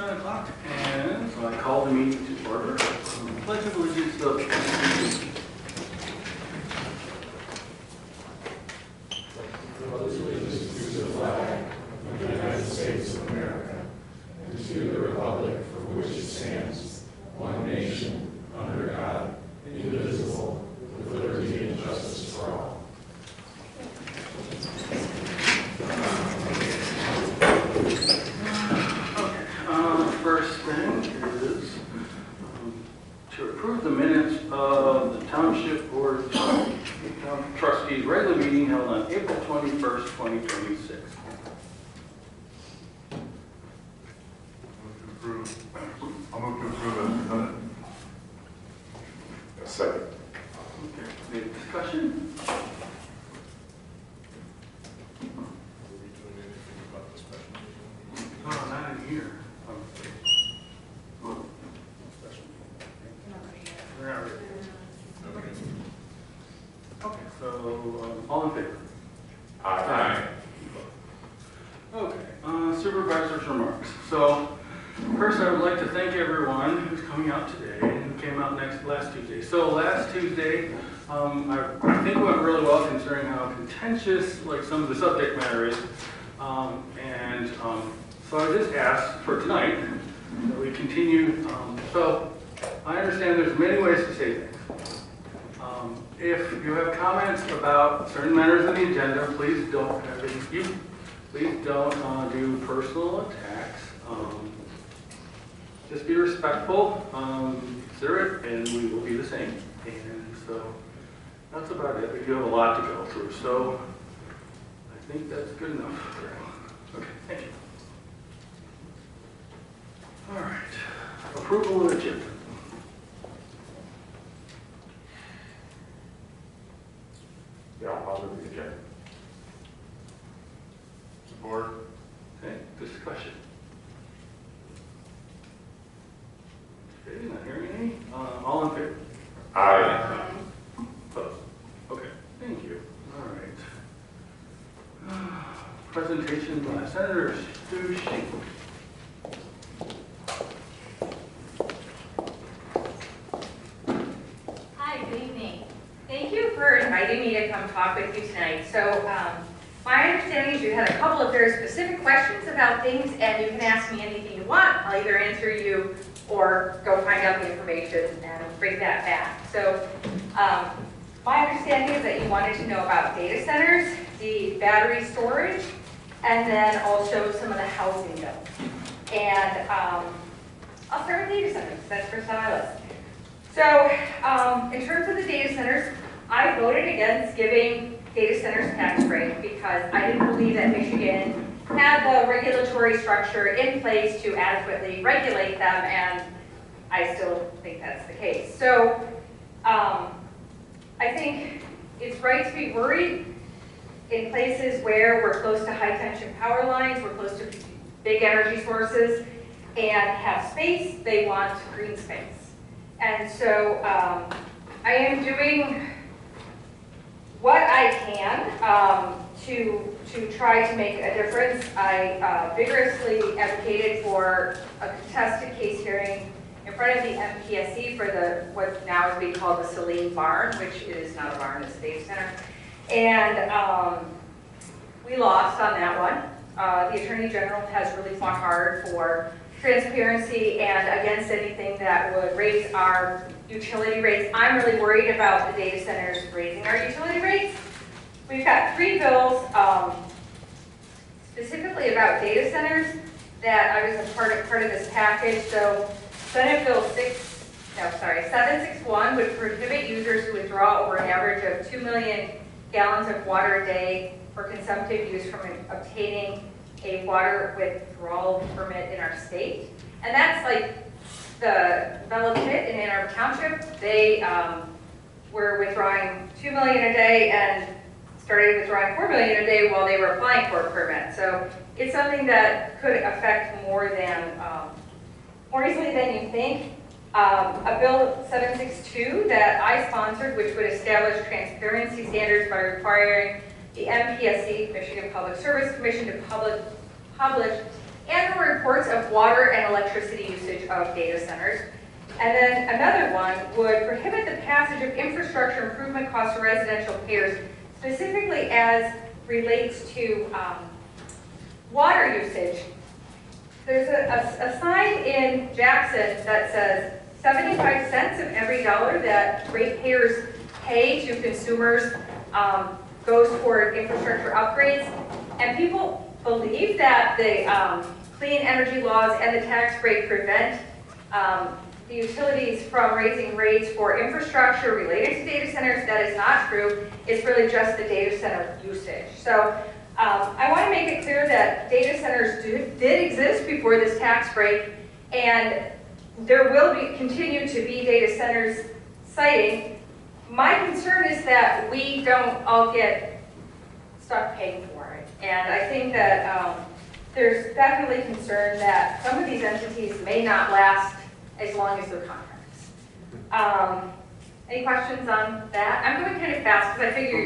10 o'clock, and so I call the meeting to order. Pledge of allegiance to the Constitution. Pledge allegiance to the flag of the United States of America and to the republic for which it stands, one nation, under God, indivisible, with liberty and justice for all. First thing is to approve the minutes of the Township Board of Trustees regular meeting held on April 21st, 2026. I'll move to approve as presented. A second. Okay, any discussion? Oh, not in here. Okay, so all in favor? Aye. Okay, supervisor's remarks. So first I would like to thank everyone who's coming out today and who came out last Tuesday. So last Tuesday, I think it went really well considering how contentious like some of the subject matter is. So I just asked for tonight that we continue. So I understand there's many ways to say things. If you have comments about certain matters of the agenda, please don't do personal attacks. Just be respectful, consider it, and we will be the same. And so that's about it. We do have a lot to go through, so I think that's good enough. Okay, thank you. All right, approval of agenda. Yeah, I'll move the agenda. Support. Okay, discussion. Okay, not hearing any. All in favor? Aye. Opposed? Okay, thank you. All right. Presentation by Senator Stu Shink. Hi, good evening. Thank you for inviting me to come talk with you tonight. So my understanding is you had a couple of very specific questions about things, and you can ask me anything you want. I'll either answer you or go find out the information and bring that back. So my understanding is that you wanted to know about data centers, the battery storage, and then also some of the housing bills. And I'll start with data centers. That's first on my list. So in terms of the data centers, I voted against giving data centers tax break because I didn't believe that Michigan had the regulatory structure in place to adequately regulate them, and I still think that's the case. So I think it's right to be worried in places where we're close to high tension power lines, we're close to big energy sources, and have space. They want green space. And so I am doing what I can to try to make a difference. I vigorously advocated for a contested case hearing in front of the MPSC for what now is being called the Saline Barn, which is not a barn, it's a data center. And we lost on that one. The Attorney General has really fought hard for transparency and against anything that would raise our utility rates. I'm really worried about the data centers raising our utility rates. We've got 3 bills specifically about data centers that I was a part of this package. So Senate Bill 761 would prohibit users to withdraw over an average of 2 million gallons of water a day for consumptive use from obtaining a water withdrawal permit in our state. And that's like the Bella Pit in Ann Arbor Township. They were withdrawing 2 million a day and started withdrawing 4 million a day while they were applying for a permit. So it's something that could affect more easily than you think. A bill 762 that I sponsored, which would establish transparency standards by requiring the MPSC, Michigan Public Service Commission, to publish annual reports of water and electricity usage of data centers. And then another one would prohibit the passage of infrastructure improvement costs to residential payers, specifically as relates to water usage. There's a sign in Jackson that says 75 cents of every dollar that ratepayers pay to consumers goes toward infrastructure upgrades. And people believe that the clean energy laws and the tax break prevent the utilities from raising rates for infrastructure related to data centers. That is not true. It's really just the data center usage. So I want to make it clear that data centers did exist before this tax break, and there will continue to be data centers siting. My concern is that we don't all get stuck paying for it. And I think that there's definitely concern that some of these entities may not last as long as their contracts. Any questions on that? I'm going kind of fast because I figure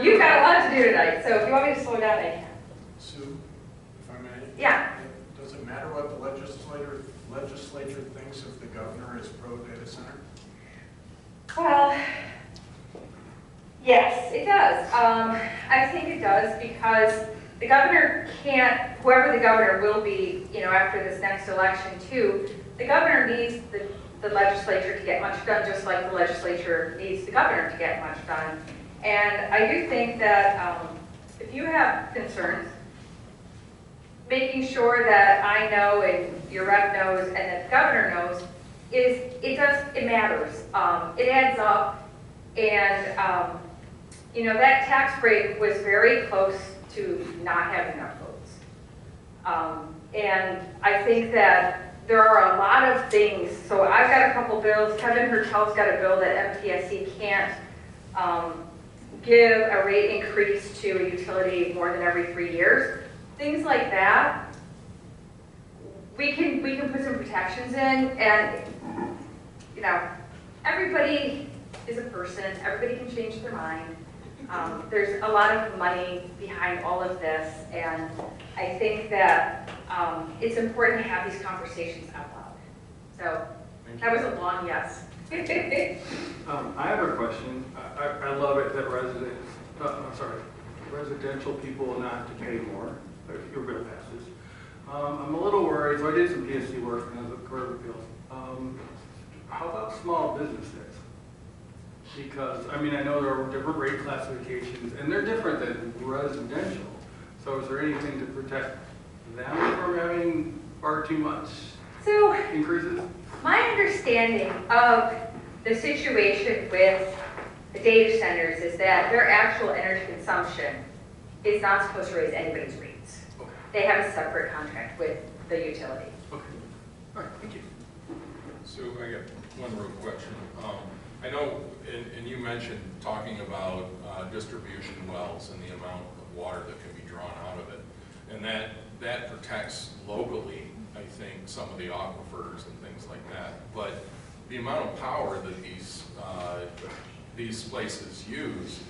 you've got a lot to do tonight, so if you want me to slow down, I can. Sue, if I may? Yeah. Does it matter what the legislature thinks if the governor is pro-data center? Well, yes, it does. I think it does because the governor can't, whoever the governor will be, after this next election too, the governor needs the legislature to get much done, just like the legislature needs the governor to get much done. And I do think that if you have concerns, making sure that I know and your rep knows and that the governor knows it matters. It adds up, and that tax break was very close to not having enough votes. And I think that there are a lot of things. So I've got a couple bills. Kevin Hertel's got a bill that MPSC can't give a rate increase to a utility more than every 3 years. Things like that, we can put some protections in, and everybody is a person. Everybody can change their mind. There's a lot of money behind all of this, and I think that it's important to have these conversations out loud. So that was a long yes. I have a question. I love it that residential people will not have to pay more if you're going to pass this. I'm a little worried, so I did some PSC work and I was a Court of Appeals. How about small businesses? Because, I know there are different rate classifications and they're different than residential. So is there anything to protect them from having far too much increases? My understanding of the situation with the data centers is that their actual energy consumption is not supposed to raise anybody's rates. Okay. They have a separate contract with the utility. Okay. All right, thank you. So I got one real question. I know, and you mentioned talking about distribution wells and the amount of water that can be drawn out of it. And that protects locally, I think, some of the aquifers and things like that. But the amount of power that these places use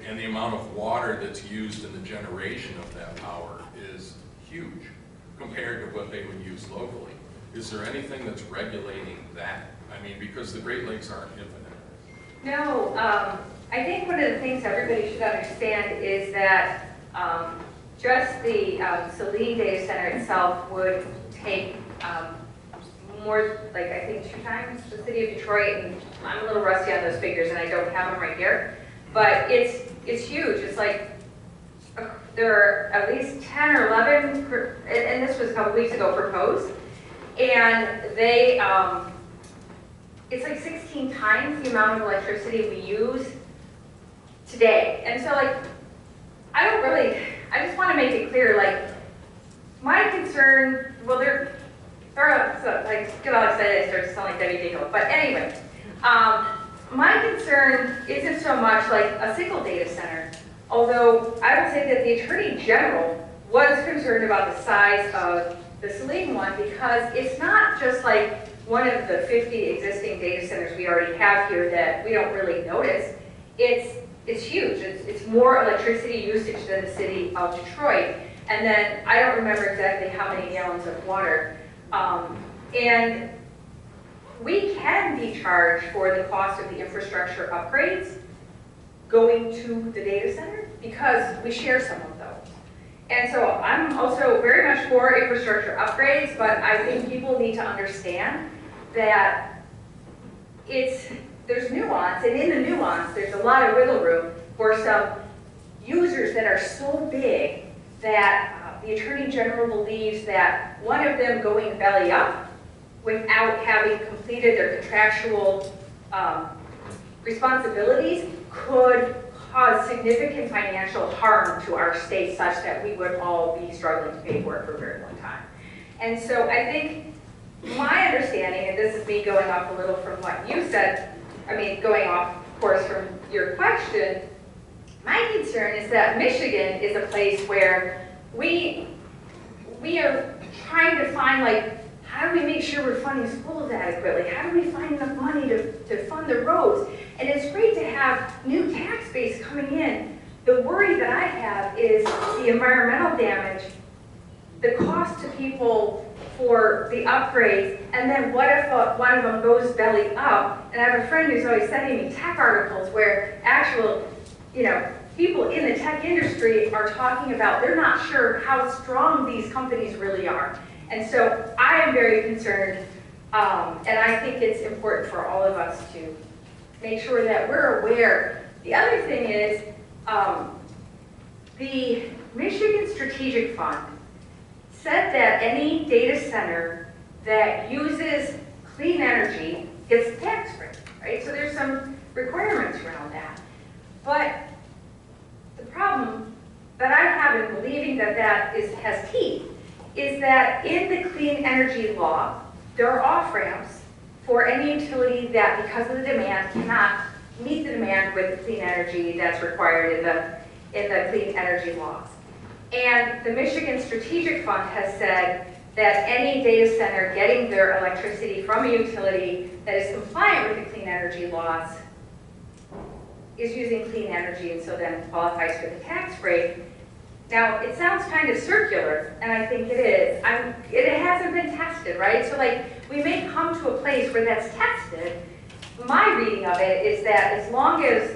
and the amount of water that's used in the generation of that power is huge compared to what they would use locally. Is there anything that's regulating that? Because the Great Lakes aren't infinite. No, I think one of the things everybody should understand is that just the Saline data center itself would take more, like I think 2 times the city of Detroit, and I'm a little rusty on those figures and I don't have them right here, but it's huge. It's like there are at least 10 or 11, and this was a couple weeks ago, proposed, and they, it's like 16 times the amount of electricity we use today. And so I just want to make it clear, my concern, well, I get all excited, I start to sound like Debbie Dingle, but anyway, my concern isn't so much like a single data center, although I would say that the Attorney General was concerned about the size of the Saline one, because it's not just like one of the 50 existing data centers we already have here that we don't really notice. It's huge. It's more electricity usage than the city of Detroit. and then I don't remember exactly how many gallons of water. And we can be charged for the cost of the infrastructure upgrades going to the data center because we share some of those. And so I'm also very much for infrastructure upgrades, but I think people need to understand that there's nuance, and in the nuance, there's a lot of wiggle room for some users that are so big that the Attorney General believes that one of them going belly up without having completed their contractual responsibilities could cause significant financial harm to our state such that we would all be struggling to pay for it for a very long time. And so I think my understanding, and this is me going off a little from what you said, going off, of course, from your question, my concern is that Michigan is a place where we are trying to find, like, how do we make sure we're funding schools adequately? How do we find enough money to fund the roads? And it's great to have new tax base coming in. The worry that I have is the environmental damage, the cost to people for the upgrades, and then what if one of them goes belly up? And I have a friend who's always sending me tech articles where actual, people in the tech industry are talking about they're not sure how strong these companies really are. And so I am very concerned, and I think it's important for all of us to make sure that we're aware. The other thing is the Michigan Strategic Fund said that any data center that uses clean energy gets a tax break, right? So there's some requirements around that. But the problem that I have in believing that has teeth is that in the clean energy law, there are off-ramps for any utility that, because of the demand, cannot meet the demand with the clean energy that's required in the clean energy laws. And the Michigan Strategic Fund has said that any data center getting their electricity from a utility that is compliant with the clean energy laws is using clean energy, and so then qualifies for the tax break. Now, it sounds kind of circular, and I think it is. It hasn't been tested, right? So, we may come to a place where that's tested. My reading of it is that as long as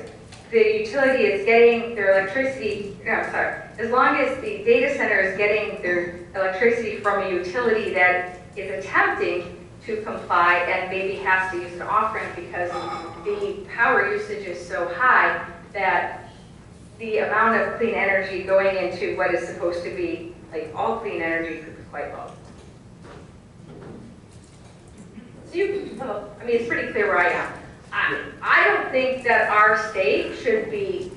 the utility is getting their electricity, as long as the data center is getting their electricity from a utility that is attempting to comply and maybe has to use an off-ramp because the power usage is so high that the amount of clean energy going into what is supposed to be, all clean energy could be quite low. So it's pretty clear where I am. I don't think that our state should be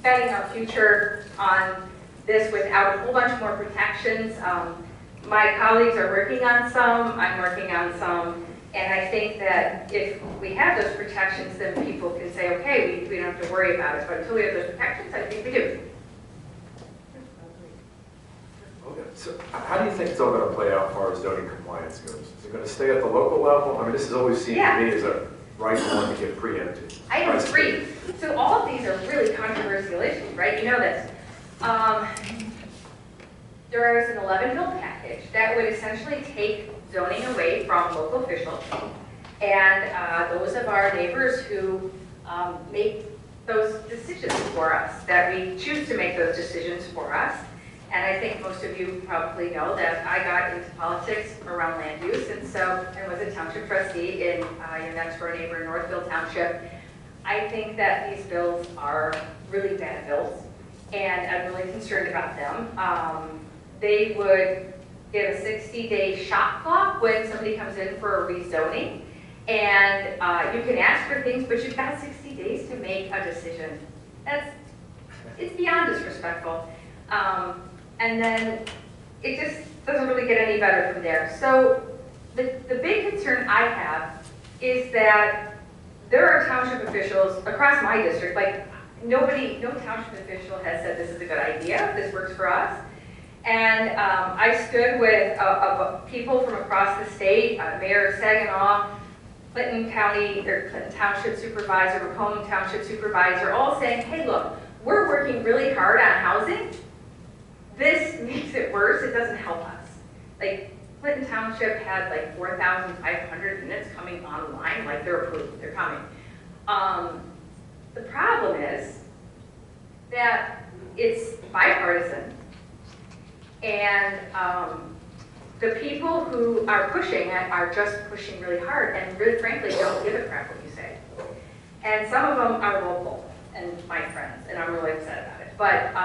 betting our future on this without a whole bunch more protections. My colleagues are working on some, I'm working on some, and I think that if we have those protections, then people can say, okay, we don't have to worry about it. But until we have those protections, I think we do. Okay. So how do you think it's all going to play out as far as zoning compliance goes? Is it going to stay at the local level? This has always seemed to me as a right one to get preempted. I agree. So all of these are really controversial issues, right? You know this. There is an 11-bill package that would essentially take zoning away from local officials and those of our neighbors who make those decisions for us, that we choose to make those decisions for us. And I think most of you probably know that I got into politics around land use, and was a township trustee in your next door neighbor in Webster Township. I think that these bills are really bad bills, and I'm really concerned about them. They would give a 60-day shot clock when somebody comes in for a rezoning, and you can ask for things, but you've got 60 days to make a decision. It's beyond disrespectful. And then it just doesn't really get any better from there. So the big concern I have is that there are township officials across my district, no township official has said this is a good idea, this works for us. And I stood with people from across the state, Mayor Saginaw, Clinton Township Supervisor, Macomb Township Supervisor, all saying, hey, look, we're working really hard on housing. This this makes it worse. It doesn't help us. Like, Clinton Township had like 4,500 units coming online, like they're approved, they're coming. The problem is that it's bipartisan, and the people who are pushing it are just pushing really hard and really frankly don't give a crap what you say. And some of them are local and my friends, and I'm really upset about it. But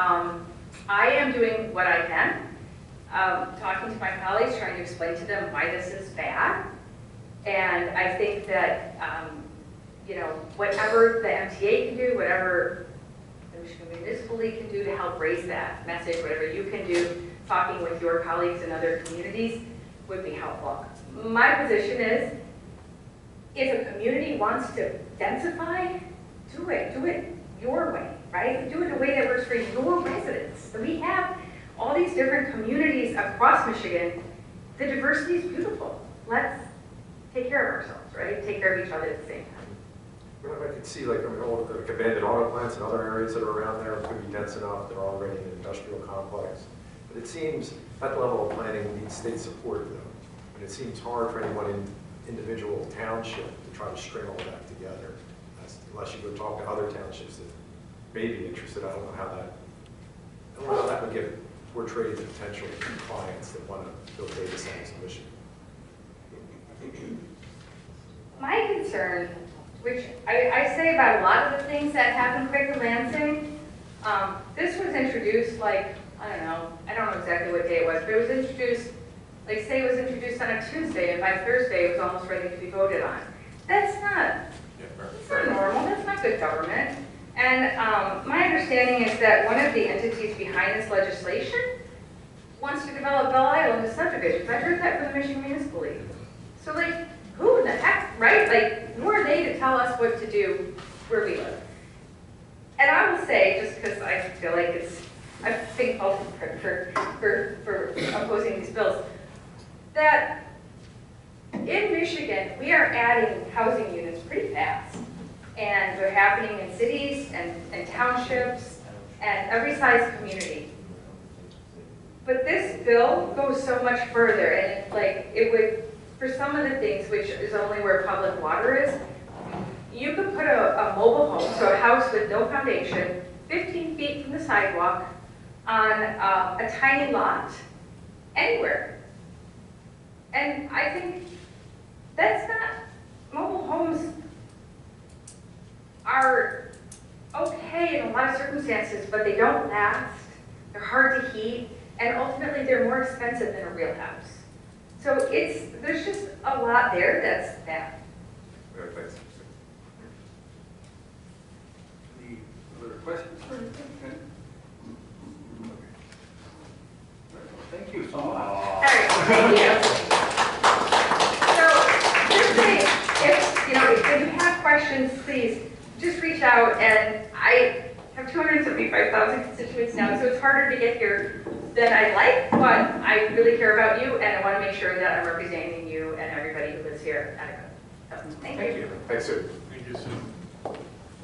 I am doing what I can, talking to my colleagues, trying to explain to them why this is bad. And I think that, you know, whatever the MTA can do, whatever the Michigan Municipal League can do to help raise that message, whatever you can do, talking with your colleagues in other communities would be helpful. My position is, if a community wants to densify, do it your way, right? Do it in a way that works for your residents. So we have all these different communities across Michigan. The diversity is beautiful. Let's take care of ourselves, right? Take care of each other at the same time. Well, I could see like, all the abandoned auto plants and other areas that are around there could be dense enough. They're already an industrial complex. But it seems that level of planning needs state support though. And it seems hard for anyone individual township to try to string all that together. Unless you go talk to other townships that may be interested. I don't know how that would get portrayed to potential clients that want to build data centers in Michigan. My concern, which I say about a lot of the things that happen quick in Lansing, this was introduced like, I don't know exactly what day it was, but it was introduced, like say it was introduced on a Tuesday, and by Thursday it was almost ready to be voted on. That's not normal, that's not good government. And my understanding is that one of the entities behind this legislation wants to develop Belle Island as subdivisions. I heard that from the Michigan Municipal League. So like, who the heck, right? Like, who are they to tell us what to do where we live? And I will say, just because I feel like it's a big fault for opposing these bills, that in Michigan, we are adding housing units pretty fast. And they're happening in cities and townships and every size community. But this bill goes so much further, and it would, for some of the things, which is only where public water is, you could put a mobile home, so a house with no foundation, 15 feet from the sidewalk, on a tiny lot, anywhere. And I think that's not, mobile homes are okay in a lot of circumstances, but they don't last, they're hard to heat, and ultimately they're more expensive than a real house. So there's just a lot there that's bad. Thanks. Any other questions or anything? Okay. Thank you so much. All right, thank you. So just say, if you have questions, please just reach out. And I have 275,000 constituents now, so it's harder to get here than I'd like, but I really care about you, and I want to make sure that I'm representing you and everybody who lives here adequately. So, thank you. Thanks, Sue. Thank you, Sue.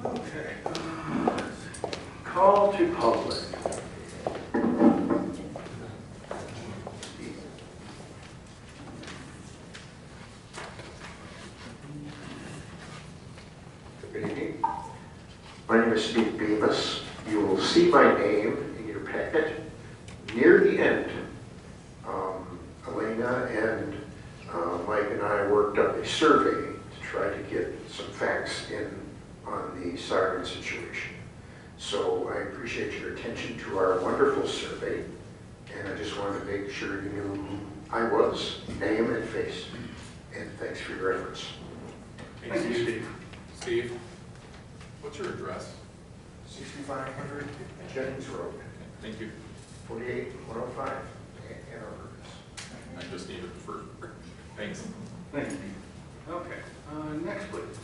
Okay. Call to public. Good evening. My name is Steve Bemis. You will see my name in your packet near the end. Elena and Mike and I worked up a survey to try to get some facts in on the siren situation. So I appreciate your attention to our wonderful survey, and I just wanted to make sure you knew who I was, name and face, and thanks for your efforts. Hey, Steve. Steve, what's your address? 6500 Jennings Road, Thank you. 48105, Ann Arbor. I just needed the first word. Thanks. Thank you. Okay. Next, please.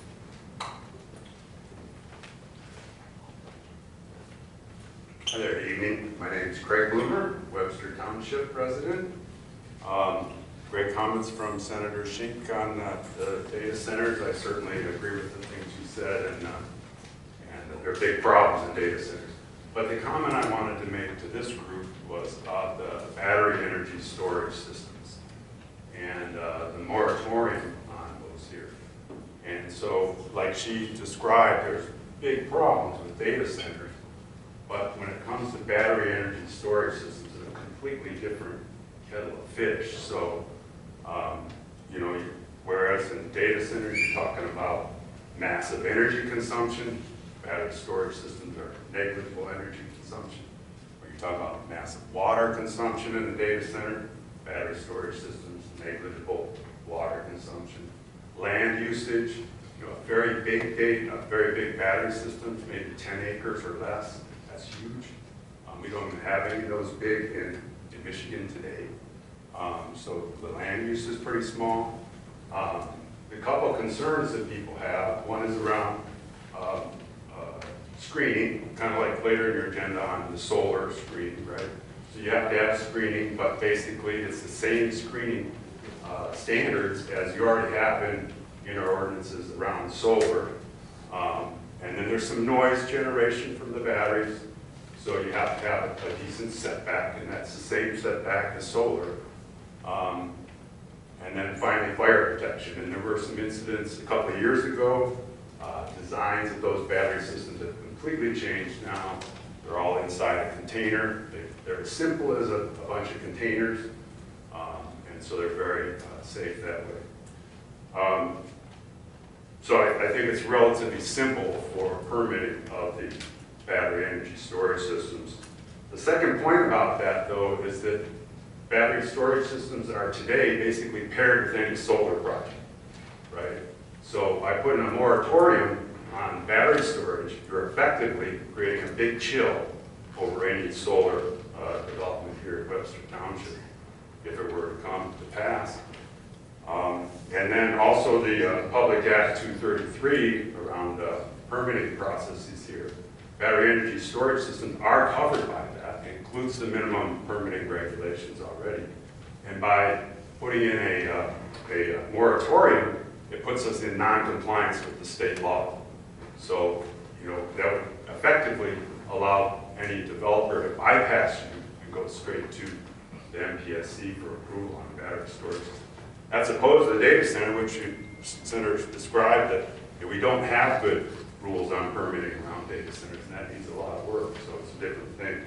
Hi there, good evening. My name is Craig Bloomer, Webster Township resident. Great comments from Senator Shink on the data centers. I certainly agree with the things you said, and there are big problems in data centers. But the comment I wanted to make to this group was the battery energy storage systems and the moratorium on those here. And so, like she described, there's big problems with data centers, but when it comes to battery energy storage systems, they're a completely different kettle of fish. So, you know, whereas in data centers, you're talking about massive energy consumption, battery storage systems are negligible energy consumption. When you're talking about massive water consumption in the data center, battery storage systems, negligible water consumption. Land usage, you know, very big battery systems, maybe 10 acres or less, that's huge. We don't even have any of those big in Michigan today. So the land use is pretty small. The couple of concerns that people have, one is around screening, kind of like later in your agenda on the solar screening, right? So you have to have screening, but basically it's the same screening standards as you already have in our ordinances around solar. And then there's some noise generation from the batteries, so you have to have a decent setback, and that's the same setback as solar. And then finally, fire protection. And there were some incidents a couple of years ago. Designs of those battery systems have completely changed now. They're all inside a container. They're as simple as a bunch of containers, and so they're very safe that way. So I think it's relatively simple for permitting of the battery energy storage systems. The second point about that, though, is that battery storage systems are today basically paired with any solar project, right? So by putting a moratorium on battery storage, you're effectively creating a big chill over any solar development here at Webster Township, if it were to come to pass. And then also the Public Act 233 around permitting processes here. Battery energy storage systems are covered by that. It includes the minimum permitting regulations already. And by putting in a moratorium, it puts us in non-compliance with the state law. So, you know, that would effectively allow any developer to bypass you and go straight to the MPSC for approval on battery storage. As opposed to the data center, which Senator described, that we don't have good rules on permitting around data centers, and that needs a lot of work, so it's a different thing.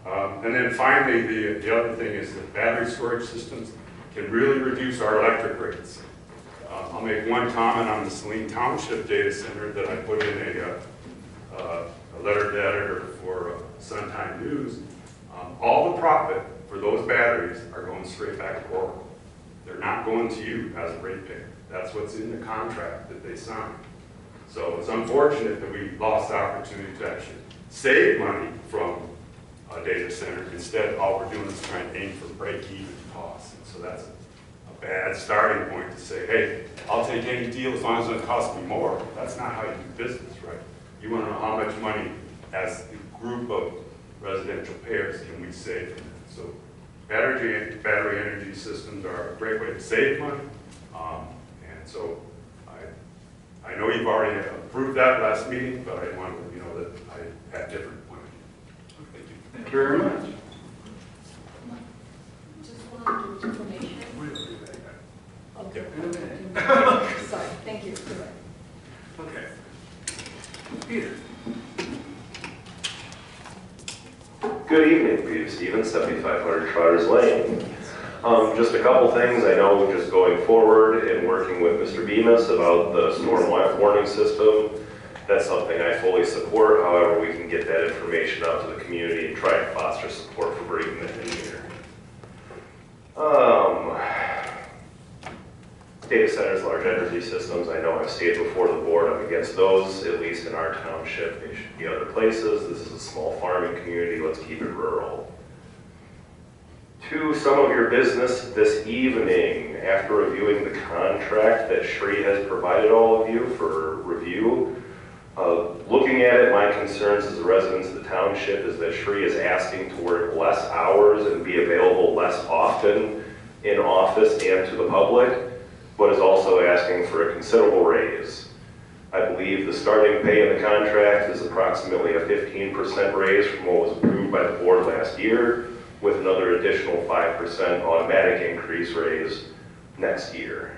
And then finally, the other thing is that battery storage systems can really reduce our electric rates. I'll make one comment on the Saline Township data center that I put in a letter to editor for Sun Time News. All the profit for those batteries are going straight back to Oracle. They're not going to you as a ratepayer. That's what's in the contract that they signed. So it's unfortunate that we lost the opportunity to actually save money from a data center. Instead, all we're doing is trying to aim for break-even costs. And so that's a bad starting point to say, hey, I'll take any deal as long as it doesn't cost me more. That's not how you do business, right? You want to know how much money as a group of residential payers can we save from that. So battery energy systems are a great way to save money. And so I know you've already approved that last meeting, but I want to let you know that I have different plans. Thank you. Thank you very much. Just wanted information. Okay. In a minute. Sorry, thank you. Go ahead. Okay. Peter. Good evening, Peter Stevens, 7500 Trotters Lane. Just a couple things. I know just going forward and working with Mr. Bemis about the storm warning system, that's something I fully support. However, we can get that information out to the community and try and foster support for bringing that in here. Data centers, large energy systems, I know I've stated before the board, I'm against those, at least in our township. They should be other places. This is a small farming community, let's keep it rural. To some of your business this evening, after reviewing the contract that Shree has provided all of you for review, looking at it, my concerns as a resident of the township is that Shree is asking to work less hours and be available less often in office and to the public, but is also asking for a considerable raise. I believe the starting pay in the contract is approximately a 15% raise from what was approved by the board last year. with another additional 5% automatic increase raise next year.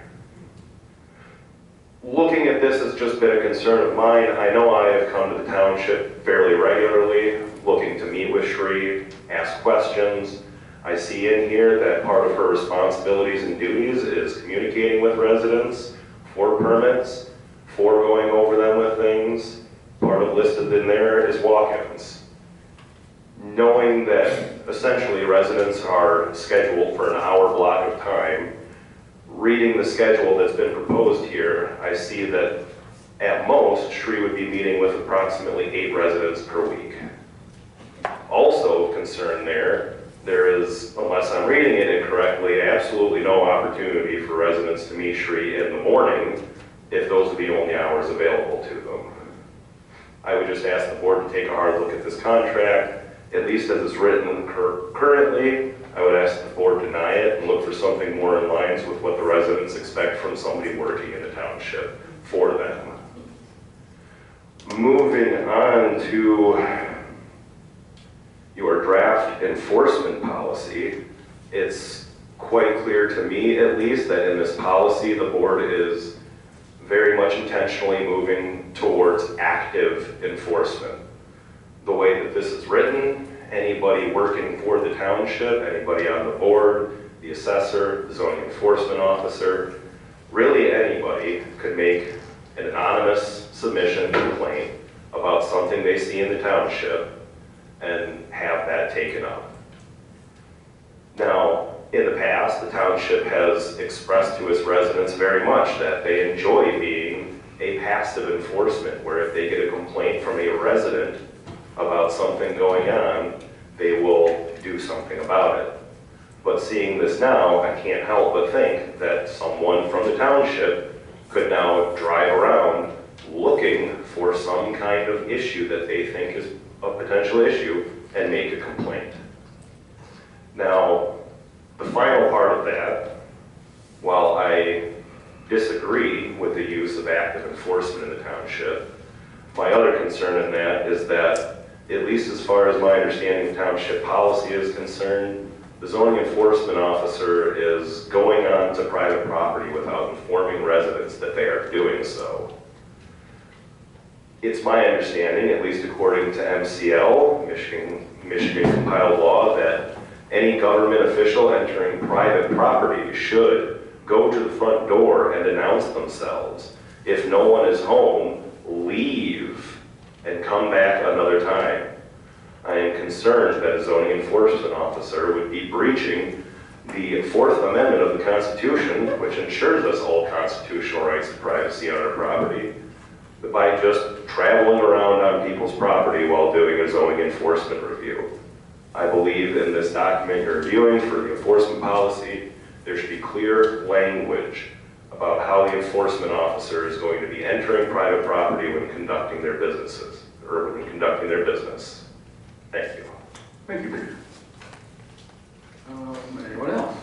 Looking at this has just been a concern of mine. I know I have come to the township fairly regularly, looking to meet with Shree, ask questions. I see in here that part of her responsibilities and duties is communicating with residents for permits, for going over them with things. Part of listed in there is walk-ins. Knowing that essentially residents are scheduled for an hour block of time, reading the schedule that's been proposed here, I see that at most, Shree would be meeting with approximately 8 residents per week. Also of concern there is, unless I'm reading it incorrectly, absolutely no opportunity for residents to meet Shree in the morning if those are the only hours available to them. I would just ask the board to take a hard look at this contract, at least as it's written currently. I would ask the board to deny it and look for something more in lines with what the residents expect from somebody working in the township for them. Moving on to your draft enforcement policy, it's quite clear to me, at least, that in this policy, the board is very much intentionally moving towards active enforcement. The way that this is written, anybody working for the township, anybody on the board, the assessor, the zoning enforcement officer, really anybody could make an anonymous submission complaint about something they see in the township and have that taken up. Now, in the past, the township has expressed to its residents very much that they enjoy being a passive enforcement, where if they get a complaint from a resident about something going on, they will do something about it. But seeing this now, I can't help but think that someone from the township could now drive around looking for some kind of issue that they think is a potential issue and make a complaint. Now, the final part of that, while I disagree with the use of active enforcement in the township, my other concern in that is that, at least as far as my understanding of township policy is concerned, the zoning enforcement officer is going on to private property without informing residents that they are doing so. It's my understanding, at least according to MCL, Michigan compiled law, that any government official entering private property should go to the front door and announce themselves. If no one is home, leave and come back another time. I am concerned that a zoning enforcement officer would be breaching the Fourth Amendment of the Constitution, which ensures us all constitutional rights to privacy on our property, by just traveling around on people's property while doing a zoning enforcement review. I believe in this document you're reviewing for the enforcement policy, there should be clear language about how the enforcement officer is going to be entering private property when conducting their businesses, or when conducting their business. Thank you. Thank you, Peter. Anyone else?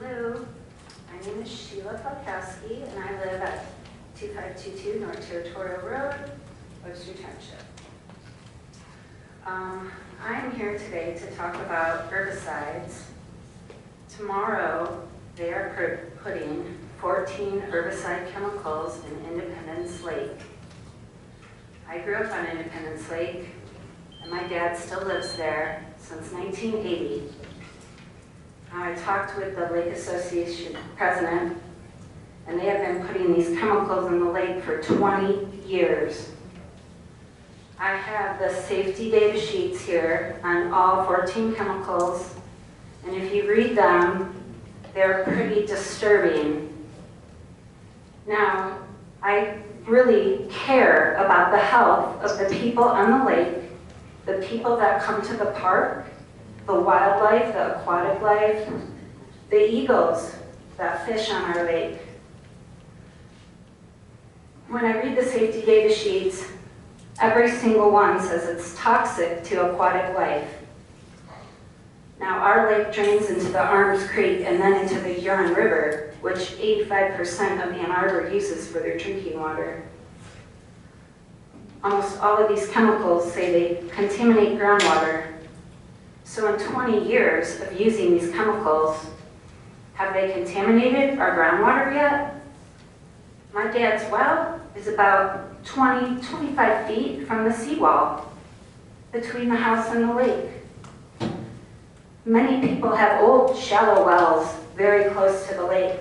Hello, my name is Sheila Falkowski, and I live at 2522 North Territorial Road, Webster Township. I am here today to talk about herbicides. Tomorrow, they are putting 14 herbicide chemicals in Independence Lake. I grew up on Independence Lake, and my dad still lives there since 1980. I talked with the Lake Association president, and they have been putting these chemicals in the lake for 20 years. I have the safety data sheets here on all 14 chemicals, and if you read them, they're pretty disturbing. Now, I really care about the health of the people on the lake, the people that come to the park, the wildlife, the aquatic life, the eagles that fish on our lake. when I read the safety data sheets, every single one says it's toxic to aquatic life. Now, our lake drains into the Arms Creek and then into the Huron River, which 85% of Ann Arbor uses for their drinking water. Almost all of these chemicals say they contaminate groundwater. So in 20 years of using these chemicals, have they contaminated our groundwater yet? My dad's well is about 20, 25 feet from the seawall between the house and the lake. Many people have old, shallow wells very close to the lake.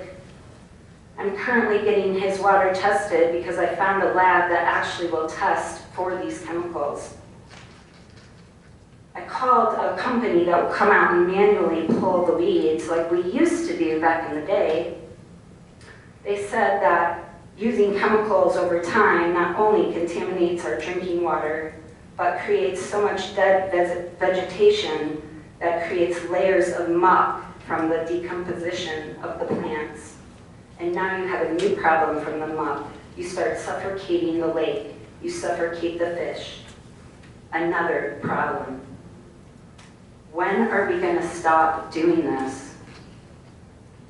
I'm currently getting his water tested because I found a lab that actually will test for these chemicals. I called a company that will come out and manually pull the weeds like we used to do back in the day. They said that using chemicals over time not only contaminates our drinking water, but creates so much dead vegetation that creates layers of muck from the decomposition of the plants. And now you have a new problem from the muck. You start suffocating the lake. You suffocate the fish. Another problem. When are we going to stop doing this?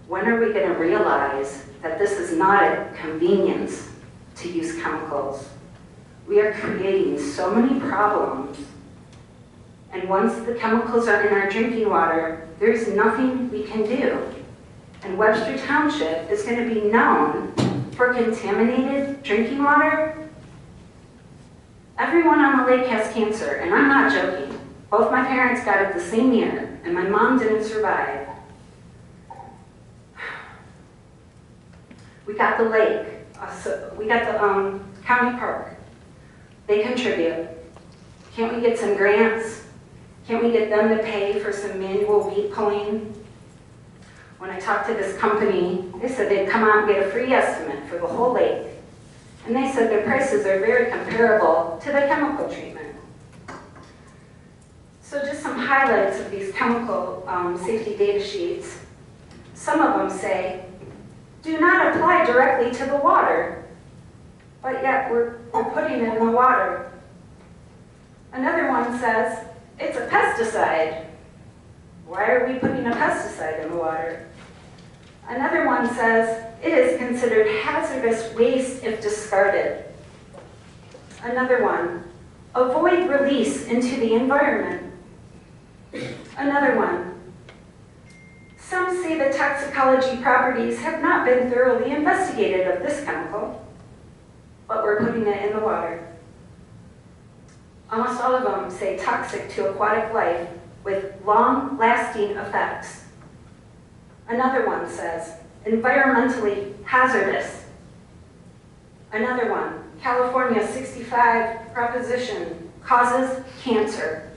When are we going to realize that this is not a convenience to use chemicals? We are creating so many problems. And once the chemicals are in our drinking water, there's nothing we can do. And Webster Township is going to be known for contaminated drinking water. Everyone on the lake has cancer, and I'm not joking. Both my parents got it the same year, and my mom didn't survive. We got the lake, we got the county park. They contribute. Can't we get some grants? Can't we get them to pay for some manual weed pulling? When I talked to this company, they said they'd come out and get a free estimate for the whole lake. And they said their prices are very comparable to the chemical treatment. So just some highlights of these chemical safety data sheets. Some of them say, do not apply directly to the water, but yet we're putting it in the water. Another one says, it's a pesticide. Why are we putting a pesticide in the water? Another one says, it is considered hazardous waste if discarded. Another one, avoid release into the environment. Another one, some say the toxicology properties have not been thoroughly investigated of this chemical, but we're putting it in the water. Almost all of them say toxic to aquatic life with long-lasting effects. Another one says environmentally hazardous. Another one, California 65 proposition causes cancer.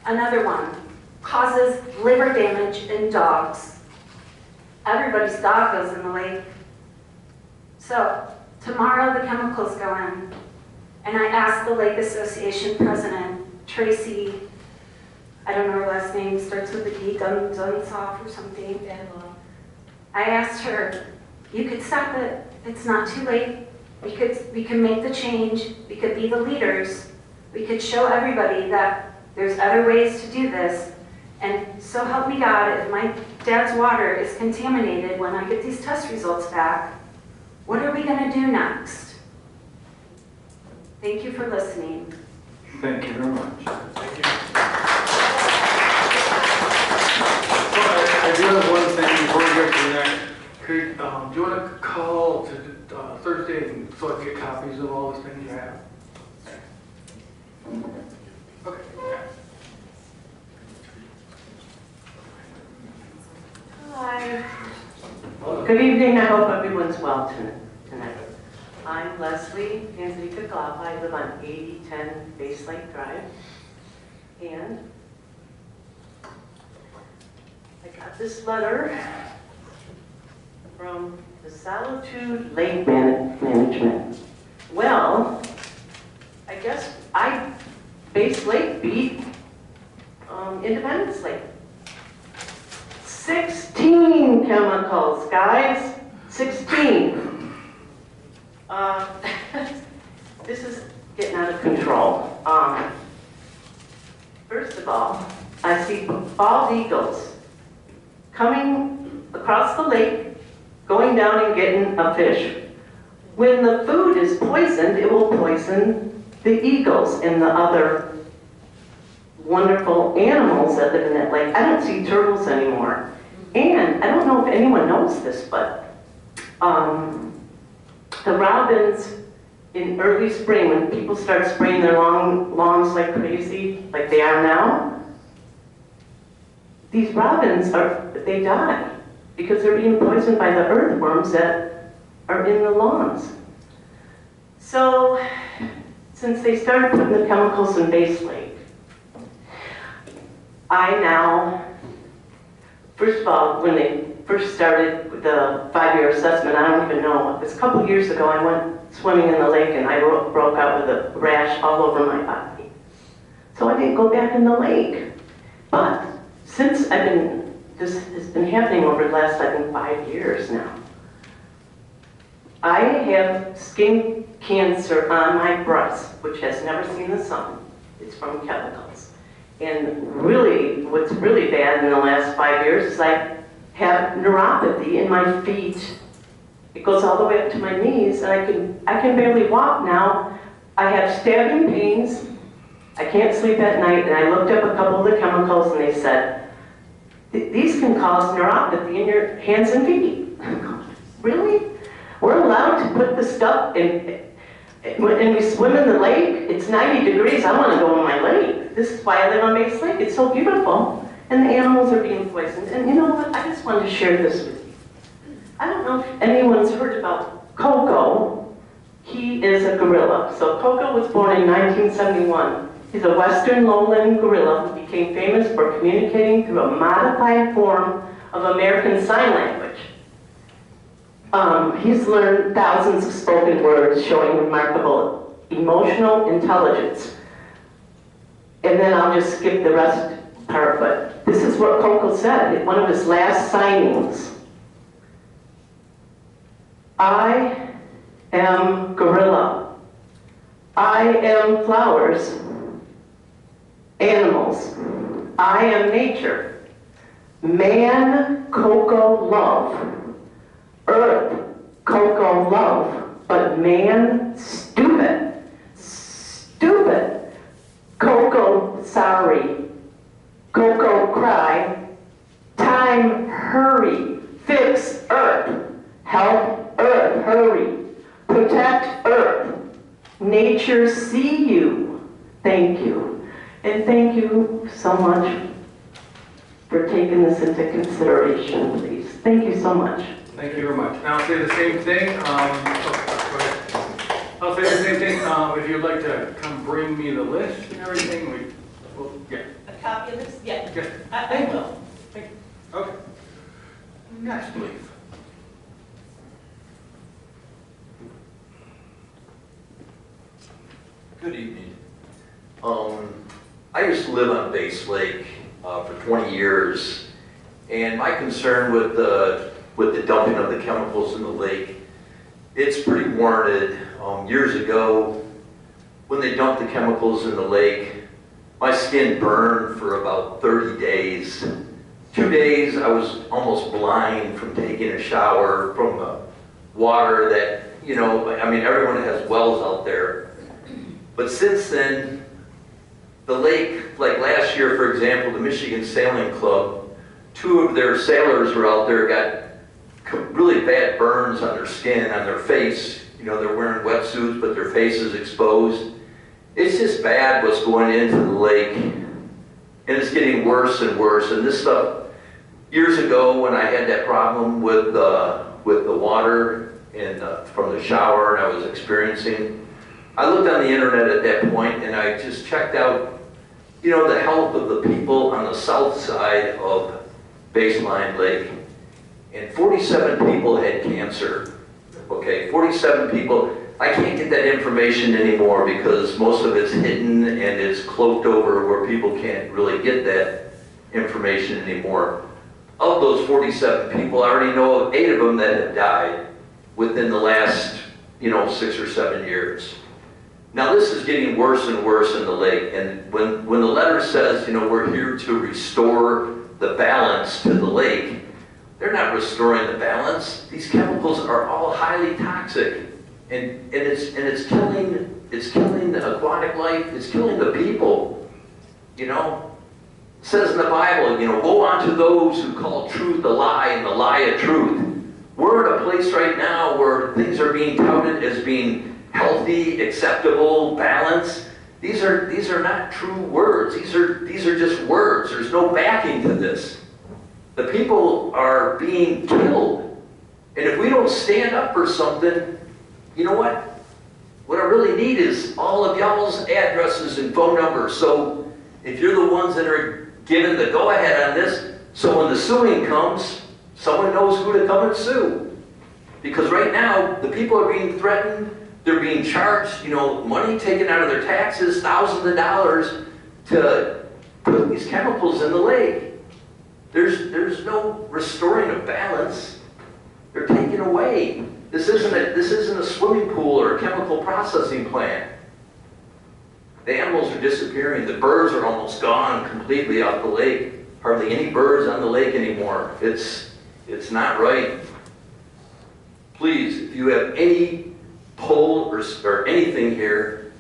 Another one, causes liver damage in dogs. Everybody's dog goes in the lake. So tomorrow the chemicals go in. And I asked the Lake Association president, Tracy, I don't know her last name, starts with a D, Dunsoff or something. I asked her, you could stop it. It's not too late. We can make the change. We could be the leaders. We could show everybody that there's other ways to do this. And so help me God, if my dad's water is contaminated when I get these test results back, what are we going to do next? Thank you for listening. Thank you very much. Thank you. I do have one thing before we get to that. Could, do you want to call to Thursday so I can get copies of all the things you have? Okay. Hi. Good evening. I hope everyone's well tonight. I'm Leslie Anzika Goff. I live on 8010 Base Lake Drive. And I got this letter from the Solitude Lake Management. Well, I guess Base Lake beat Independence Lake. 16 chemicals, guys. 16. This is getting out of control. First of all, I see bald eagles coming across the lake, going down and getting a fish. When the food is poisoned, it will poison the eagles and the other wonderful animals that live in that lake. I don't see turtles anymore. And I don't know if anyone knows this, but the robins in early spring, when people start spraying their lawns like crazy, like they are now, these robins they die because they're being poisoned by the earthworms that are in the lawns. So, since they started putting the chemicals in Base Lake, I now, first of all, when they first started with the 5-year assessment, I don't even know, it was a couple years ago, I went swimming in the lake and I broke out with a rash all over my body. So I didn't go back in the lake. But since this has been happening over the last, I think, 5 years now, I have skin cancer on my breast, which has never seen the sun. It's from chemicals. And really, what's really bad in the last 5 years is I have neuropathy in my feet. It goes all the way up to my knees, and I can barely walk now. I have stabbing pains. I can't sleep at night, and I looked up a couple of the chemicals, and they said, these can cause neuropathy in your hands and feet. Really? We're allowed to put the stuff in, and we swim in the lake. It's 90 degrees. I want to go in my lake. This is why I live on Base Lake. It's so beautiful. And the animals are being poisoned. And you know what? I just wanted to share this with you. I don't know if anyone's heard about Coco. He is a gorilla. So Coco was born in 1971. He's a western lowland gorilla who became famous for communicating through a modified form of American Sign Language. He's learned thousands of spoken words showing remarkable emotional intelligence. And then I'll just skip the rest part, but this is what Coco said at one of his last signings. I am gorilla. I am flowers, animals. I am nature. Man, Coco, love. Earth, Coco, love. But man, stupid. Stupid. Coco, sorry. Coco, cry. Time, hurry. Fix Earth. Help Earth, hurry. Protect Earth. Nature, see you. Thank you. And thank you so much for taking this into consideration, please. Thank you so much. Thank you very much. And I'll say the same thing. Go ahead. I'll say the same thing. If you'd like to come bring me the list and everything, yeah. A copy of this? Yeah. Okay. I will. Thank you. Okay. Next, please. Good evening. I used to live on Base Lake for 20 years, and my concern with the dumping of the chemicals in the lake, it's pretty warranted. Years ago, when they dumped the chemicals in the lake, my skin burned for about 30 days. 2 days, I was almost blind from taking a shower from the water that, you know, I mean, everyone has wells out there. But since then, the lake, like last year, for example, the Michigan Sailing Club, 2 of their sailors were out there, got really bad burns on their skin, on their face. You know, they're wearing wetsuits, but their face is exposed. It's just bad what's going into the lake, and it's getting worse and worse. And this stuff, years ago when I had that problem with the water and from the shower and I was experiencing, I looked on the internet at that point and I just checked out, you know, the health of the people on the south side of Baseline Lake. And 47 people had cancer. Okay, 47 people. I can't get that information anymore because most of it's hidden and it's cloaked over where people can't really get that information anymore. Of those 47 people, I already know of 8 of them that have died within the last 6 or 7 years. Now this is getting worse and worse in the lake, and when the letter says, we're here to restore the balance to the lake, they're not restoring the balance. These chemicals are all highly toxic, and it's killing the aquatic life, it's killing the people. It says in the Bible, woe unto those who call truth a lie and the lie a truth. We're at a place right now where things are being touted as being healthy, acceptable, balanced. These are not true words. These are just words. There's no backing to this. The people are being killed. And if we don't stand up for something, you know what? What I really need is all of y'all's addresses and phone numbers. So if you're the ones that are given the go-ahead on this, so when the suing comes, someone knows who to come and sue. Because right now, the people are being threatened. They're being charged, money taken out of their taxes, thousands of dollars to put these chemicals in the lake. There's no restoring of balance. They're taken away. This isn't a swimming pool or a chemical processing plant. The animals are disappearing. The birds are almost gone completely off the lake. Hardly any birds on the lake anymore. It's not right. Please, if you have any pull or anything here,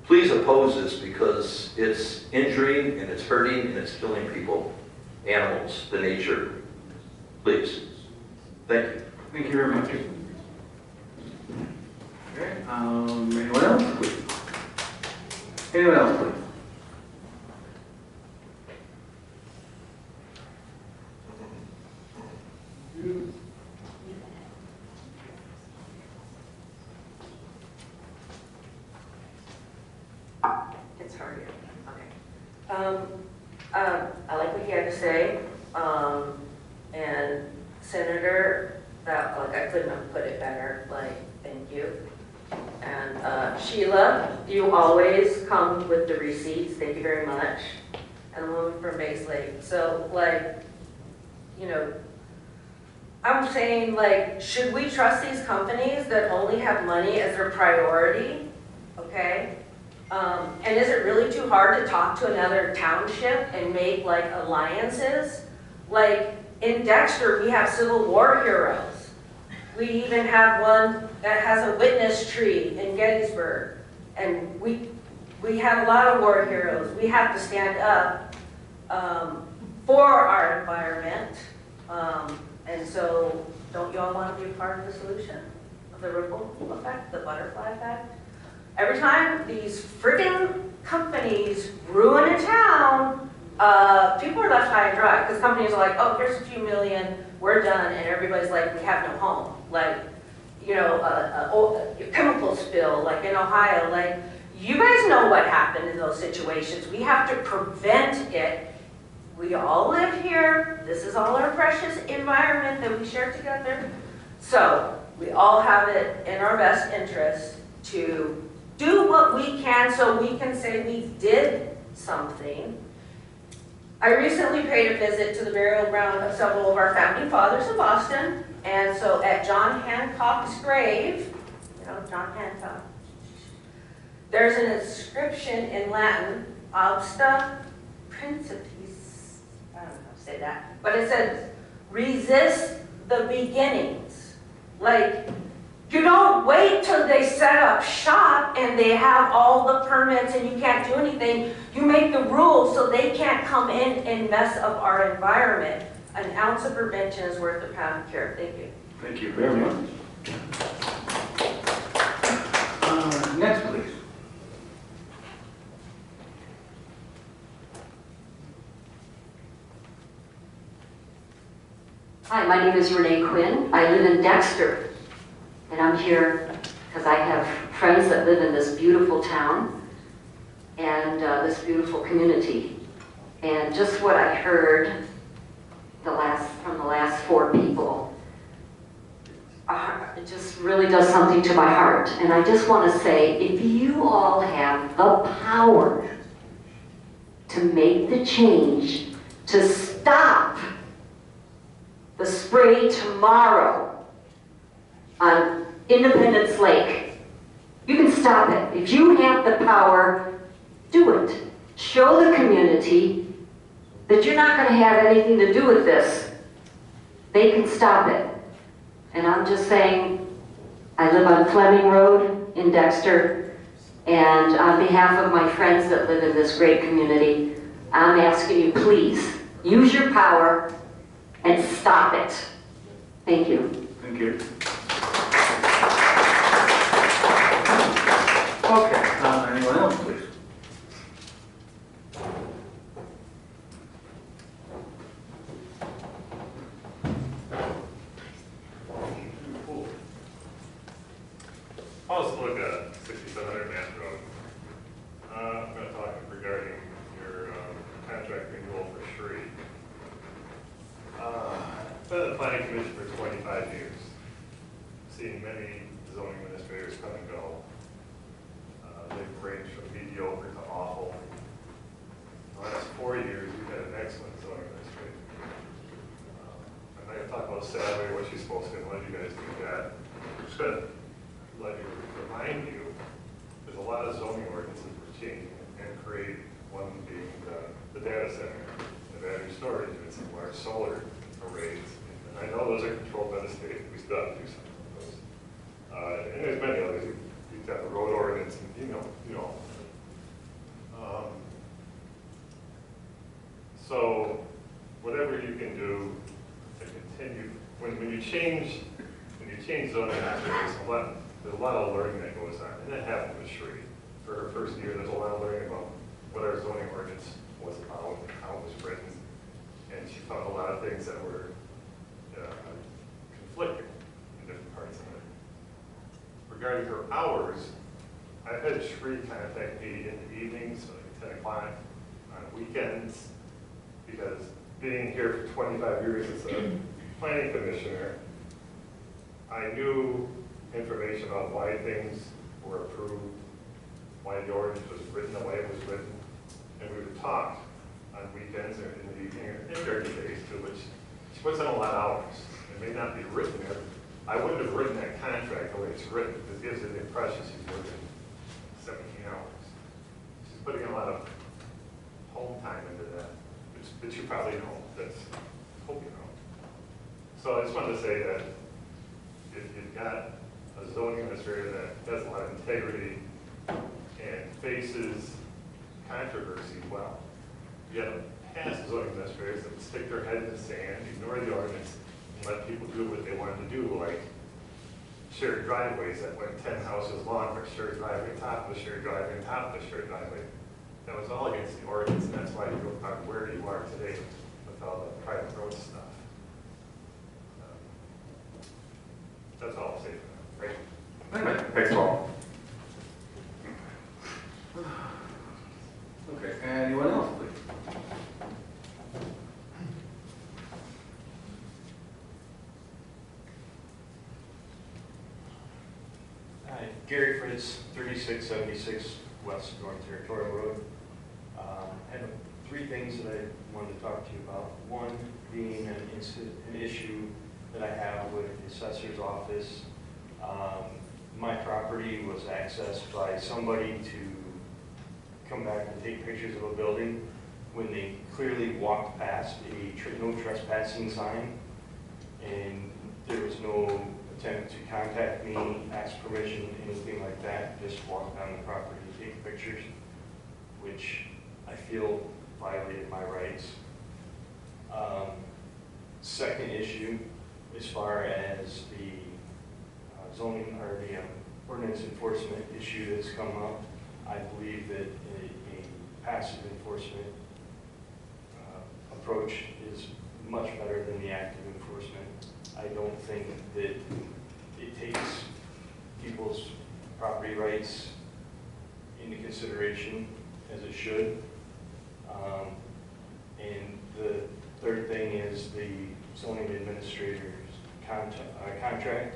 please oppose this, because it's injuring and it's hurting and it's killing people, animals, the nature. Please. Thank you. Thank you very much. Okay, anyone else, please? Anyone else, please? It's hard here. Okay. I like what you had to say. And Senator, I couldn't have put it better. Thank you. And Sheila, you always come with the receipts. Thank you very much. And the woman from Base Lake. So, I'm saying, should we trust these companies that only have money as their priority? Okay? And is it really too hard to talk to another township and make alliances? In Dexter, we have Civil War heroes. We even have one that has a witness tree in Gettysburg. And we have a lot of war heroes. We have to stand up for our environment. And so, don't y'all want to be a part of the solution of the ripple effect, the butterfly effect? Every time these friggin' companies ruin a town, people are left high and dry, because companies are like, oh, here's a few million, we're done, and everybody's like, we have no home. A chemical spill, in Ohio, you guys know what happened in those situations. We have to prevent it. We all live here. This is all our precious environment that we share together. So we all have it in our best interest to do what we can so we can say we did something. I recently paid a visit to the burial ground of several of our founding fathers in Boston. And so at John Hancock's grave, John Hancock, there's an inscription in Latin, Obsta Principis, I don't know how to say that, but it says, resist the beginnings. You don't wait till they set up shop and they have all the permits and you can't do anything. You make the rules so they can't come in and mess up our environment. An ounce of prevention is worth a pound of cure. Thank you. Thank you very much. Next, please. Hi, my name is Renee Quinn. I live in Dexter. And I'm here because I have friends that live in this beautiful town and this beautiful community. And just what I heard from the last 4 people, it just really does something to my heart. And I just want to say, if you all have the power to make the change to stop the spray tomorrow Independence Lake. You can stop it. If you have the power, do it. Show the community that you're not going to have anything to do with this. They can stop it. And I'm just saying, I live on Fleming Road in Dexter, and on behalf of my friends that live in this great community, I'm asking you, please, use your power and stop it. Thank you. Thank you. Okay, anyone else, please? I'll just look at 6700 Mass Road. I'm going to talk regarding your contract renewal for Shree. I've been in the planning commission for 25 years. Seen many zoning administrators come and go. They've ranged from mediocre to awful. The last 4 years, we've had an excellent zoning administrator. I'm not going to talk about salary, what she's supposed to do, let you guys do that. I'm just going to let you remind you, there's a lot of zoning ordinances we're changing and create, one being the data center, the battery storage units, and large solar arrays. And I know those are controlled by the state, we still have to do something with those. And there's many others. You've got the road ordinance, and you know. So whatever you can do to continue, when you change zoning administrators, there's a lot of learning that goes on, and that happened with Shree. For her first year, there's a lot of learning about what our zoning ordinance was about, how it was written, and she found a lot of things that were conflicting in different parts of it. Regarding her hours, I've had Shree contact me in the evenings, like 10 o'clock, on weekends, because being here for 25 years as a planning commissioner, I knew information about why things were approved, why the ordinance was written the way it was written, and we would talk on weekends or in the evening or in during the days too, which she puts in a lot of hours. It may not be written there. I wouldn't have written that contract the way it's written, because it gives it the impression she's working 17 hours. She's putting a lot of home time into that, which you probably know, that's, hope you know. So I just wanted to say that if you've got a zoning administrator that has a lot of integrity and faces controversy well, you have past zoning administrators that would stick their head in the sand, ignore the ordinance, and let people do what they wanted to do, like shared driveways that went 10 houses long, or shared driveway top of a shared driveway and top of a shared driveway. That was all against the ordinance, and that's why you are where you are today with all the private road stuff. That's all I'll say for now. Right? Thanks, Paul. Okay, anyone else, please? Hi, Gary Fritz, 3676 West North Territorial Road. I have 3 things that I wanted to talk to you about. One being an issue that I have with the assessor's office. My property was accessed by somebody to come back and take pictures of a building when they clearly walked past a no trespassing sign, and there was no attempt to contact me, ask permission, anything like that, just walk down the property and take pictures, which I feel violated my rights. Second issue, as far as the zoning or the ordinance enforcement issue that's come up, I believe that a passive enforcement approach is much better than the active enforcement. I don't think that it takes people's property rights into consideration as it should. And the third thing is the zoning administrator's contract.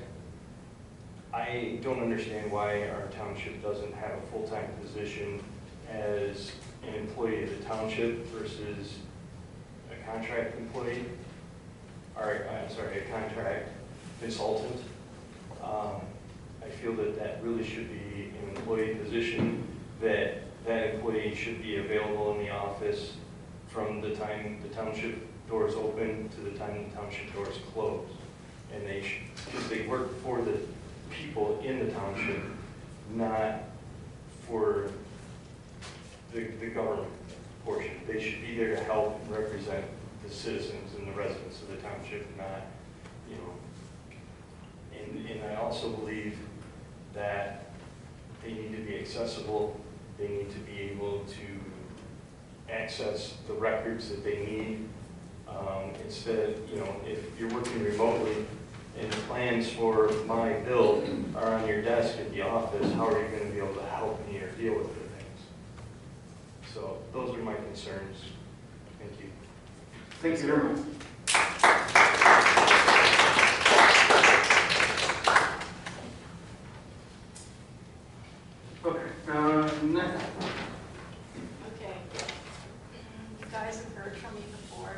I don't understand why our township doesn't have a full-time position as an employee of the township versus a contract employee, or I'm sorry, a contract consultant. I feel that that really should be an employee position, that that employee should be available in the office from the time the township doors open to the time the township doors close. And they should, because they work for the people in the township, not for the government portion. They should be there to help and represent the citizens and the residents of the township, not, you know. And I also believe that they need to be accessible. They need to be able to access the records that they need. Instead, you know, if you're working remotely and the plans for my build are on your desk at the office, how are you going to be able to help me or deal with the things? So those are my concerns. Thank you. Thank you very much. Okay, next. Okay. You guys have heard from me before.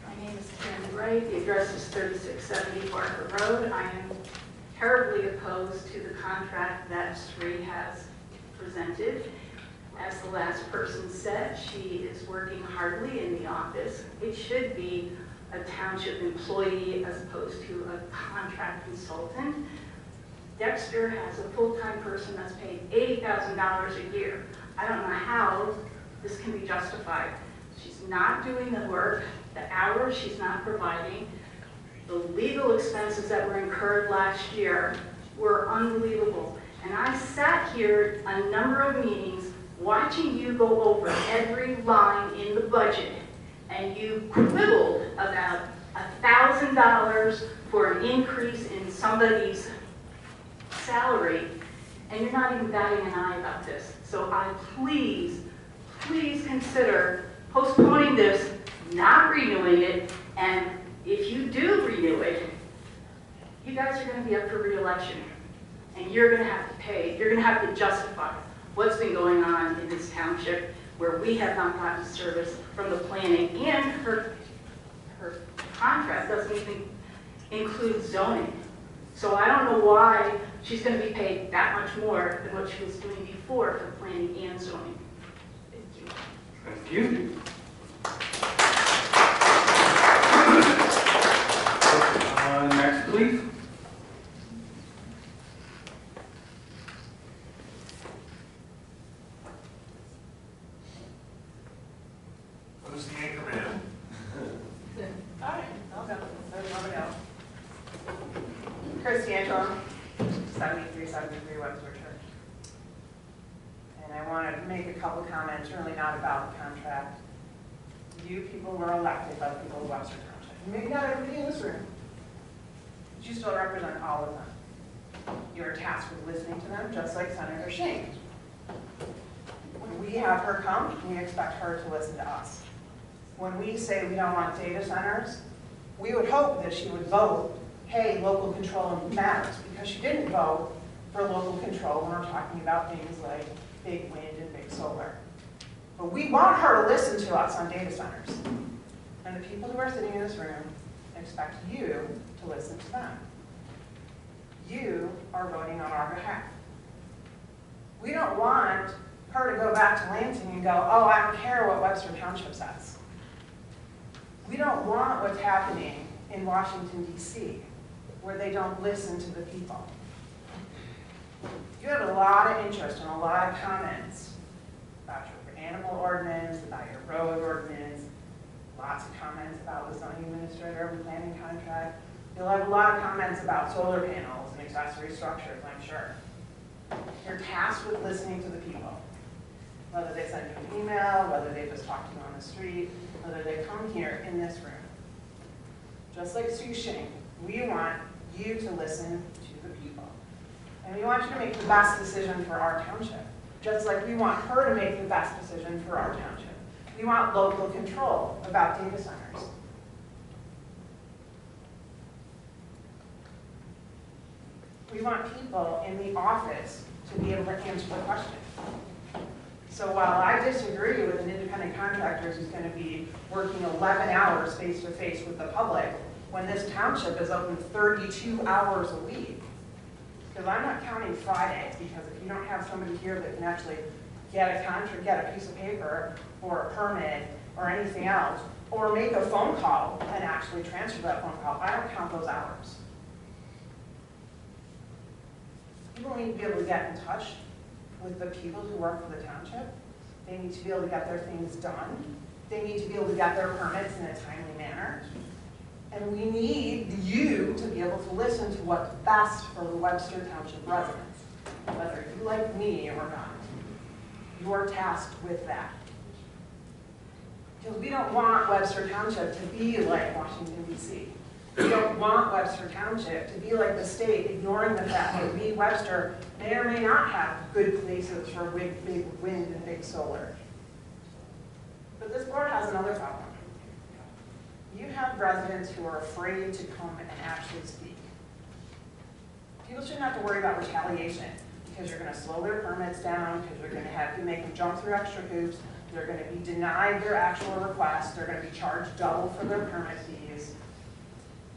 My name is Karen Gray. The address is 3670 Barker Road. I am terribly opposed to the contract that SRI has presented. As the last person said, she is working hardly in the office. It should be a township employee as opposed to a contract consultant. Dexter has a full-time person that's paid $80,000 a year. I don't know how this can be justified. She's not doing the work, the hours she's not providing. The legal expenses that were incurred last year were unbelievable. And I sat here a number of meetings watching you go over every line in the budget, and you quibbled about $1,000 for an increase in somebody's salary, and you're not even batting an eye about this. So I please consider postponing this, not renewing it, and if you do renew it, you guys are going to be up for re-election, and you're going to have to pay, you're going to have to justify what's been going on in this township where we have not gotten service from the planning, and her contract doesn't even include zoning. So I don't know why she's going to be paid that much more than what she was doing before for planning and zoning. Thank you. Next, please. Who's the anchor man? All right, I'll go. There's nobody else. Christy Angelo, 7373 Webster Church. And I want to make a couple comments, really not about the contract. You people were elected by the people of Webster Township. Maybe not everybody in this room, but you still represent all of them. You are tasked with listening to them, just like Senator Shink. When we have her come, we expect her to listen to us. When we say we don't want data centers, we would hope that she would vote, hey, local control matters, because she didn't vote for local control when we're talking about things like big wind and big solar. But we want her to listen to us on data centers. And the people who are sitting in this room expect you to listen to them. You are voting on our behalf. We don't want her to go back to Lansing and go, oh, I don't care what Webster Township says. We don't want what's happening in Washington, D.C., where they don't listen to the people. You had a lot of interest and a lot of comments about your animal ordinance, about your road ordinance, lots of comments about the zoning administrator and planning contract. You'll have a lot of comments about solar panels and accessory structures, I'm sure. You're tasked with listening to the people. Whether they send you an email, whether they just talk to you on the street, whether they come here in this room. Just like Sue Shink, we want you to listen to the people. And we want you to make the best decision for our township, just like we want her to make the best decision for our township. We want local control about data centers. We want people in the office to be able to answer the question. So while I disagree with an independent contractor who's going to be working 11 hours face-to-face with the public, when this township is open 32 hours a week, Because I'm not counting Fridays, because if you don't have somebody here that can actually get a contract, get a piece of paper, or a permit, or anything else, or make a phone call and actually transfer that phone call, I don't count those hours. People need to be able to get in touch with the people who work for the township. They need to be able to get their things done. They need to be able to get their permits in a timely manner. And we need you to be able to listen to what's best for the Webster Township residents, whether you like me or not. You're tasked with that. Because we don't want Webster Township to be like Washington, D.C. We don't want Webster Township to be like the state, ignoring the fact that we, Webster, may or may not have good places for big wind and big solar. But this board has another problem. You have residents who are afraid to come and actually speak. People shouldn't have to worry about retaliation because you're going to slow their permits down, because you're going to have to make them jump through extra hoops, they're going to be denied their actual request, they're going to be charged double for their permit fees,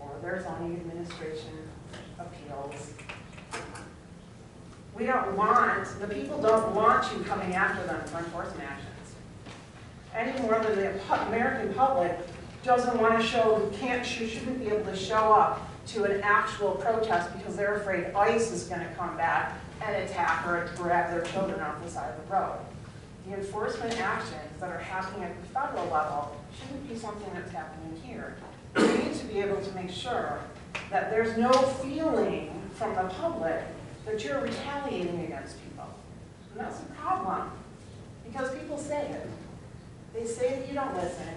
or their zoning administration appeals. We don't want, the people don't want you coming after them for enforcement actions. Any more than the American public doesn't want to show, shouldn't be able to show up to an actual protest because they're afraid ICE is going to come back and attack or grab their children off the side of the road. The enforcement actions that are happening at the federal level shouldn't be something that's happening here. We need to be able to make sure that there's no feeling from the public that you're retaliating against people. And that's a problem, because people say it. They say that you don't listen.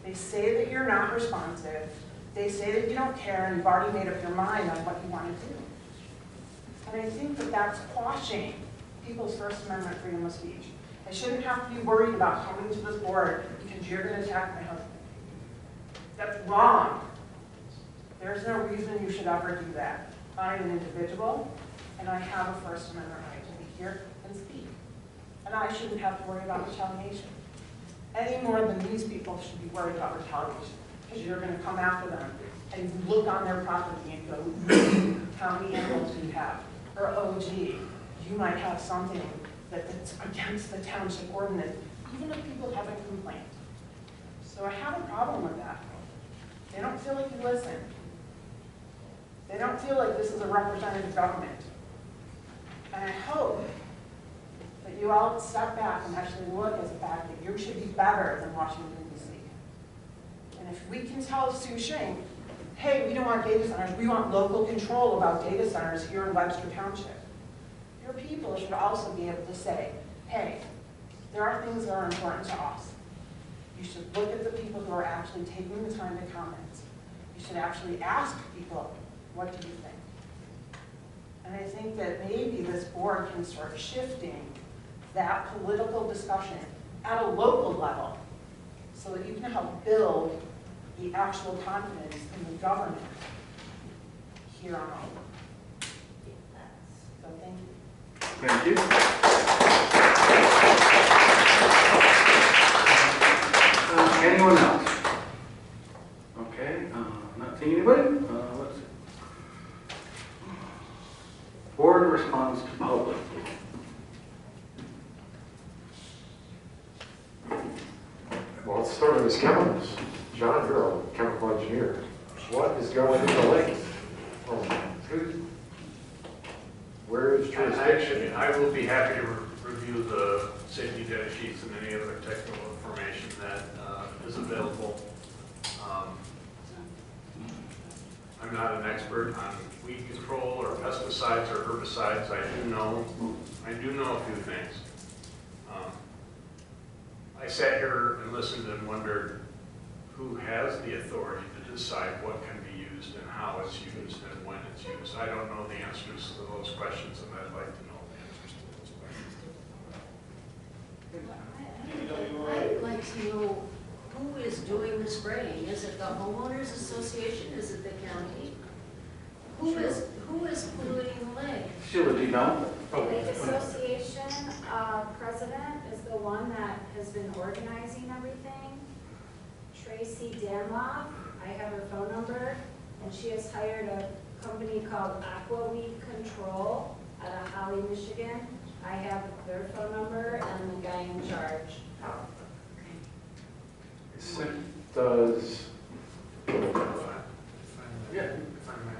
They say that you're not responsive. They say that you don't care and you've already made up your mind on what you want to do. And I think that that's quashing people's First Amendment freedom of speech. I shouldn't have to be worried about coming to this board because you're going to attack my husband. That's wrong. There's no reason you should ever do that. I'm an individual, and I have a First Amendment right to be here and speak. And I shouldn't have to worry about retaliation. Any more than these people should be worried about retaliation, because you're going to come after them and look on their property and go, how many animals do you have? Or, oh gee, you might have something that's against the township ordinance, even if people haven't complained. So I have a problem with that. They don't feel like you listen. They don't feel like this is a representative government. And I hope that you all step back and actually look at the fact that you should be better than Washington, D.C. And if we can tell Sue Shink, hey, we don't want data centers, we want local control about data centers here in Webster Township, your people should also be able to say, hey, there are things that are important to us. You should look at the people who are actually taking the time to comment. You should actually ask people, what do you think? And I think that maybe this board can start shifting that political discussion at a local level so that you can help build the actual confidence in the government here on home. So thank you. Thank you. Anyone else? Okay, not seeing anybody. Let's see. Board response to public. Well, let's start with his chemicals. John, you're a chemical engineer. What is going in the lake? Where is jurisdiction? I will be happy to review the safety data sheets and any other technical information that is available. I'm not an expert on weed control or pesticides or herbicides. I do know a few things. I sat here and listened and wondered who has the authority to decide what can be used and how it's used and when it's used. I don't know the answers to those questions, and I'd like to know the answers to those questions. I'd like to know who is doing the spraying. Is it the homeowners association? Is it the county? Who is polluting the lake? Sheila, do you know? Lake Association president is the one that has been organizing everything. Tracy Danloff, I have her phone number, and she has hired a company called Aqua Weed Control out of Holly, Michigan. I have their phone number and the guy in charge. Does, Yeah, if I may.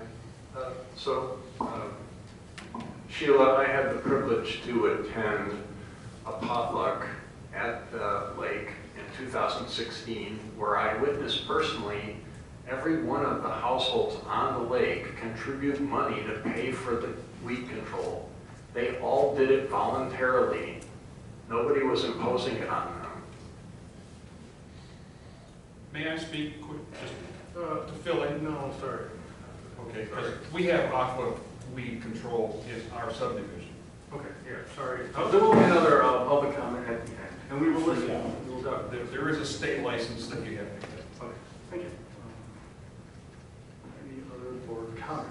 Sheila, I had the privilege to attend a potluck at the lake in 2016 where I witnessed personally every one of the households on the lake contribute money to pay for the weed control. They all did it voluntarily. Nobody was imposing it on them. May I speak quick, just to fill in? No, sorry. Okay, because we have aqua weed control in our subdivision. Okay, yeah, sorry. There will be another public comment at the end, and we will listen. We will talk. There is a state license that you have to get. Okay, thank you. Any other board comment?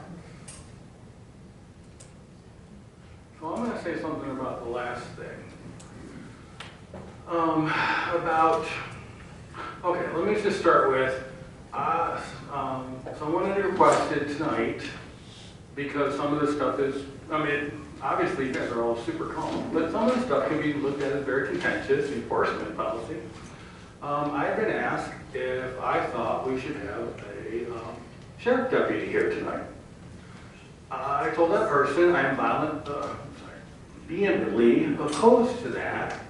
So I'm going to say something about the last thing. Okay, let me just start with, someone had requested tonight, because some of the stuff is, I mean, obviously you guys are all super calm, but some of the stuff can be looked at as very contentious enforcement policy. I've been asked if I thought we should have a sheriff deputy here tonight. I told that person I am vehemently opposed to that.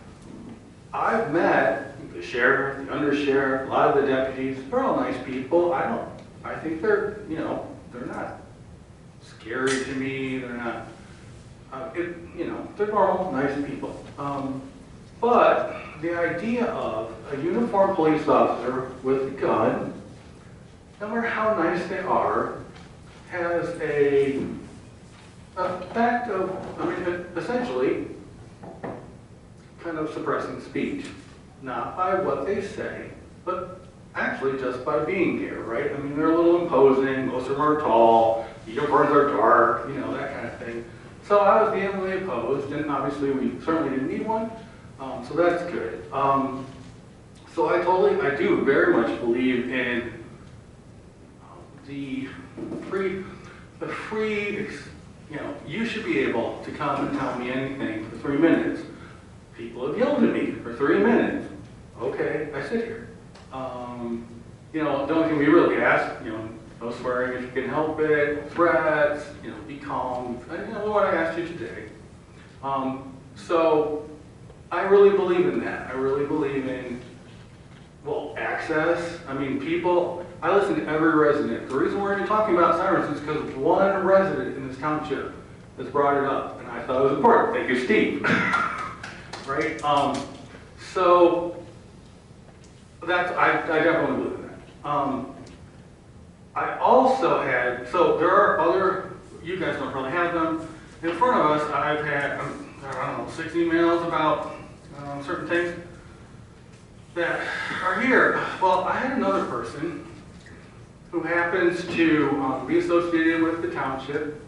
I've met the sheriff, the undersheriff, a lot of the deputies. They're all nice people. I think they're not scary to me. They're not, they're normal, nice people. But the idea of a uniformed police officer with a gun, no matter how nice they are, has a fact of, essentially, kind of suppressing speech. Not by what they say, but actually just by being here, right? I mean, they're a little imposing, most of them are tall, the uniforms are dark, that kind of thing. So I was vehemently opposed, and obviously we certainly didn't need one, so that's good. So I do very much believe in the free, you should be able to come and tell me anything for 3 minutes. People have yelled at me for 3 minutes. Okay, I sit here. The only thing we really ask, no swearing if you can help it, threats, be calm. What I asked you today. So I really believe in that. I really believe in, access. I mean, I listen to every resident. The reason we're even talking about sirens is because one resident in this township has brought it up, and I thought it was important. Thank you, Steve. Right? So I definitely believe in that. I also had, so there are other, you guys don't probably have them. In front of us, I've had, 6 emails about certain things that are here. Well, I had another person who happens to be associated with the township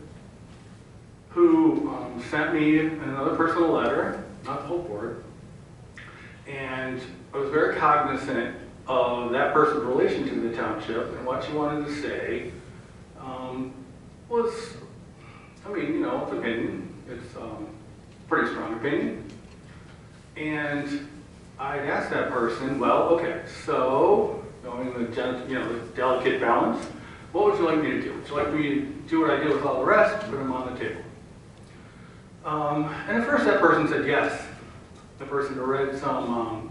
who sent me and another person a letter, not the whole board, and I was very cognizant of that person's relation to the township, and what she wanted to say was, it's opinion. It's pretty strong opinion. And I'd asked that person, so, knowing the delicate balance, what would you like me to do? Would you like me to do what I did with all the rest, put them on the table? And at first that person said yes. The person had read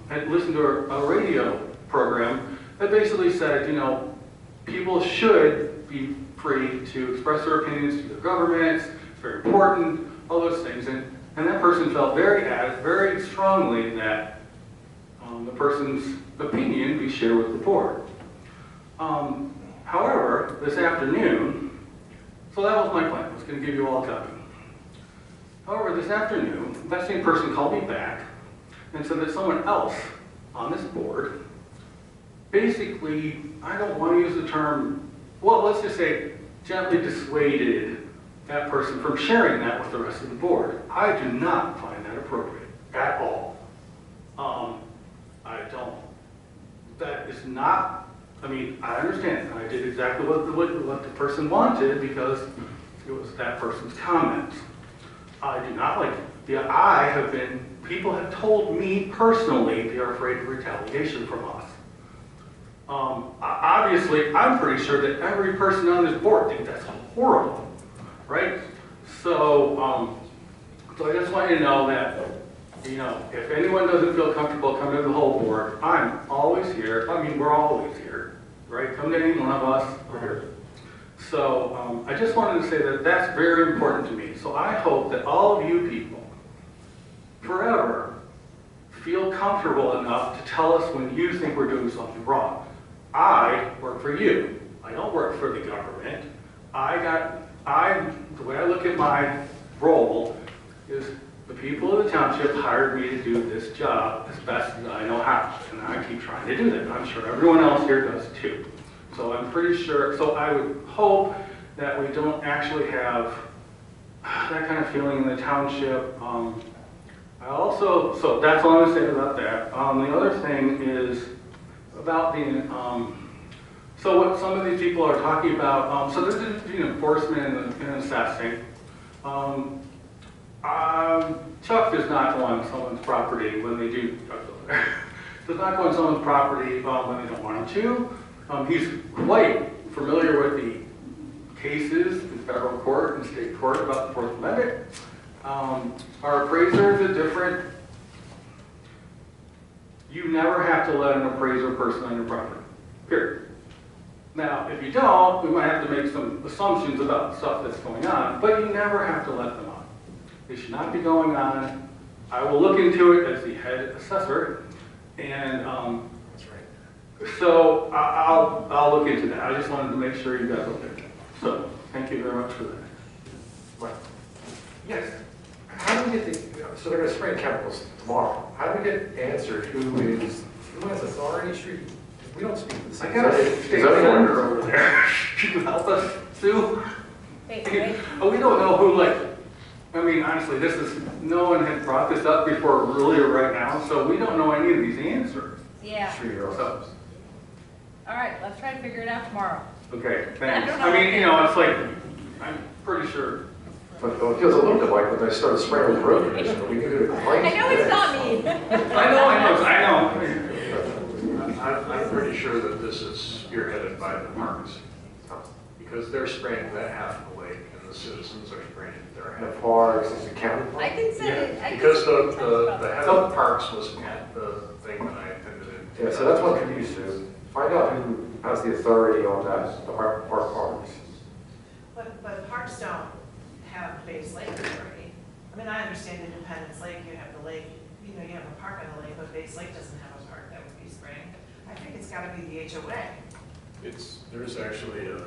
had listened to a radio program that basically said, people should be free to express their opinions to their governments, it's very important, all those things. And that person felt very strongly that the person's opinion be shared with the board. However, this afternoon, so that was my plan, I was going to give you all a copy. However, this afternoon, that same person called me back and said that someone else on this board basically, I don't want to use the term, let's just say gently dissuaded that person from sharing that with the rest of the board. I do not find that appropriate at all. I don't. That is not I mean, I understand, I did exactly what the person wanted because it was that person's comments. I do not like it. People have told me personally they are afraid of retaliation from us. Obviously, I'm pretty sure that every person on this board thinks that's horrible, right? So, so I just want you to know that, you know, if anyone doesn't feel comfortable coming to the whole board, I'm always here. I mean, we're always here, right? Come to any one of us, we're here. So I just wanted to say that that's very important to me. So I hope that all of you people forever feel comfortable enough to tell us when you think we're doing something wrong. I work for you. I don't work for the government. The way I look at my role is the people of the township hired me to do this job as best as I know how, and I keep trying to do that. I'm sure everyone else here does too. So I'm pretty sure, so I would hope that we don't actually have that kind of feeling in the township. So that's all I'm going to say about that. The other thing is about the, so what some of these people are talking about, so this is enforcement and assessing. Chuck does not go on someone's property when they do, does not go on someone's property when they don't want him to. He's quite familiar with the cases in federal court and state court about the Fourth Amendment. Our appraiser is a different, you never have to let an appraiser person on your property, period. Now, if you don't, we might have to make some assumptions about stuff that's going on, but you never have to let them on. They should not be going on. I will look into it as the head assessor, and so I'll look into that. I just wanted to make sure you guys looked at that. So thank you very much for that. Right. Yes. How do we get so they're going to spray chemicals tomorrow. How do we get answered who has authority? We don't speak to the same. I got a state senator over there. Can you help us, Sue? Hey, we don't know who, I mean, honestly, no one had brought this up before really right now, so we don't know any of these answers. Yeah. So, All right, let's try to figure it out tomorrow. okay, thanks. I mean, it's like, I'm pretty sure. But it feels a little bit like when they started spraying with road conditioner. We knew to complain. I know it's not me. I know. I'm pretty sure that this is spearheaded by the parks, because they're spraying that half of the lake, and the citizens are spraying their half. The parks, is the county park? I can say it. Because the head of the parks was at the thing that I attended in. Yeah, so that's one for you, Sue. Find out who has the authority on that, the parks. But parks don't have Base Lake authority. I mean, I understand Independence Lake, you have the lake, you have a park on the lake, but Base Lake doesn't have a park that would be spraying. I think it's gotta be the HOA. There's actually an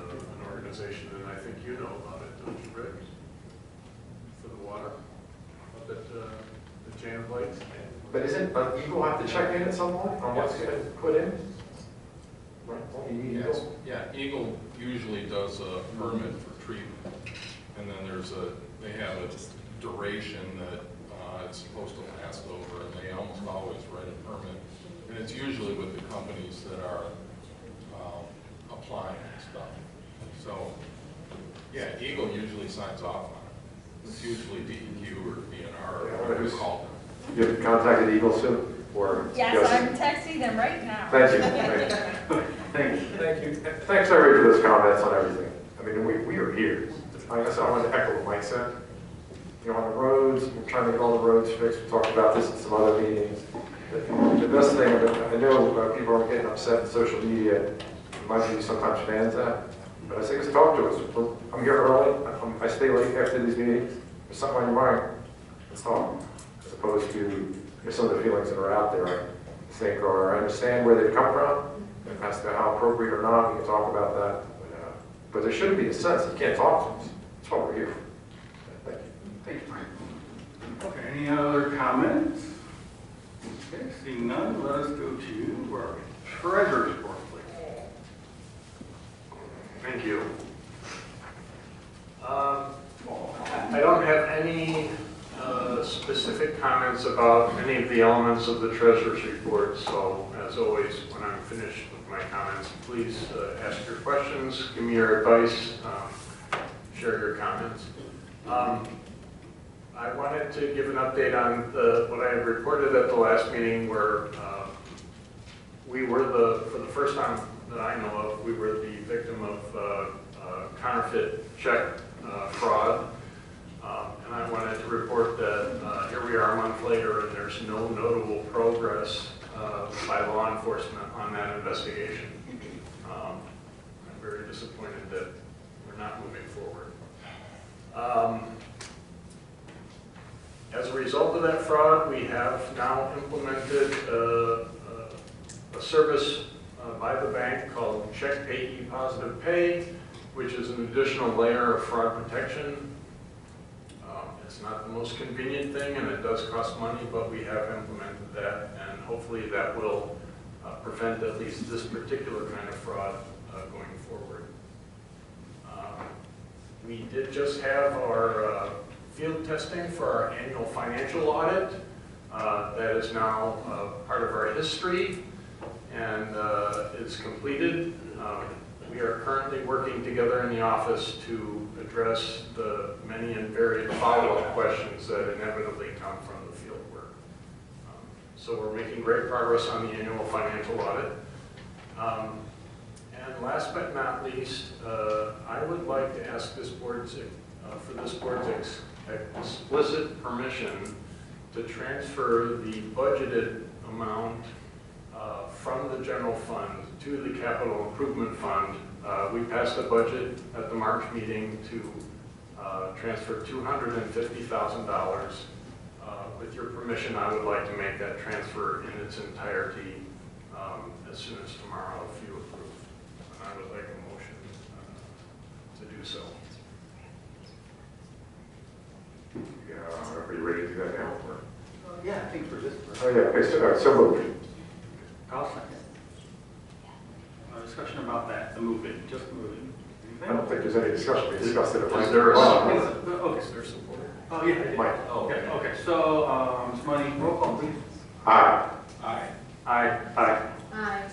organization, and I think you know about it, don't you, Rick? For the water, up at the Jan Blades. But isn't Eagle have to check in at some point on what's going to put in? Yes. Yeah, Eagle usually does a permit for treatment, and then they have a duration that it's supposed to last over, and they almost always write a permit, and it's usually with the companies that are applying and stuff. So, yeah, Eagle usually signs off on it. It's usually DEQ or DNR or whatever it's called. You have contacted Eagle, Sue? Yes, I'm texting them right now. Thank you. Thank you. Thanks, everybody, for those comments on everything. I mean, we are here. I guess I want to echo what Mike said. On the roads, we're trying to get all the roads fixed. We talked about this in some other meetings. The best thing, I know people are getting upset in social media. Might be sometimes fans that. But I say, just talk to us. I'm here early. I stay late after these meetings. There's something on your mind. Let's talk. As opposed to some of the feelings that are out there, I think, or I understand where they come from, and as to how appropriate or not, we can talk about that. But there shouldn't be a sense that you can't talk to us. That's what we're here for. Thank you. Thank you. Okay, any other comments? Okay, seeing none, let us go to our treasurer's report, please. Thank you. I don't have any specific comments about any of the elements of the treasurer's report. So as always, when I'm finished with my comments, please ask your questions, give me your advice, share your comments. I wanted to give an update on what I had reported at the last meeting, where we were for the first time that I know of, we were the victim of counterfeit check fraud. And I wanted to report that here we are a month later and there's no notable progress by law enforcement on that investigation. I'm very disappointed that we're not moving forward. As a result of that fraud, we have now implemented a service by the bank called Check Payee Positive Pay, which is an additional layer of fraud protection. It's not the most convenient thing and it does cost money, but we have implemented that, and hopefully that will prevent at least this particular kind of fraud going forward. We did just have our field testing for our annual financial audit. That is now part of our history, and it's completed. We are currently working together in the office to address the many and varied follow-up questions that inevitably come from the field work. So we're making great progress on the annual financial audit. And last but not least, I would like to ask this board's, for this board's explicit permission to transfer the budgeted amount from the general fund to the capital improvement fund. We passed a budget at the March meeting to transfer $250,000. With your permission, I would like to make that transfer in its entirety as soon as tomorrow, if you approve. And I would like a motion to do so. Are you ready to do that now? Or? Yeah, I think for this. Oh, yeah, okay, so moved. I'll second. Discussion about that, the moving, just moving. I don't think there's any discussion. We discussed it. Is there a support? Okay. Is there support? Oh, yeah. Mike. Oh, okay, okay. So, Ms. Money, roll call, please. Aye. Aye. Aye. Aye. Aye.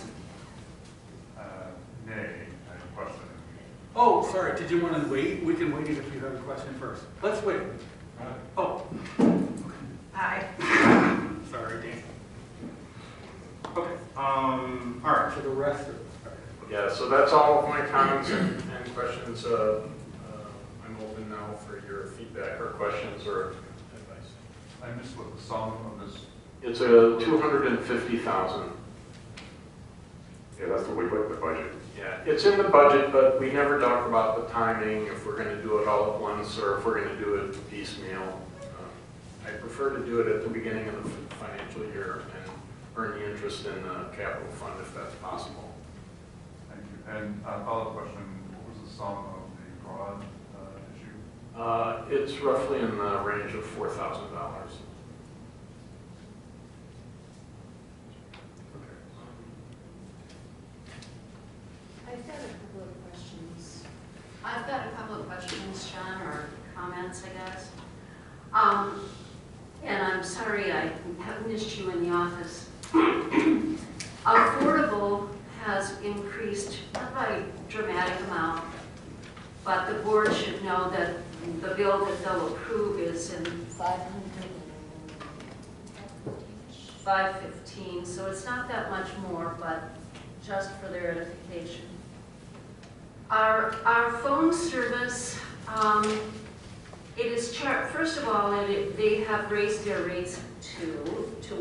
Nay, I have a question. Oh, sorry, did you want to wait? We can wait if you have a question first. Let's wait. Oh. Aye. Sorry, Dan. Okay, all right, for the rest of it. Yeah, so that's all of my comments and questions. I'm open now for your feedback or questions or advice. I missed what the sum of this. It's a $250,000. Yeah, that's what we put in the budget. Yeah, it's in the budget, but we never talk about the timing, if we're going to do it all at once or if we're going to do it piecemeal. I prefer to do it at the beginning of the financial year and earn the interest in the capital fund if that's possible. Thank you. And follow-up question, what was the sum of the fraud issue? It's roughly in the range of $4,000. I've got a couple of questions, John, or comments, I guess. And I'm sorry I have missed you in the office. Affordable has increased, not by a dramatic amount, but the board should know that the bill that they'll approve is in $515, so it's not that much more, but just for their edification. Our phone service, it is charged, first of all, they have raised their rates to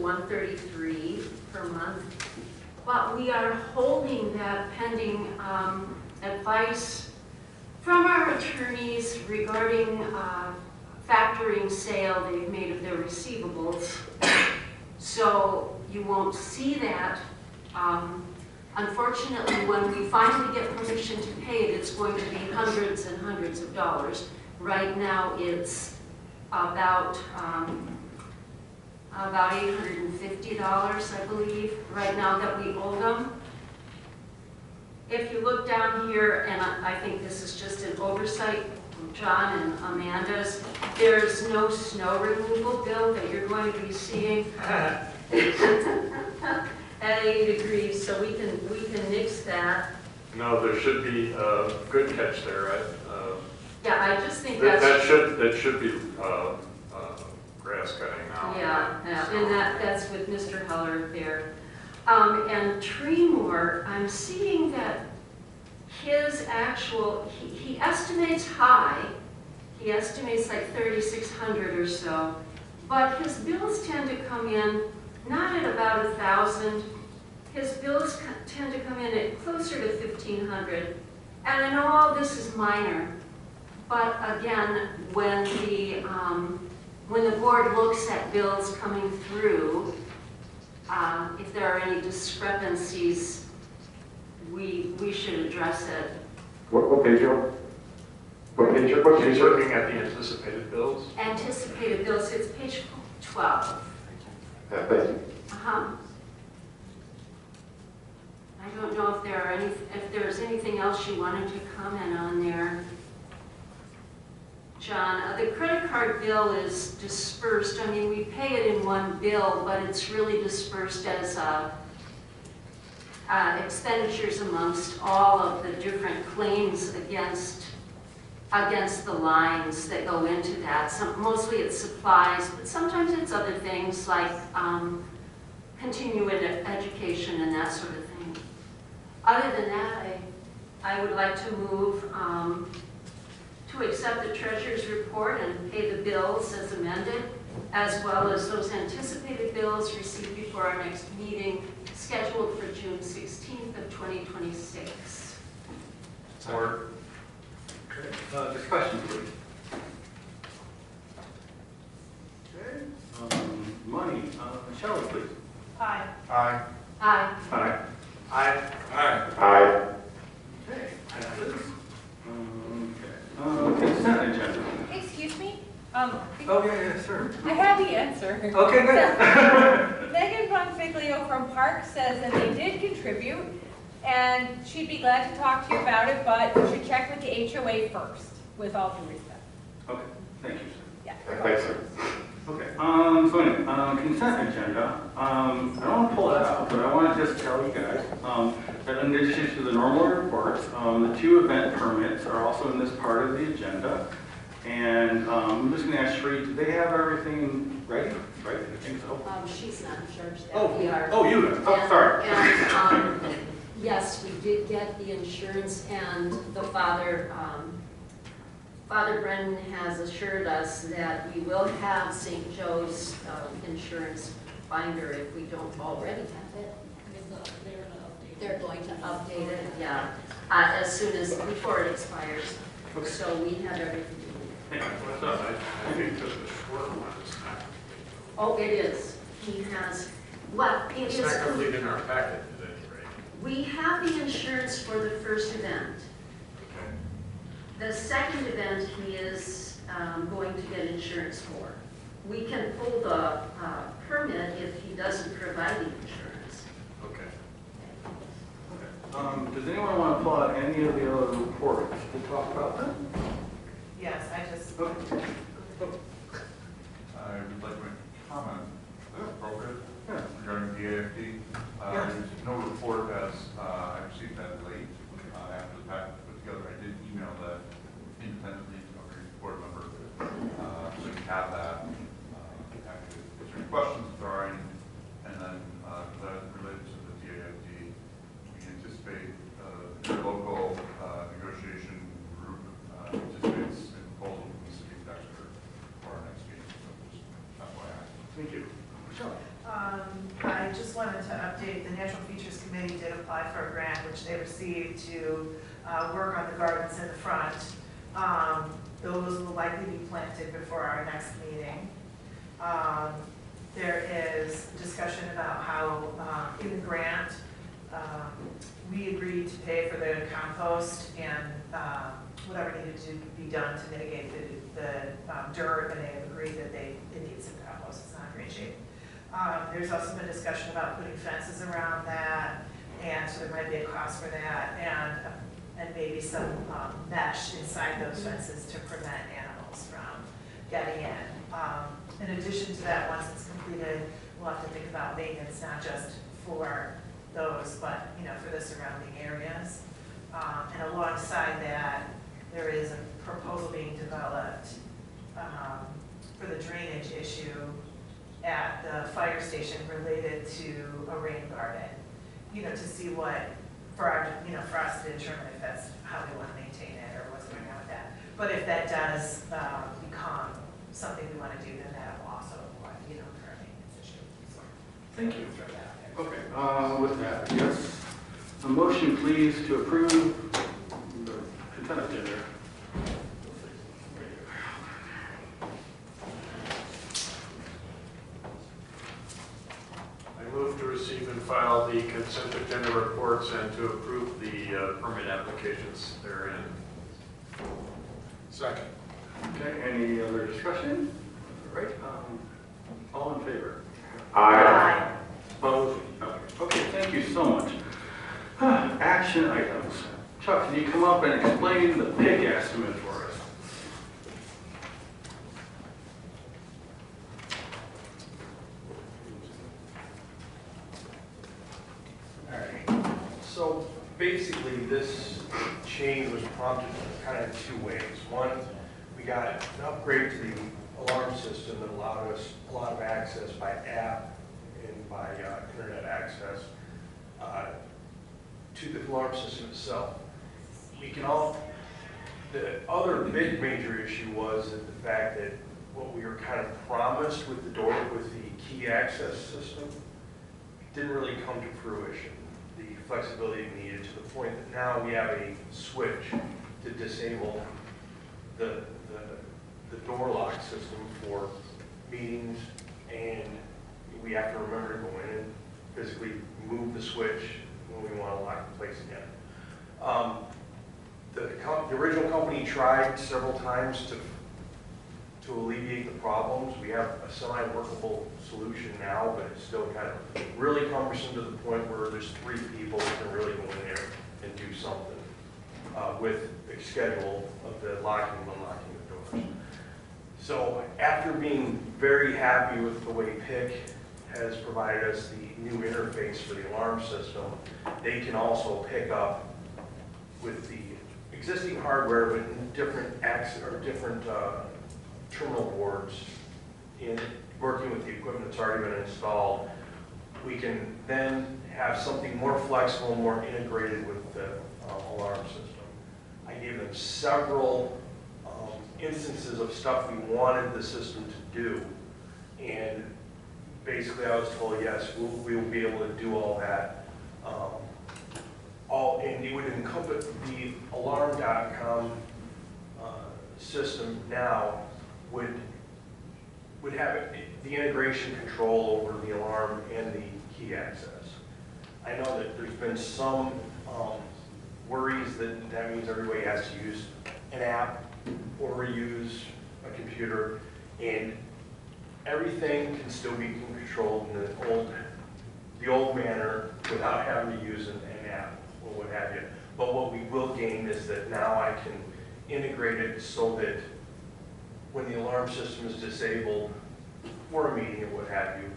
$133 per month, but we are holding that pending advice from our attorneys regarding factoring sale they've made of their receivables. So you won't see that. Unfortunately, when we finally get permission to pay it, it's going to be hundreds and hundreds of dollars. Right now, it's about $850, I believe, right now that we owe them. If you look down here, and I think this is just an oversight John and Amanda's, there's no snow removal bill that you're going to be seeing at 80 degrees, so we can nix that. No, there should be a good catch there, right? Yeah, I just think That that's... should be grass cutting now. Yeah, and that's with Mr. Heller there. And Tremor, I'm seeing that his actual, he estimates high, he estimates like 3,600 or so, but his bills tend to come in not at about 1,000. His bills tend to come in at closer to 1,500. And I know all this is minor, but again, when the board looks at bills coming through, if there are any discrepancies, we should address it. What page are you on? What page She's are you looking at the anticipated bills. Anticipated bills, it's page 12. Yeah, thank you. I don't know if there's anything else you wanted to comment on there. John, the credit card bill is dispersed. I mean, we pay it in one bill, but it's really dispersed as expenditures amongst all of the different claims against the lines that go into that. Mostly it's supplies, but sometimes it's other things like continuing education and that sort of thing. Other than that, I would like to move to accept the treasurer's report and pay the bills as amended, as well as those anticipated bills received before our next meeting, scheduled for June 16th of 2026. Or, discussion, please. Okay, money, Shelley, please. Aye. Aye. Aye. Aye. Aye. Aye. Aye. Okay, passes. Consent agenda. Excuse me? Oh, yeah, sure. I have the answer. Okay, good. Megan Von Figlio from Park says that they did contribute, and she'd be glad to talk to you about it, but you should check with the HOA first, with all due respect. Okay, thank you, sir. Yeah. Thanks, sir. Okay, so anyway, consent agenda, I don't want to pull it out, but I want to just tell you guys that in addition to the normal reports, the 2 event permits are also in this part of the agenda. And I'm just going to ask Shree, do they have everything ready? Right, I think so. She's not in charge of that. We are. Oh, you are. Oh, sorry. And yes, we did get the insurance, and the father, Father Brennan has assured us that we will have St. Joe's insurance binder if we don't already have it. They're going to update it, yeah, as soon as, before it expires. Okay. So we have everything. Yeah, what's up? I think that the short one is not, Oh, it is. He has, well, it it's is. not complete in our packet today, right? We have the insurance for the first event. Okay. The second event he is going to get insurance for. We can pull the permit if he doesn't provide the insurance. Okay. Does anyone want to pull out any of the other reports to talk about them? Yes, I just, Okay. I would like to make a comment, if appropriate, Yeah. regarding the AFD. Yes. There's no report as, I received that late, after the packet was put together. I did email that independently to every board member, so you have that. Happy to answer any questions if there are any. And then, that related to the DAFD, we anticipate, the local, negotiation group, anticipates a proposal from the city of Dexter for our next meeting, so just FYI. Thank you. Michelle? I just wanted to update, the Natural Features Committee did apply for a grant, which they received to work on the gardens in the front. Those will likely be planted before our next meeting. There is discussion about how, in the grant, we agreed to pay for the compost and whatever needed to be done to mitigate the dirt, and they have agreed that it needs some compost, it's not in great shape. There's also been discussion about putting fences around that, and so there might be a cost for that. And and maybe some mesh inside those fences to prevent animals from getting in. In addition to that, once it's completed, we'll have to think about maintenance, not just for those, but, you know, for the surrounding areas. And alongside that, there is a proposal being developed for the drainage issue at the fire station related to a rain garden, you know, to see what, for our, you know, for us to determine if that's how we want to maintain it or what's going on with that. But if that does become something we want to do, then that will also, you know, for a maintenance issue. So, Thank you. Okay, with that, yes, a motion please to approve the consent agenda. I move to receive and file the consent agenda reports and to approve the permit applications therein. Second. Okay, any other discussion? All right, all in favor? Aye. Opposed? No. Okay, thank you so much. Action items. Chuck, can you come up and explain the PIC estimate for us? All right. So basically, this change was prompted kind of two ways. One, we got an upgrade to the alarm system that allowed us a lot of access by app and by internet access to the alarm system itself. The other big major issue was that the fact that what we were kind of promised with the door, with the key access system, didn't really come to fruition. The flexibility needed, to the point that now we have a switch to disable the door lock system for meetings, and we have to remember to go in and physically move the switch when we want to lock the place again. The original company tried several times to alleviate the problems. We have a semi-workable solution now, but it's still kind of really cumbersome to the point where there's 3 people that can really go in there and do something with a schedule of the locking and unlocking the doors. So after being very happy with the way PIC has provided us the new interface for the alarm system, they can also pick up with the existing hardware, but in different terminal boards, in working with the equipment that's already been installed. We can then have something more flexible, more integrated with the alarm system. I gave them several instances of stuff we wanted the system to do, and basically I was told, yes, we will be able to do all that. And it would encompass the alarm.com system now would have the integration control over the alarm and the key access. I know that there's been some worries that means everybody has to use an app or use a computer, and everything can still be controlled in the old manner without having to use an app or what have you. But what we will gain is that now I can integrate it so that when the alarm system is disabled for a meeting or what have you,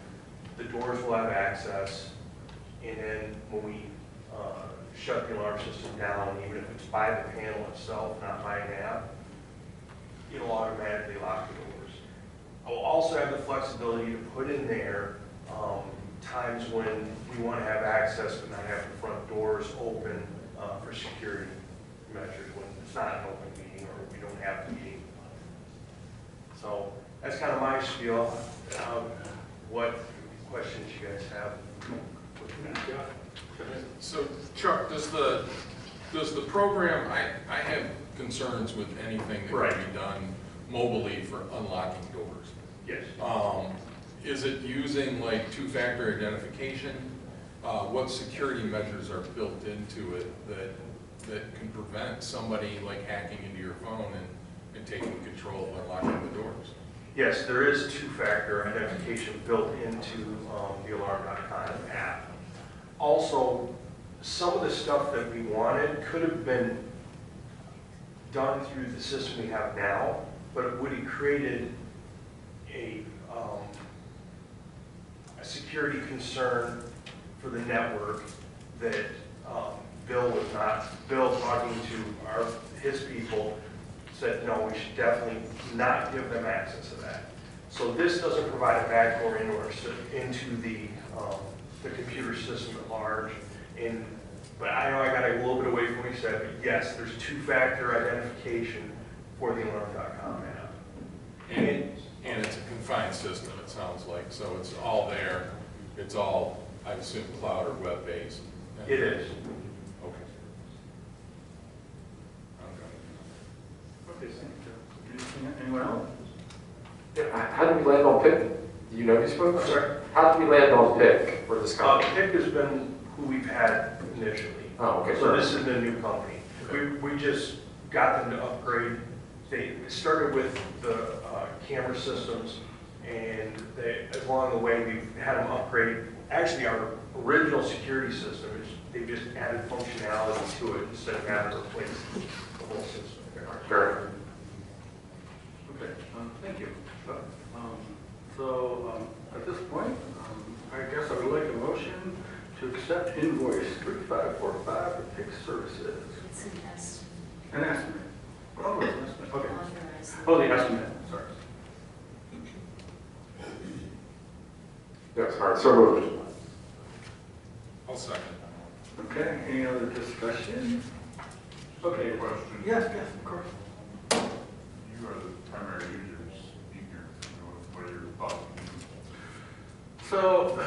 the doors will have access, and then when we shut the alarm system down, even if it's by the panel itself, not by an app, it'll automatically lock the doors. I'll also have the flexibility to put in there times when we want to have access but not have the front doors open for security measures when it's not an open meeting or we don't have the meeting. So that's kind of my spiel. What questions you guys have? So Chuck, does the program, I have concerns with anything that can be done mobily for unlocking doors. Yes. Is it using like two-factor identification? What security measures are built into it that can prevent somebody like hacking into your phone and taking control of unlocking the doors? Yes, there is two-factor identification built into the alarm.com app. Also, some of the stuff that we wanted could have been done through the system we have now, but it would have created a security concern for the network that Bill talking to his people said, no, we should definitely not give them access to that. So this doesn't provide a backdoor into the computer system at large. But I know I got a little bit away from what he said, but yes, there's two-factor identification for the alarm.com app. And it's a confined system, it sounds like, so it's all there. It's all, I assume, cloud or web-based. It is. Okay. Okay, thank you. Anyone else? Yeah, how did we land on PIC? Do you know these folks? Sorry? How did we land on PIC for this company? PIC has been who we've had initially. Oh, okay. So this is the new company. We just got them to upgrade. They started with the camera systems, and along the way we've had them upgrade. Actually, our original security system they just added functionality to it instead of having to replace the whole system. Sure. Okay, thank you. So at this point, I guess I would like a motion to accept invoice 3545 for PIC services. It's an estimate. An estimate. Oh, it's an estimate. Okay. Oh, the estimate. Sorry. Yes, all right, so moved. I'll second. Okay, any other discussion? Okay. Question. Yes, of course. You are the primary users in here. What are your thoughts? So,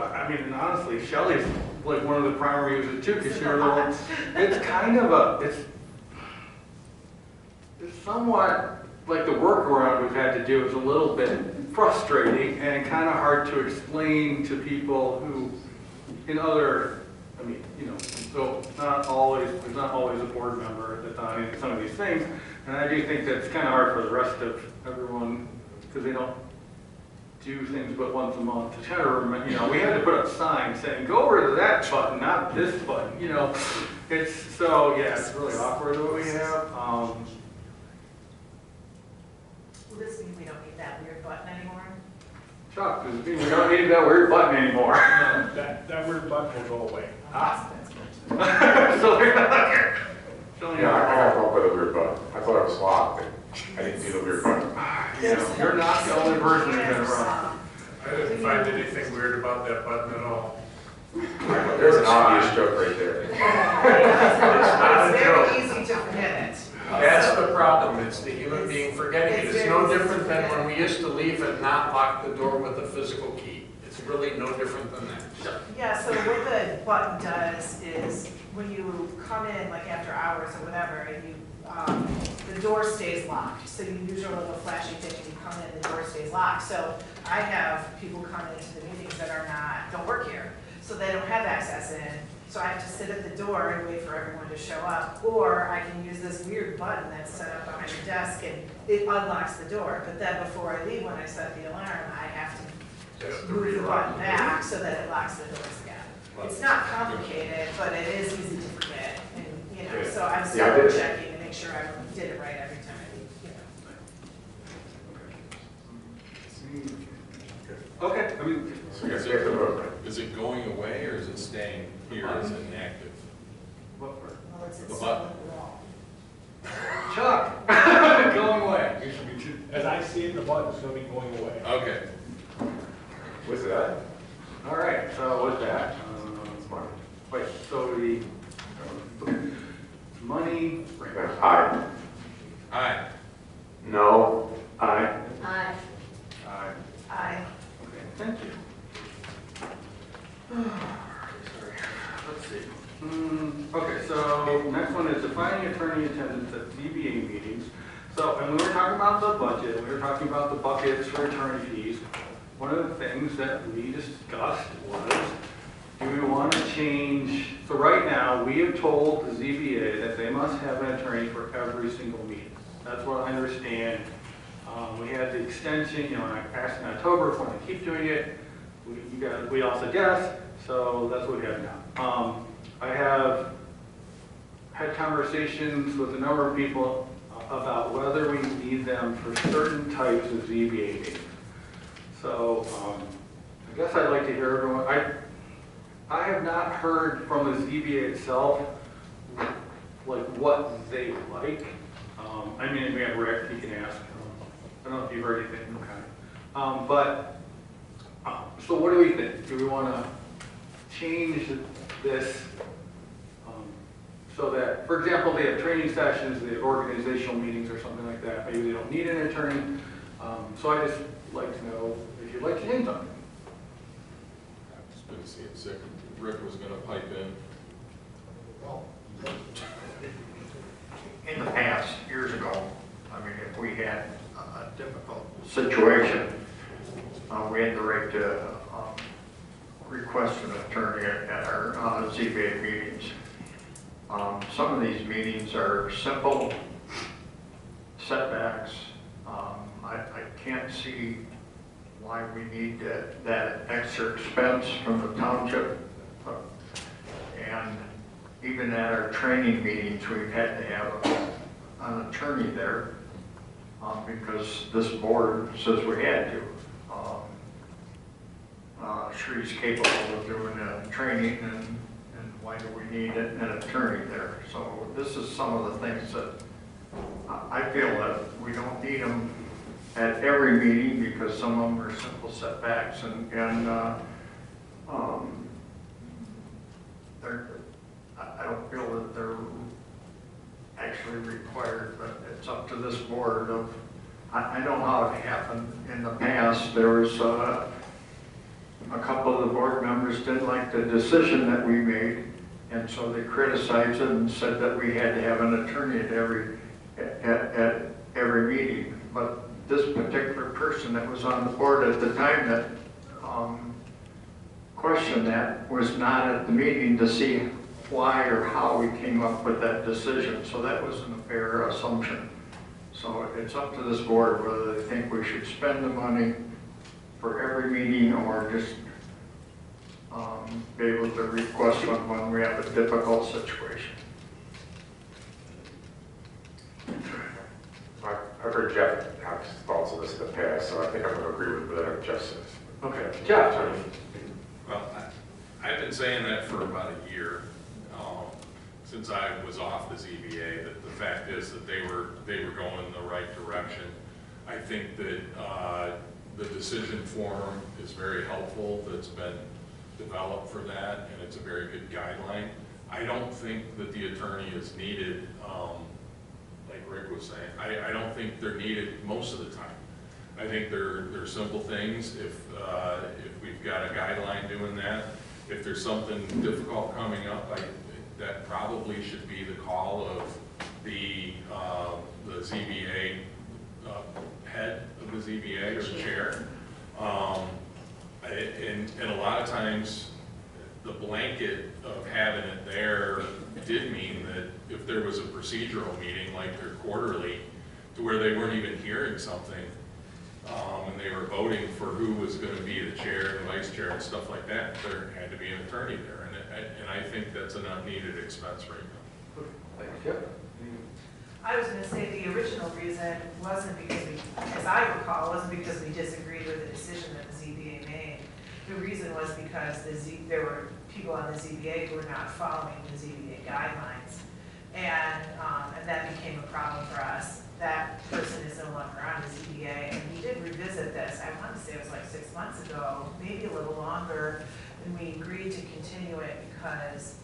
I mean, and honestly, Shelley's like one of the primary users too, because you're the one. It's kind of it's somewhat like the workaround we've had to do is a little bit frustrating and kind of hard to explain to people who, I mean, so there's not always a board member at the time in some of these things, and I do think that's kind of hard for the rest of everyone because they don't do things but once a month to try to remember. We had to put up signs saying go over to that button, not this button. It's really awkward what we have. Will this mean we don't need that weird button anymore? Chuck, does it mean we don't need that weird button anymore? No, that weird button will go away. So Yeah, I got brought by the weird button. I thought it was locked. I didn't see the weird button. You're not the only person who's been around. I didn't find anything weird about that button at all. There's an obvious joke right there. It's not a It's joke. very easy to forget it. That's the problem, it's the human being forgetting it. It's no different than when we used to leave and not lock the door with a physical key. It's really no different than that. Yeah, so what the button does is when you come in, like after hours or whatever, and the door stays locked. So you use your little flashing thing and you come in, the door stays locked. So I have people come into the meetings that don't work here. So they don't have access in. So I have to sit at the door and wait for everyone to show up. Or I can use this weird button that's set up behind the desk and it unlocks the door. But then before I leave, when I set the alarm, I have to move the button back so that it locks the doors again. It's not complicated, but it is easy to forget. And, so I'm still checking to make sure I did it right every time Okay, I mean, is it going away or is it staying here as inactive? What part? Well, it's The button. Chuck, going away. As I see it, the button's going to be going away. Okay. What's that? All right, so with that, wait, so the money. Aye. Aye. No. Aye. Aye. Aye. Aye. Okay, thank you. Sorry, let's see. Okay, so next one is defining attorney attendance at ZBA meetings. So, and we were talking about the budget, we were talking about the buckets for attorney fees. One of the things that we discussed was, do we want to change, so right now, we have told the ZBA that they must have an attorney for every single meeting. That's what I understand. We had the extension, I asked in October if we want to keep doing it. We all said yes. So that's what we have now. I have had conversations with a number of people about whether we need them for certain types of ZBA meetings. So I guess I'd like to hear everyone. I have not heard from the ZBA itself like what they like. I mean, we have Rick, he can ask. I don't know if you've heard anything. Okay. So what do we think? Do we want to change this so that, for example, they have training sessions, they have organizational meetings or something like that. Maybe they don't need an attorney. So I just like to know if you'd like to change something. I've just been seeing sick. Rick was going to pipe in. Well, in the past, years ago, I mean, if we had a difficult situation, we had the right to request an attorney at our ZBA meetings. Some of these meetings are simple setbacks. I can't see why we need that extra expense from the township. And even at our training meetings, we've had to have an attorney there because this board says we had to. She's capable of doing training, and why do we need an attorney there? So this is some of the things that I feel that we don't need them at every meeting because some of them are simple setbacks, and I don't feel that they're actually required, but it's up to this board of, I know how it happened in the past. There was a couple of the board members didn't like the decision that we made, and so they criticized it and said that we had to have an attorney at every meeting. But this particular person that was on the board at the time that questioned that was not at the meeting to see why or how we came up with that decision. So that wasn't a fair assumption. So it's up to this board whether they think we should spend the money for every meeting or just be able to request one when we have a difficult situation. I've heard Jeff have thoughts on this in the past, so I think I'm going to agree with whatever Jeff says. Okay, Jeff. Well, I've been saying that for about a year, since I was off the ZBA, that the fact is that they were going in the right direction. I think that the decision form is very helpful, that's been developed for that, and it's a very good guideline. I don't think that the attorney is needed, like Rick was saying. I don't think they're needed most of the time. I think they're simple things. If we've got a guideline doing that, if there's something difficult coming up, that probably should be the call of the ZBA head of the ZBA or chair. And a lot of times, the blanket of having it there did mean that if there was a procedural meeting, like their quarterly, to where they weren't even hearing something, and they were voting for who was going to be the chair and vice chair and stuff like that, there had to be an attorney there. And I think that's an unneeded expense right now. Thanks, Jeff. I was going to say the original reason wasn't because we, as I recall, wasn't because we disagreed with the decision that the ZBA made. The reason was because there were people on the ZBA who were not following the ZBA guidelines. And that became a problem for us. That person is no longer on the ZBA, and we did revisit this. I want to say it was like 6 months ago, maybe a little longer, and we agreed to continue it because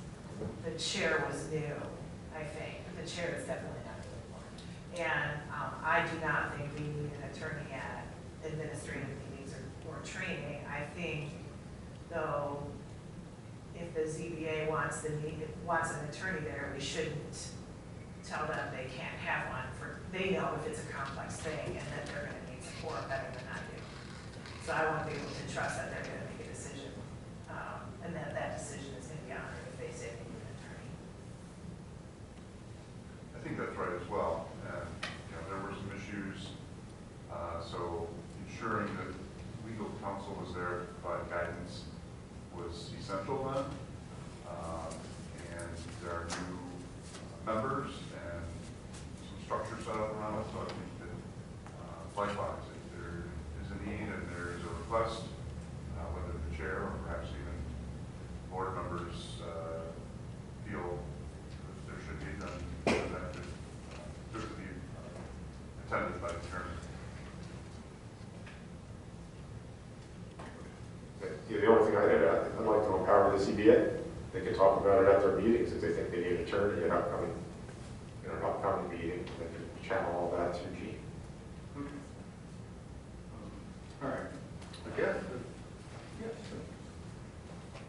the chair was new, I think. The chair is definitely not the new one. And I do not think we need an attorney at administrative meetings or training. I think, though, if the ZBA wants an attorney there, we shouldn't tell them they can't have one. They know if it's a complex thing and that they're going to need support better than I do. So I want to be able to trust that they're going to make a decision, and that decision is going to be honored if they say they need an attorney. I think that's right as well. And there were some issues, so ensuring that legal counsel was there to provide guidance was essential. also, I think that, likewise, if there is a need and there is a request, whether the chair or perhaps even board members feel that there should be, then that could be attended by the chairman. Yeah, the only thing I'd add, I'd like to empower the ZBA. They can talk about it at their meetings if they think they need an attorney at an upcoming meeting. They can channel all that to Gene. Okay. All right. I guess. Yes.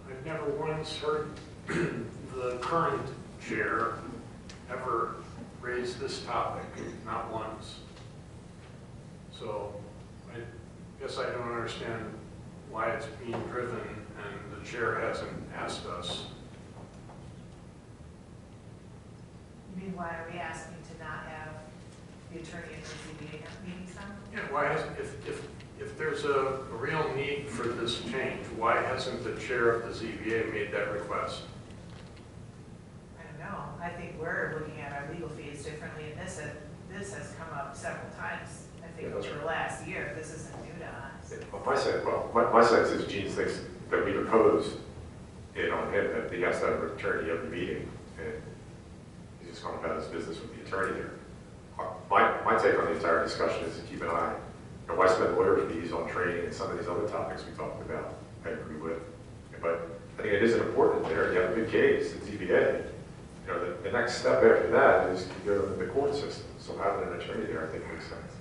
I've never once heard the current chair ever raise this topic, not once. So I guess I don't understand why it's being driven and the chair hasn't asked us. You mean, why are we asking to not have the attorney at the ZBA meetings now? Yeah, why hasn't, if there's a real need for this change, why hasn't the chair of the ZBA made that request? I don't know. I think we're looking at our legal fees differently, and this has come up several times, I think, Yeah, that's over the last year. This isn't new to us. My sense is Gene thinks that we've imposed it on him that he has to have an attorney every meeting, and he's just going about his business with the attorney there. My take on the entire discussion is to keep an eye. You know, why spend lawyer fees on training and some of these other topics we talked about? I agree with, but I think it is important there. You have a good case at ZBA. You know, the next step after that is to go to the court system. So having an attorney there, I think, makes sense.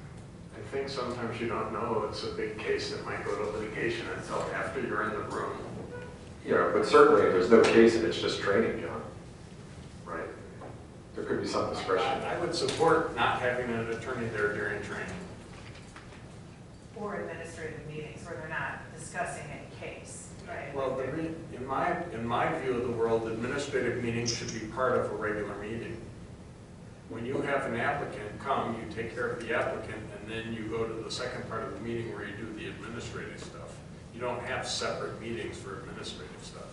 I think sometimes you don't know it's a big case that might go to litigation until after you're in the room. Yeah, but certainly if there's no case and it's just training, John, right? There could be some discretion. I would support not having an attorney there during training. Or administrative meetings where they're not discussing any case, right? Well, in my view of the world, administrative meetings should be part of a regular meeting. When you have an applicant come, you take care of the applicant, and then you go to the second part of the meeting where you do the administrative stuff. You don't have separate meetings for administrative stuff.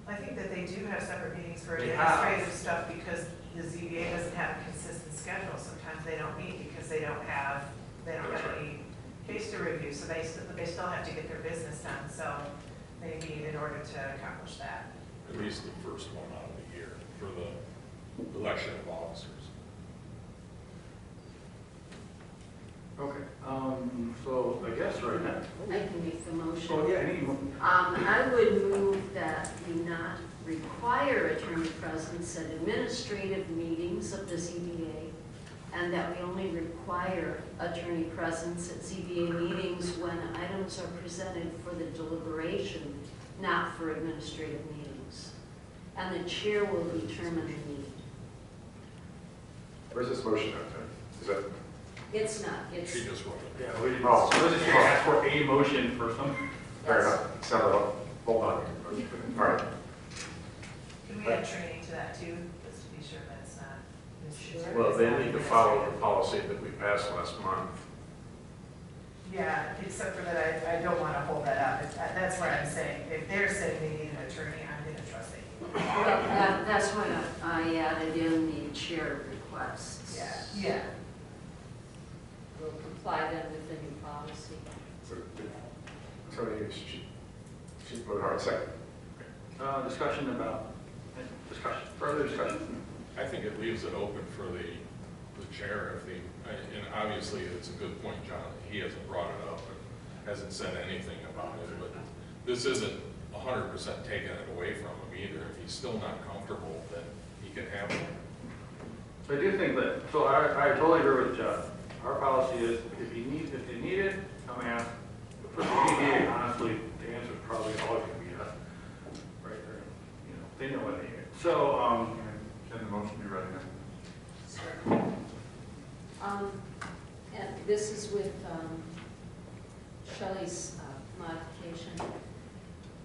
I think that they do have separate meetings for They have. administrative stuff because the ZBA doesn't have a consistent schedule. Sometimes they don't meet because they don't have any case to review, so they still have to get their business done, so they meet in order to accomplish that. At least the first one out of the year for the election of officers. Okay. So I guess right now. I can make the motion. Oh, yeah, any I would move that we not require attorney presence at administrative meetings of the ZBA, and that we only require attorney presence at ZBA meetings when items are presented for the deliberation, not for administrative meetings. And the chair will determine the need. Where's this motion at, then? Is that? It's not, it's. She just wrote it. Yeah, we didn't. Oh. So let's just ask for a motion for some. Fair enough. Sounded like, hold on. All right. Can we add training to that too, just to be sure that it's not. Well, they need to follow the policy that we passed last month. Yeah, except for that, I don't want to hold that up. That's what I'm saying. If they're saying they need an attorney, I'm going to trust it. Well, that's why I added in the chair requests. Yeah. We'll comply then with the new policy. So she's moving hard. Second. Discussion about, further discussion. I think it leaves it open for the chair if and obviously it's a good point, John. He hasn't brought it up and hasn't said anything about it, but this isn't 100% taking it away from him either. If he's still not comfortable, then he can have it. So I do think that, so I totally agree with Jeff. Our policy is if they need it, come ask. But for the ZBA, honestly, the answer is probably always going to be yes. Right there. You know, they know what they need. So, Can the motion be read again? And this is with Shelley's modification.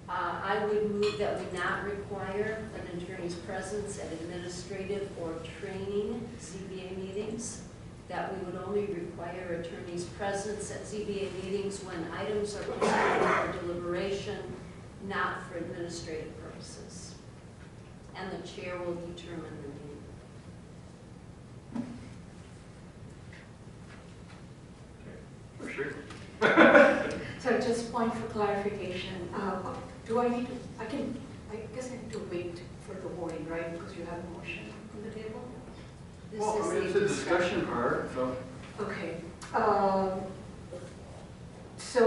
I would move that we not require an attorney's presence at administrative or training ZBA meetings, that we would only require attorney's presence at ZBA meetings when items are presented for deliberation, not for administrative purposes. And the chair will determine the need. point for clarification. Do I need to, I guess I need to wait for the voting, right? Because you have a motion on the table? Well, I mean, it's a discussion part, so. Okay. So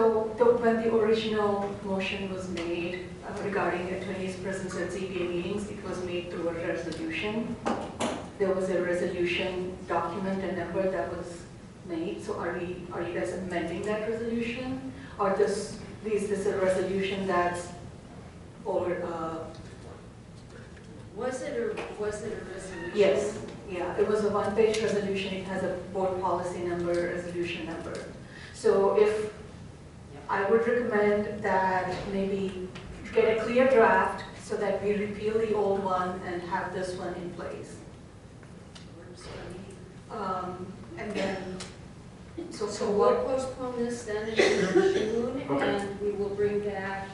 when the original motion was made regarding attorney's presence at ZBA meetings, it was made through a resolution. There was a resolution document and number that was made. So are you guys amending that resolution? Or is this a resolution that's, or? Was it a resolution? Yes. Yeah, it was a one-page resolution. It has a board policy number, resolution number. So if I would recommend that maybe get a clear draft so that we repeal the old one and have this one in place. And then, So we'll postpone this then until June, Okay. and we will bring back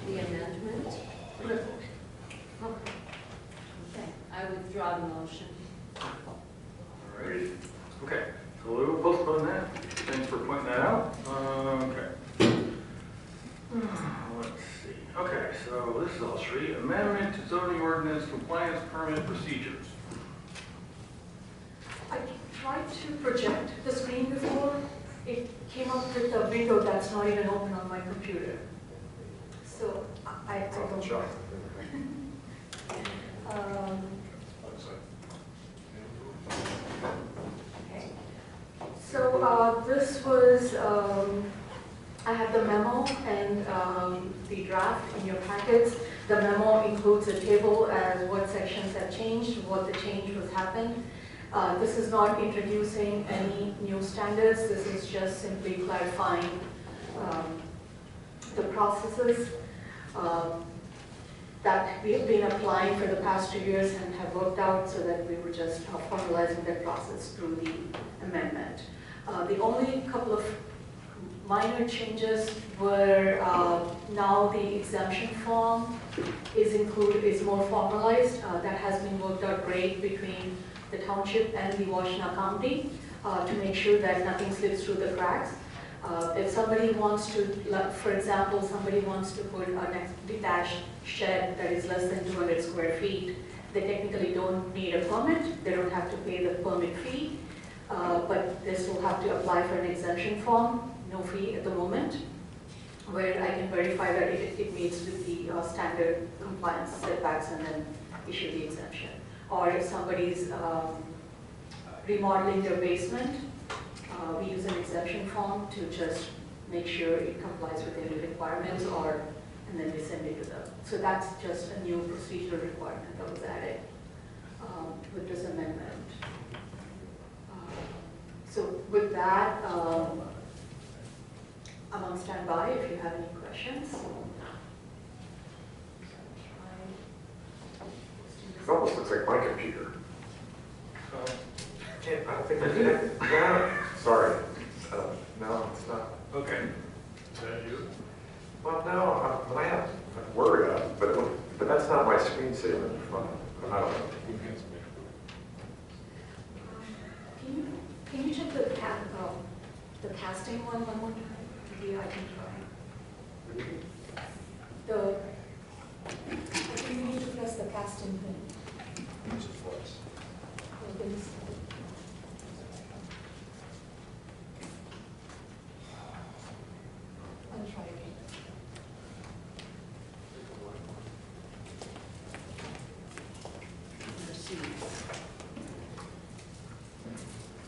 the amendment. Okay. Okay, I withdraw the motion. All right. Okay, so we will postpone that. Thanks for pointing that out. Okay. Let's see. Okay, so this is all street amendment to zoning ordinance compliance permit procedures. I tried to project the screen before. It came up with a window that's not even open on my computer. So I don't know. Okay. So this was, I have the memo and the draft in your packets. The memo includes a table as what sections have changed, what the change was happened. This is not introducing any new standards. This is just simply clarifying the processes that we have been applying for the past 2 years and have worked out, so that we were just formalizing that process through the amendment. The only couple of minor changes were now the exemption form is more formalized. That has been worked out great between the township and the Washtenaw County to make sure that nothing slips through the cracks. If somebody wants to, for example, somebody wants to put a detached shed that is less than 200 square feet, they technically don't need a permit. They don't have to pay the permit fee, but they still have to apply for an exemption form, no fee at the moment, where I can verify that it meets with the standard compliance setbacks and then issue the exemption. Or if somebody's remodeling their basement, we use an exemption form to just make sure it complies with any requirements, and then we send it to them. So that's just a new procedural requirement that was added with this amendment. So with that, I'm on standby if you have any questions. It almost looks like my computer. I don't think I did. No, sorry. No, it's not. Okay. Is that you? Well, no, I have Word up, but that's not my screensaver. I don't know. Can you check the casting one more time? Maybe I can try. I think you need to press the casting thing. I'll try again.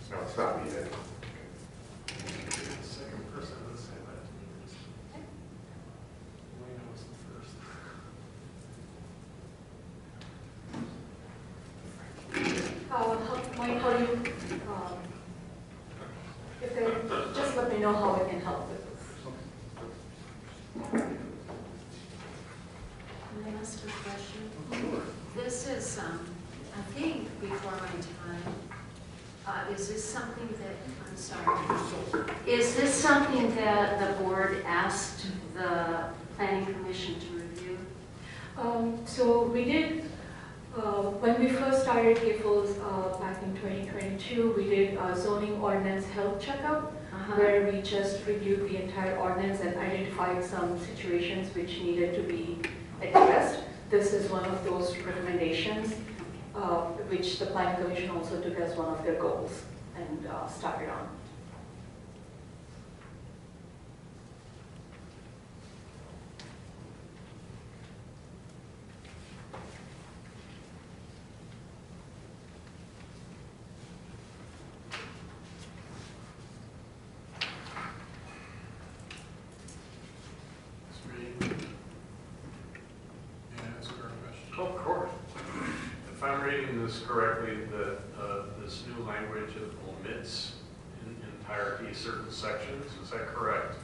No, it's not me then. Second person to say that to me. Elena was the first. How do you, if they, just let me know how I can help with this. Can I ask a question? This is, I think, before my time. Is this something that, I'm sorry, is this something that the board asked the planning commission to review? So we did When we first started Giffords back in 2022, we did a zoning ordinance health checkup, where we just reviewed the entire ordinance and identified some situations which needed to be addressed. This is one of those recommendations, which the Planning Commission also took as one of their goals and started on. Of course. If I'm reading this correctly, this new language omits in entirety certain sections, is that correct?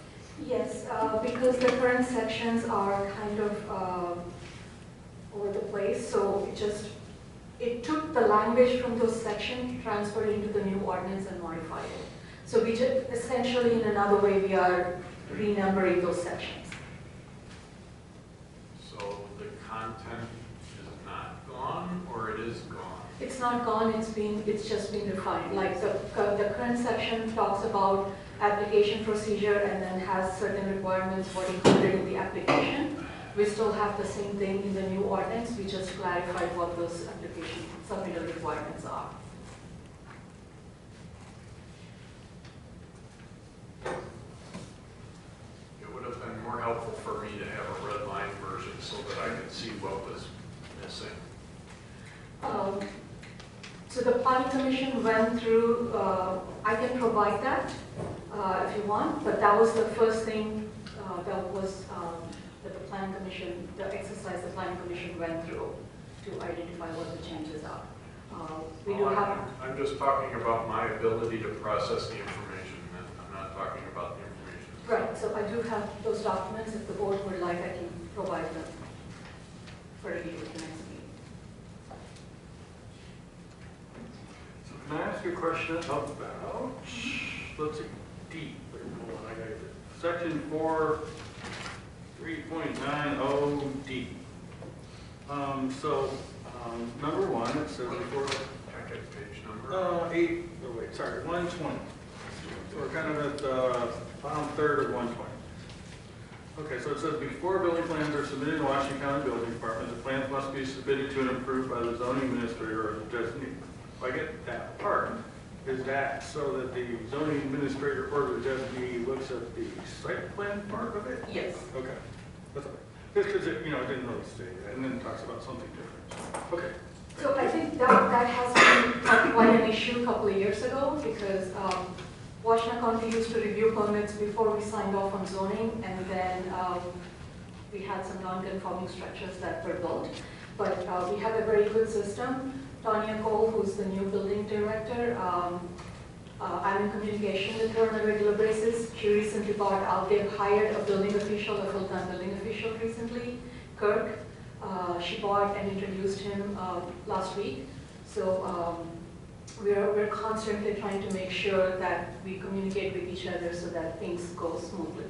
Yes, because the current sections are kind of over the place, so it took the language from those sections, transferred into the new ordinance and modified it. So we just, essentially in another way, we are renumbering those sections. So the content is not gone, or it is gone? It's not gone, it's just been refined. Like the current section talks about application procedure and then has certain requirements what included in the application. We still have the same thing in the new ordinance, we just clarified what those application submittal requirements are. It would have been more helpful for me to have a red line version so that I could see what was missing. So the Planning Commission went through, I can provide that if you want, but that was the first thing that was that the Planning Commission, the exercise the Planning Commission went through to identify what the changes are. We do have. I'm just talking about my ability to process the information, and I'm not talking about the information. Right, so I do have those documents. If the board would like, I can provide them for review at the next meeting. So can I ask you a question about, let's see, D, hold on, I got it. Section 4, 3.90D. Number 1, it says before, Packet page number? 120. So we're kind of at the bottom third of 120. Okay, so it says before building plans are submitted to Washington County Building Department, the plans must be submitted to and approved by the zoning administrator or the designee. If I get that part, is that so that the zoning administrator or the designee looks at the site plan part of it? Yes. Okay, that's okay. Just because it, it didn't really say that, and then it talks about something different. Okay. So I think that has been quite an issue a couple of years ago because Washington County used to review permits before we signed off on zoning, and then we had some non-conforming structures that were built. But we have a very good system. Tanya Cole, who's the new building director, I'm in communication with her on a regular basis. She recently bought out, they've hired a building official, a full-time building official recently, Kirk. She bought and introduced him last week. So we're constantly trying to make sure that we communicate with each other so that things go smoothly.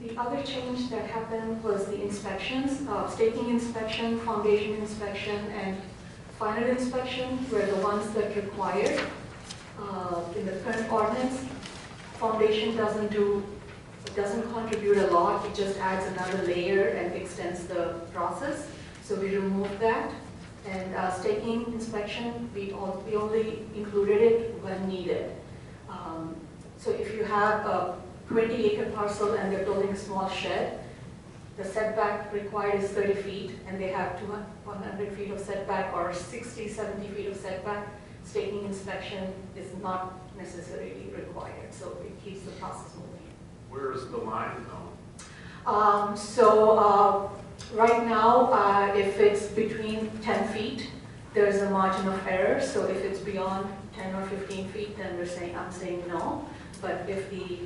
The other change that happened was the inspections, staking inspection, foundation inspection, and final inspection were the ones that required in the current ordinance. Foundation doesn't contribute a lot, it just adds another layer and extends the process. So we removed that. And staking inspection, we only included it when needed. So if you have a 20-acre parcel and they're building a small shed, the setback required is 30 feet, and they have 100 feet of setback or 60, 70 feet of setback. Staking inspection is not necessarily required, so it keeps the process moving. Where is the line though? Right now, if it's between 10 feet, there's a margin of error. So if it's beyond 10 or 15 feet, then I'm saying no. But if the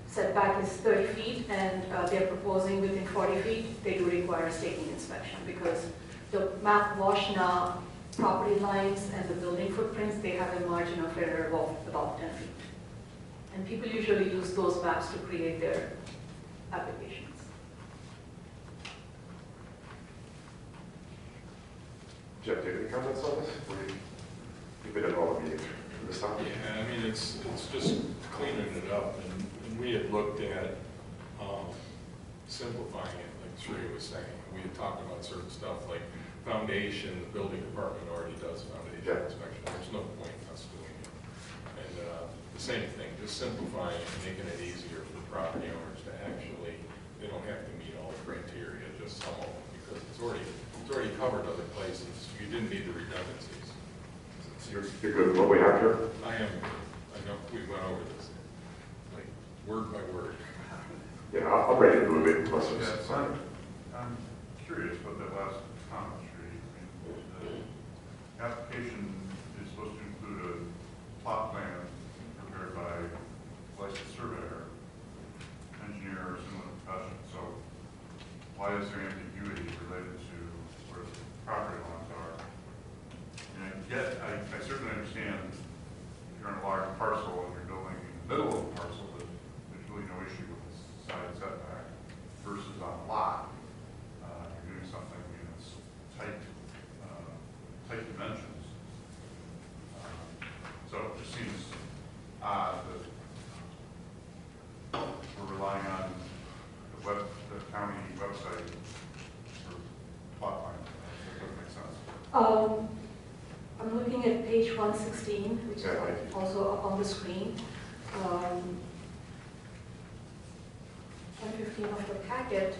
setback is 30 feet and they're proposing within 40 feet, they do require a staking inspection because the map Washington property lines and the building footprints, they have a margin of error of about 10 feet. And people usually use those maps to create their applications. Jeff, do you have any comments on this? You've been at all the meetings this time? Yeah, I mean, it's just cleaning it up, and we had looked at simplifying it, like Sri was saying. We had talked about certain stuff like foundation. The building department already does foundation inspection. There's no point in us doing it. And the same thing, just simplifying it, making it easier for the property owners to actually, they don't have to meet all the criteria, just some of them, because it's already covered other places. You didn't need the redundancies. So you're good with what we have here? I know we went over this, like, word by word. Yeah, I'm ready to move it. Unless Yeah, it's, I'm curious about that last comment, Sri. I mean, the application is supposed to include a plot plan prepared by a licensed surveyor, engineer, or similar profession. So why is there ambiguity related to where the property lines are? And yet, I certainly understand if you're on a large parcel and you're building in the middle of the parcel, that there's really no issue with the side setback versus on a lot. You're doing something in its tight dimensions. So it just seems odd that we're relying on the county website for plot lines. That doesn't make sense. I'm looking at page 116, which is also up on the screen. 115 of the packet.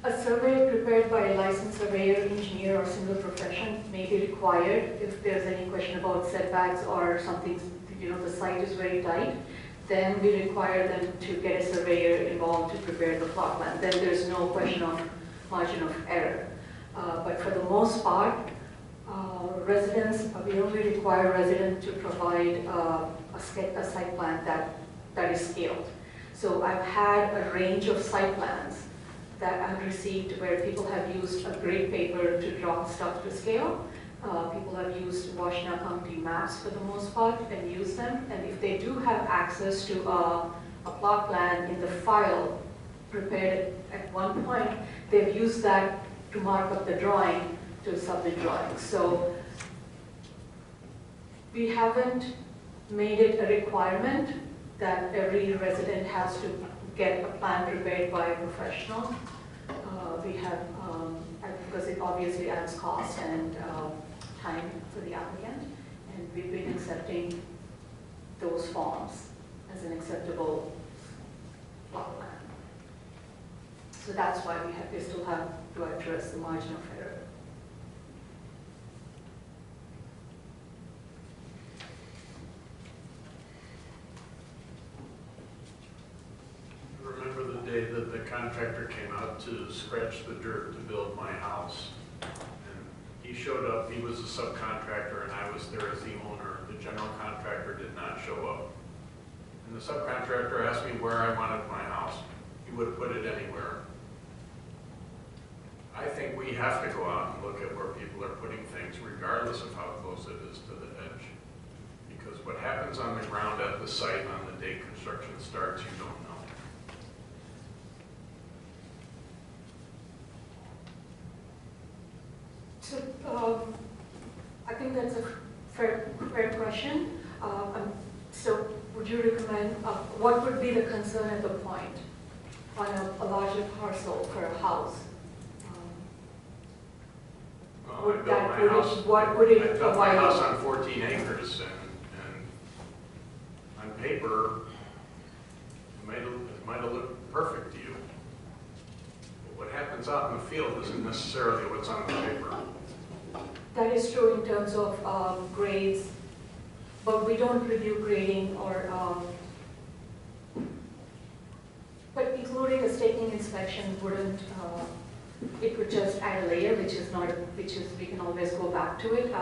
A survey prepared by a licensed surveyor, engineer, or similar profession may be required if there's any question about setbacks or something, the site is very tight. Then we require them to get a surveyor involved to prepare the plot plan. Then there's no question of margin of error. But for the most part, we only require residents to provide a site plan that is scaled. So I've had a range of site plans that I've received where people have used a grade paper to draw stuff to scale. People have used Washington County maps for the most part and use them. And if they do have access to a plot plan in the file prepared at one point, they've used that to mark up the drawing to submit drawings. So we haven't made it a requirement that every resident has to get a plan prepared by a professional. We have, because it obviously adds cost and time for the applicant, and we've been accepting those forms as an acceptable plot plan. So that's why we still have to address the margin of error. I remember the day that the contractor came out to scratch the dirt to build my house. And he showed up, he was a subcontractor, and I was there as the owner. The general contractor did not show up. And the subcontractor asked me where I wanted my house. He would have put it anywhere. I think we have to go out and look at where people are putting things, regardless of how close it is to the edge. Because what happens on the ground at the site on the day construction starts, you don't know. So I think that's a fair question. So would you recommend, what would be the concern at the point on a larger parcel for a house? Well, I built my house on 14 acres, and on paper, it might have looked perfect to you. But what happens out in the field isn't necessarily what's on the paper. That is true in terms of grades, but we don't review grading or, but including a staking inspection wouldn't, it would just add a layer, we can always go back to it.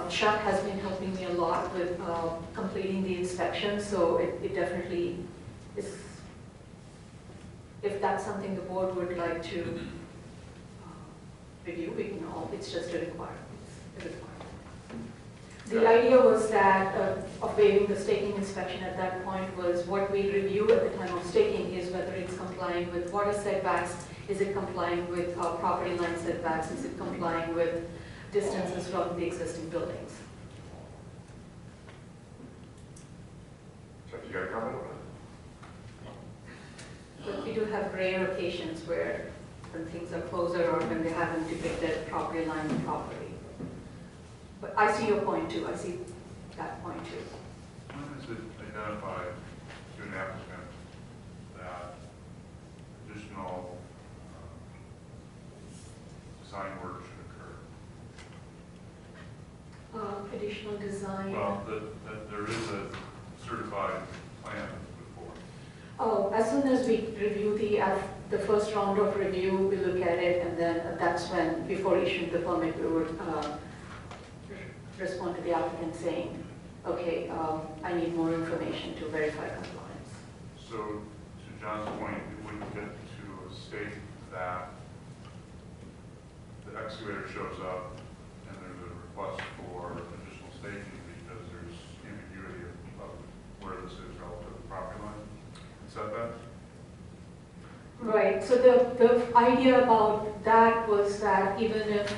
Chuck has been helping me a lot with completing the inspection, so it definitely is, if that's something the board would like to review, we can all, it's just a requirement. The idea was that of waiving the staking inspection at that point was what we review at the time of staking is whether it's complying with water setbacks, is it complying with property line setbacks, is it complying with distances from the existing buildings. So you got a comment on that? But we do have rare occasions where when things are closer or when they haven't depicted property line properly. But I see your point too. I see that point too. When is it identified to an applicant that additional design work should occur? Additional design. Well, that there is a certified plan before. Oh, as soon as we review the first round of review, we look at it, and then that's when, before issuing the permit, we would respond to the applicant saying, okay, I need more information to verify compliance. So, to John's point, it wouldn't get to a state that the excavator shows up and there's a request for additional staking because there's ambiguity of where this is relative to the property line and setbacks? Right, so the idea about that was that even if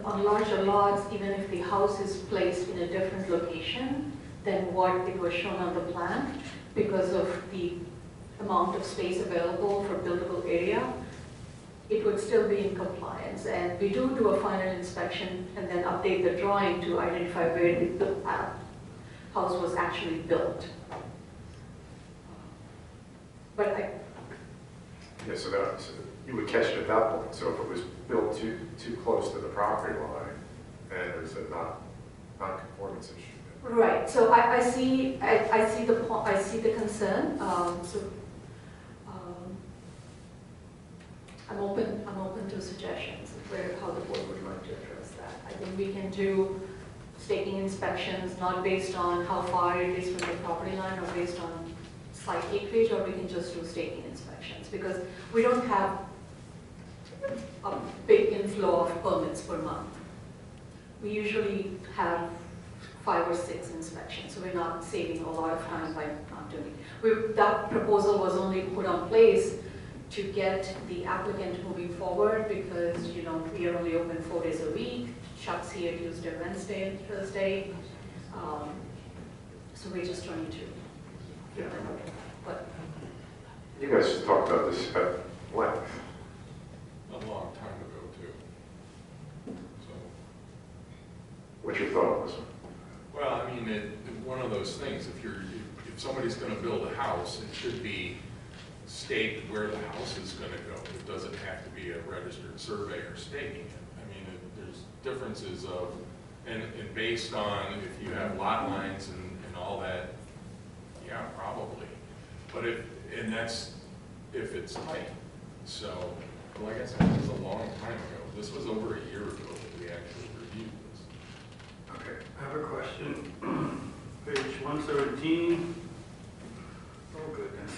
on larger lots, even if the house is placed in a different location than what it was shown on the plan, because of the amount of space available for buildable area, it would still be in compliance. And we do a final inspection and then update the drawing to identify where the house was actually built. But Yeah, so you would catch it at that point. So if it was built too close to the property line, and there's a non-conformance issue. right. So I see the concern. I'm open to suggestions of how the board would like to address that. I think we can do staking inspections not based on how far it is from the property line or based on site acreage, or we can just do staking inspections because we don't have a big inflow of permits per month. We usually have 5 or 6 inspections, so we're not saving a lot of time by not doing it. That proposal was only put on place to get the applicant moving forward because, we are only open 4 days a week. Chuck's here Tuesday, Wednesday, Thursday. So we're just trying to. Yeah. But you guys just talked about this at length. A long time ago, too. So. What's your thought on this one? Well, I mean, one of those things, if somebody's going to build a house, it should be staked where the house is going to go. It doesn't have to be a registered surveyor staking it. I mean, there's differences of, and based on if you have lot lines and all that, yeah, probably. But that's if it's tight. So, like I said, this was a long time ago. This was over a year ago that we actually reviewed this. Okay, I have a question. Page 117. Oh goodness.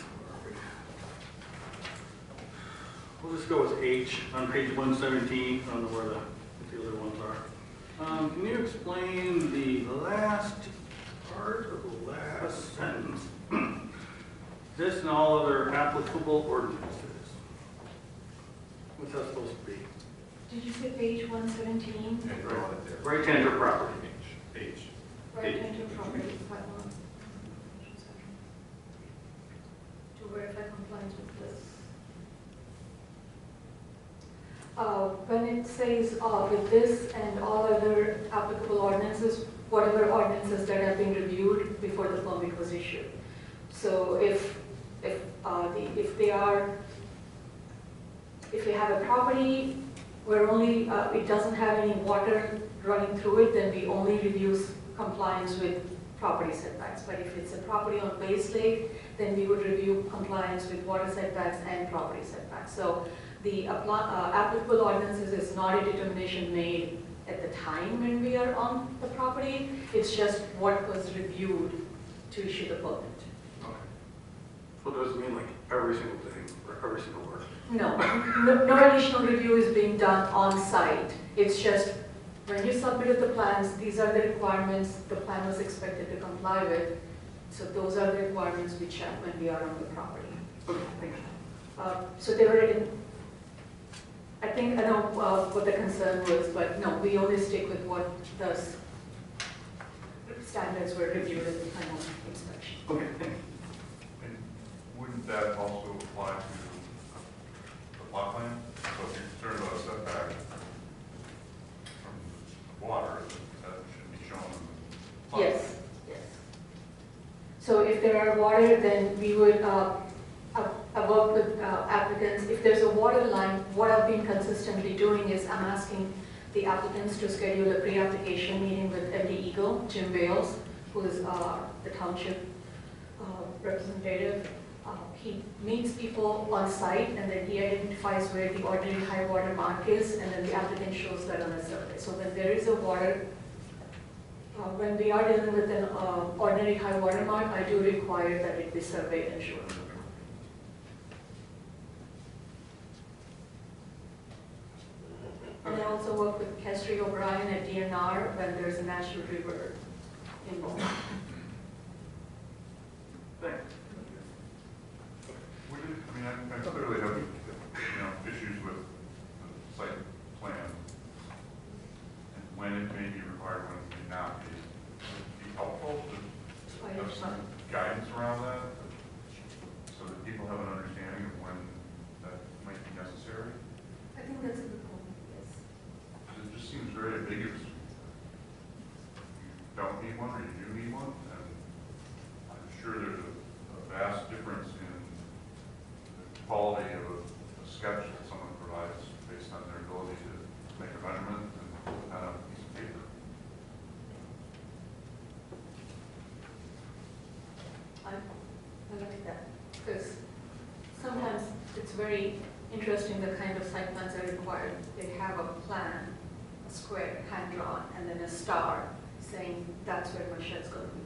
We'll just go with H on page 117. I don't know where the other ones are. Can you explain the last part of the last sentence? This and all other applicable ordinances. What's that supposed to be? did you say page 117? Right to enter property. H. Right to enter property. To verify compliance with this. When it says with this and all other applicable ordinances, whatever ordinances that have been reviewed before the permit was issued. So if they have a property where only it doesn't have any water running through it, then we only review compliance with property setbacks. But if it's a property on Base Lake, then we would review compliance with water setbacks and property setbacks. So the applicable ordinances is not a determination made at the time when we are on the property. It's just what was reviewed to issue the permit. So it doesn't mean like every single thing or every single word? No, no additional review is being done on site. It's just, when you submitted the plans, these are the requirements the plan was expected to comply with. So those are the requirements we check when we are on the property. Okay, thank you. So they were in, I think, I know what the concern was, but no, we only stick with what the standards were reviewed at the time of inspection. Okay, thank you. And wouldn't that also apply to the plot plan? So if you're concerned about a setback from water, that should be shown in the plot plan. Yes, yes. So if there are water, then we would, I work with applicants. If there's a water line, what I've been consistently doing is I'm asking the applicants to schedule a pre-application meeting with MD Eagle, Jim Bales, who is the township representative. He meets people on site, and then he identifies where the ordinary high water mark is, and then the applicant shows that on a survey. So when there is a water, when we are dealing with an ordinary high water mark, I do require that it be surveyed and shown. And I also work with Kestry O'Brien at DNR when there's a natural river involved. Thanks. Would it, I mean, I clearly have, issues with the site plan and when it may be required, when it may not be. Would it be helpful to have some guidance around that, so that people have an understanding of when that might be necessary? I think that's a good point, yes. It just seems very ambiguous. You don't need one, or you do need one, and I'm sure there's a vast difference in the quality of a sketch that someone provides based on their ability to make a measurement and put that on a piece of paper. I like that, because sometimes it's very interesting the kind of site plans are required. They have a plan, a square, hand-drawn, and then a star saying that's where my shed's going to be.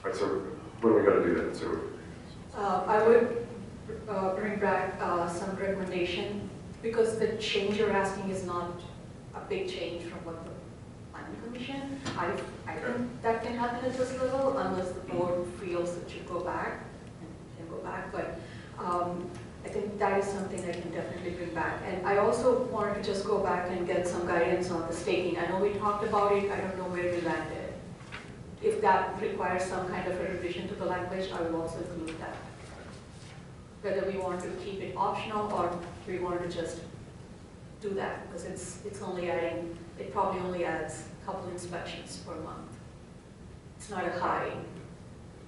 All right, so what are we going to do then? So, I would bring back some recommendation, because the change you're asking is not a big change from what the planning commission. I think that can happen at this level unless the board feels that you go back and can go back. But I think that is something I can definitely bring back. And I also wanted to just go back and get some guidance on the staking. I know we talked about it. I don't know where we landed. If that requires some kind of a revision to the language, I will also include that. Whether we want to keep it optional or we want to just do that, because it's only adding, it probably only adds a couple inspections per month. It's not a high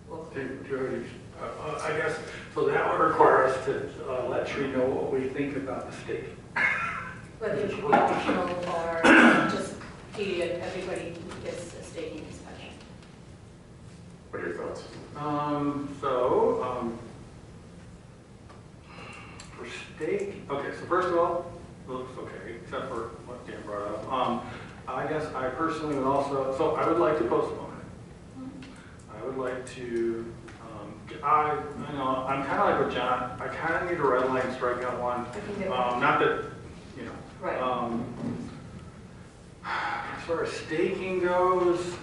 workload. I guess, so that would require us to let Tree know what we think about the state. Whether it should be optional or just period, everybody gets a staking inspection. what are your thoughts? For stake, okay, so first of all, it looks okay, except for what Dan brought up. I guess I personally would also, so I would like to postpone it. I would like to, I know, I'm kind of like with John, I kind of need a red line strikeout one. Not that, Right. As far as staking goes,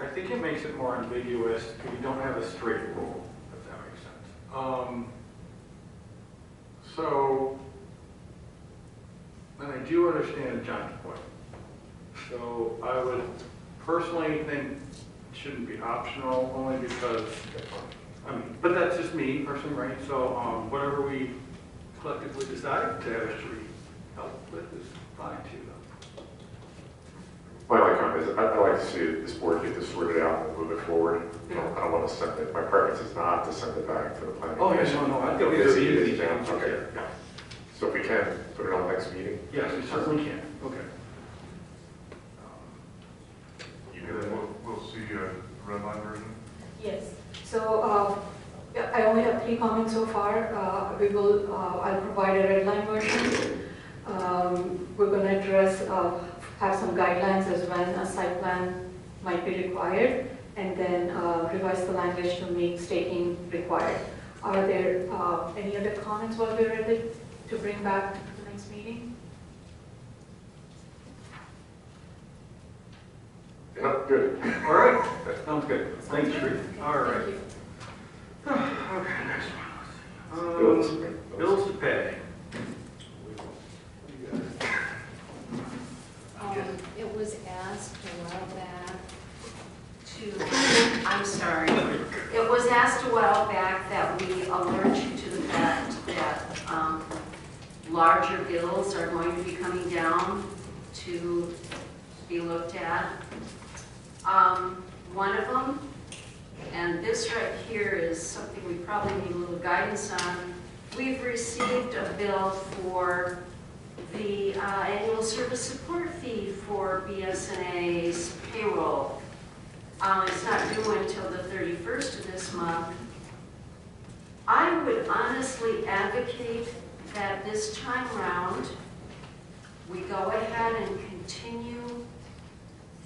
I think it makes it more ambiguous if you don't have a straight rule, if that makes sense. And I do understand John's point. So I would personally think it shouldn't be optional, only because, but that's just me personally, right? So whatever we collectively decide to have Tree help with is fine too, though. My only comment is I'd like to see this board get this sorted out and move it forward. I don't want to send it, my preference is not to send it back to the planning commission. Oh, yeah, no, I think Because we it is need down. to. Okay. Yeah. So if we can, put it on next meeting? Yes, we certainly can. Okay. We'll see a red line version? Yes. So I only have 3 comments so far. I'll provide a red line version. We're going to address, have some guidelines as when a site plan might be required. and then revise the language to make staking required. Are there any other comments while we're ready to bring back to the next meeting? Yeah, good. All right, sounds good. Thanks, Sheree. All right. Okay, next one. Bills to pay. It was asked a while back I'm sorry. It was asked a while back that we alert you to the fact that larger bills are going to be coming down to be looked at. One of them, and this right here is something we probably need a little guidance on. We've received a bill for the annual service support fee for BSNA's payroll. It's not due until the 31st of this month. I would honestly advocate that this time around, we go ahead and continue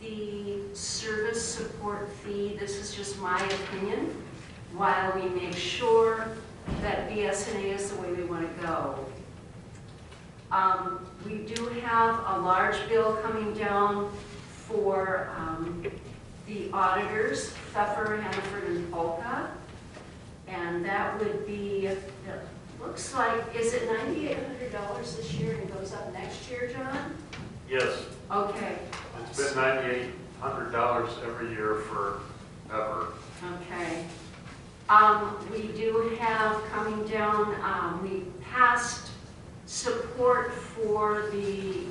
the service support fee. This is just my opinion, while we make sure that BSNA is the way we want to go. We do have a large bill coming down for the auditors, Pfeffer, Hannaford, and Polka. And that would be, it looks like, is it $9,800 this year and goes up next year, John? Yes. Okay. It's been $9,800 every year forever. Okay. We do have coming down, we passed support for the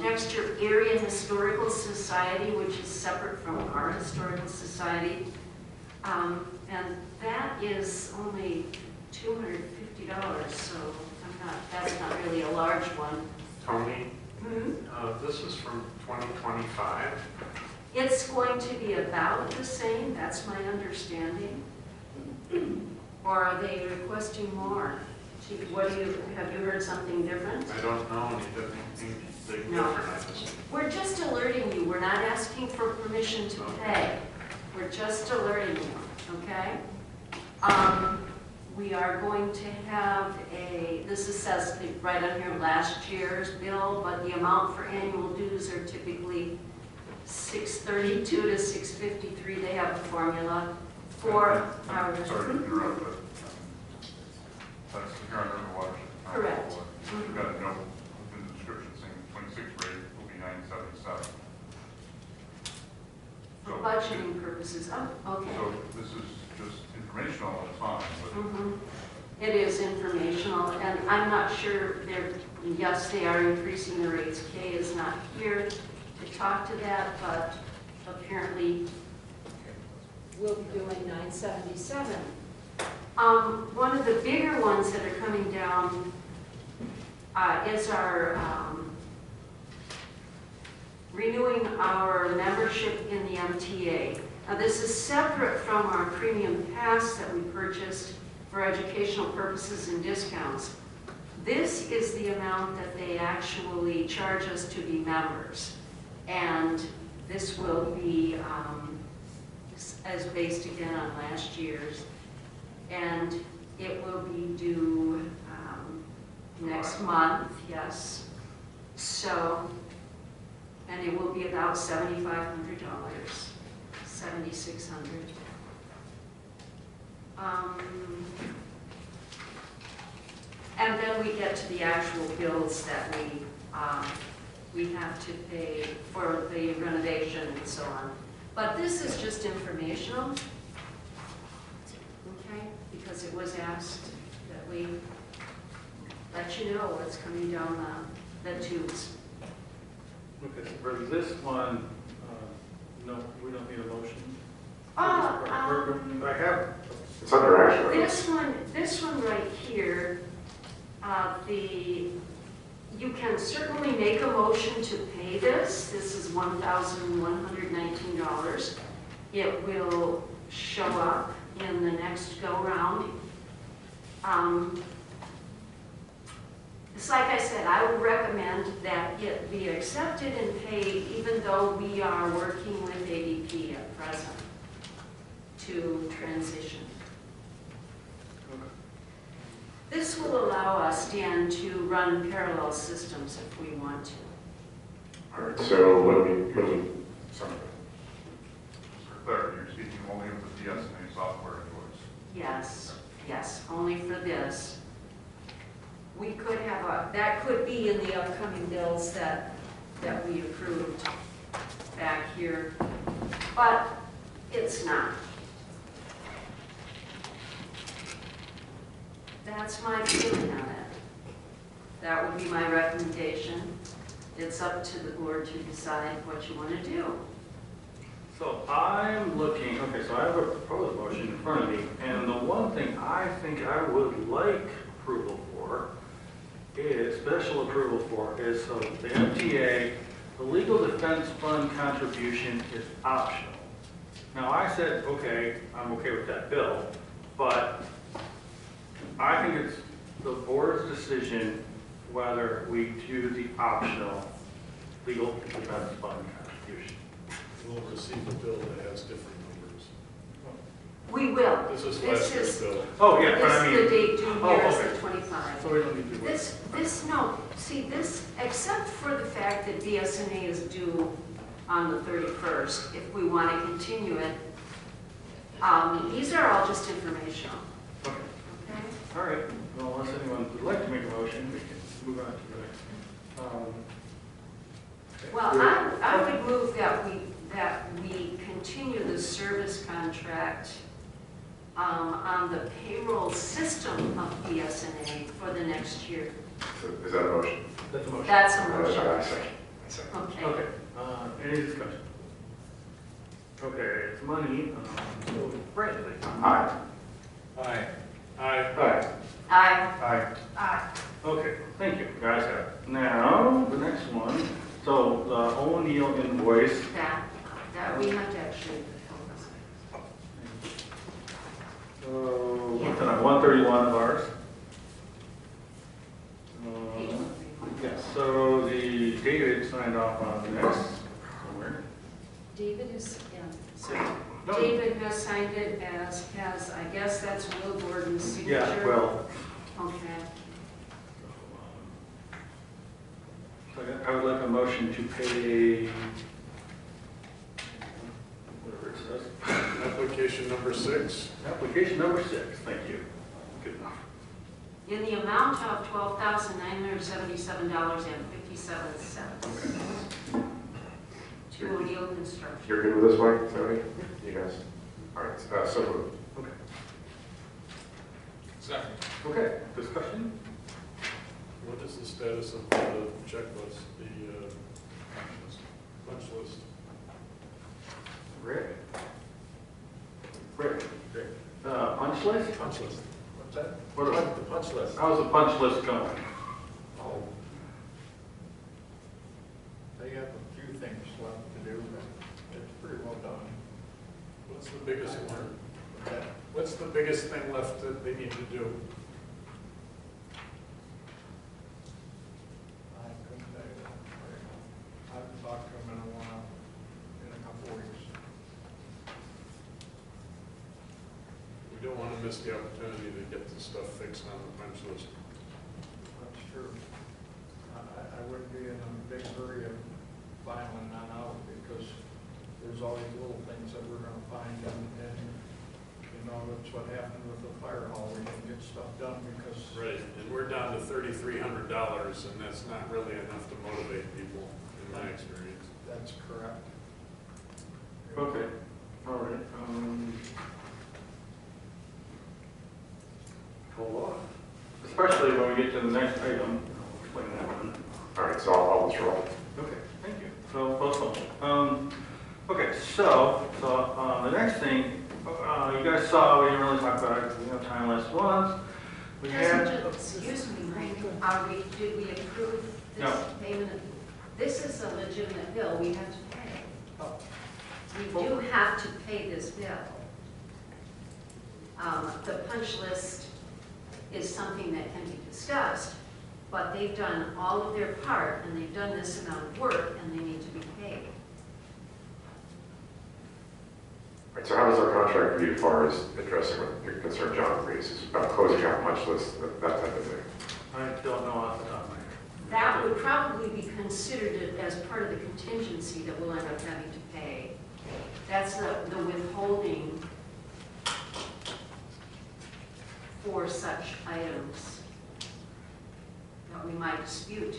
Dexter Area Historical Society, which is separate from our historical society. And that is only $250, so that's not really a large one. Tony, this is from 2025. It's going to be about the same, that's my understanding. Or are they requesting more? What do you, have you heard something different? I don't know anything different. No. We're just alerting you. We're not asking for permission to pay. We're just alerting you, okay? We are going to have this says right on here, last year's bill, but the amount for annual dues are typically $632 to $653. They have a formula for our... Sorry to interrupt, but that's the current river watershed. Correct. We've got a note within the description saying the 26 rate will be $977. For budgeting purposes, oh, okay. So this is just informational, it's fine, but It is informational, and I'm not sure yes, they are increasing the rates. Kay is not here to talk to that, but apparently We'll be doing 977. one of the bigger ones that are coming down is our renewing our membership in the MTA. Now this is separate from our premium pass that we purchased for educational purposes and discounts. This is the amount that they actually charge us to be members. And this will be as based again on last year's. And it will be due next month, yes. So, and it will be about $7,500, $7,600. And then we get to the actual bills that we have to pay for the renovation and so on. But this is just informational, okay? Because it was asked that we let you know what's coming down the tubes. Okay, for this one, no, we don't need a motion. I have. It's under action. This one right here, you can certainly make a motion to pay this. This is $1,119. It will show up in the next go-round. It's like I said, I would recommend that it be accepted and paid even though we are working with ADP at present to transition. This will allow us, Dan, to run parallel systems if we want to. All right, so let me, sorry. For clarity, you're speaking only of the BSNA software invoice. Yes, yes, only for this. We could have that could be in the upcoming bills that we approved back here, but it's not. That's my feeling on it. That would be my recommendation. It's up to the board to decide what you want to do. So I'm looking, okay, so I have a proposed motion in front of me, and the one thing I think I would like approval for is, special approval for, is so the MTA, the Legal Defense Fund contribution is optional. Now I said, okay, I'm okay with that bill, but I think it's the board's decision whether we do the optional Legal Defense Fund contribution. We'll receive a bill that has different numbers. We will. This is last year's bill. Oh, yeah, but I mean. This is the date due here is okay. the 25. So we don't need to wait. No, see this, except for the fact that BSNA is due on the 31st, if we want to continue it, these are all just informational. Okay. Okay? All right. Well, unless anyone would like to make a motion, we can move on to the next. Well, I would move that we continue the service contract on the payroll system of BSNA for the next year. So is that a motion? That's a motion. That's a motion. I second. Okay. Okay. Any discussion? Okay, it's money. So Bradley. Aye. Aye. Aye. Aye. Aye. Aye. Okay, thank you, guys. Now, the next one. So the O'Neill invoice. That we have to actually. What's that, 131 of ours? Yes, so the David signed off on this somewhere. David is, No. David has signed it as has, I guess that's Will Gordon's signature. Yeah, well. Okay. So I would like a motion to pay, whatever it says. Application number 6. Application number 6, thank you. Good enough. In the amount of $12,977.57. To O'Neill Construction. You're good with this, Mike? Tony? You guys? All right, so moved. Okay. Second. Okay, discussion? What is the status of the checklist, the punch list? Rick? Punch list? Punch list. What's that? What is The punch list. How's the punch list going? Oh. They have a few things left to do, but it's pretty well done. What's the biggest one? What's the biggest thing left that they need to do? I couldn't tell you that. I haven't talked to them in a while, in a couple weeks. We don't want to miss the opportunity to get the stuff fixed on the punch list. That's true. I wouldn't be in a big hurry of filing that out because there's all these little things that we're going to find and you know, that's what happened with the fire hall. We didn't get stuff done because. Right, and we're down to $3,300 and that's not really enough to motivate people in my experience. That's correct. Okay, all right. Hold on. Especially when we get to the next item. I'll explain that one. All right, so I'll withdraw. Okay, thank you. So, postpone. Okay, so the next thing, you guys saw, we didn't really talk about it because we have time last month. We had. Excuse me, Mike, did we approve this No. payment? This is a legitimate bill, we have to pay. Oh. We do have to pay this bill. The punch list is something that can be discussed, but they've done all of their part, and they've done this amount of work, and they need to be paid. Right, so how does our contract read as far as addressing what your concern John raises about closing out punch lists, that type of thing? I don't know off the top of my head. That would probably be considered as part of the contingency that we'll end up having to pay. That's the withholding for such items that we might dispute.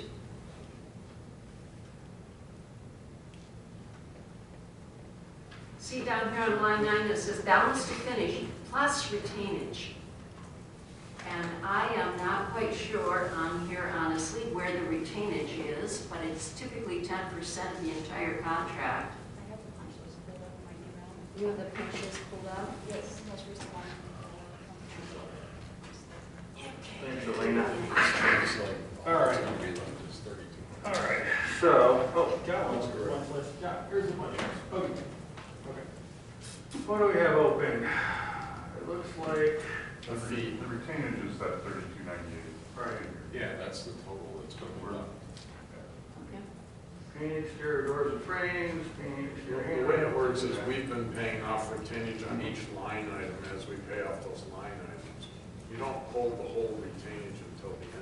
See down here on line 9, it says balance to finish plus retainage. And I am not quite sure on here, honestly, where the retainage is, but it's typically 10% of the entire contract. I have the punch list pulled up in my email. You have the punch list pulled up? Yes, most recent one. Thanks, Elena. All right. All right. So, oh, John, one list. John, here's the punch list. Okay. What do we have open? It looks like The retainage is that 3298. right. Yeah, that's the total that's going to work. Painting exterior doors and frames, painting exterior The way it works is we've been paying off retainage on each line item as we pay off those line items. You don't hold the whole retainage until the end.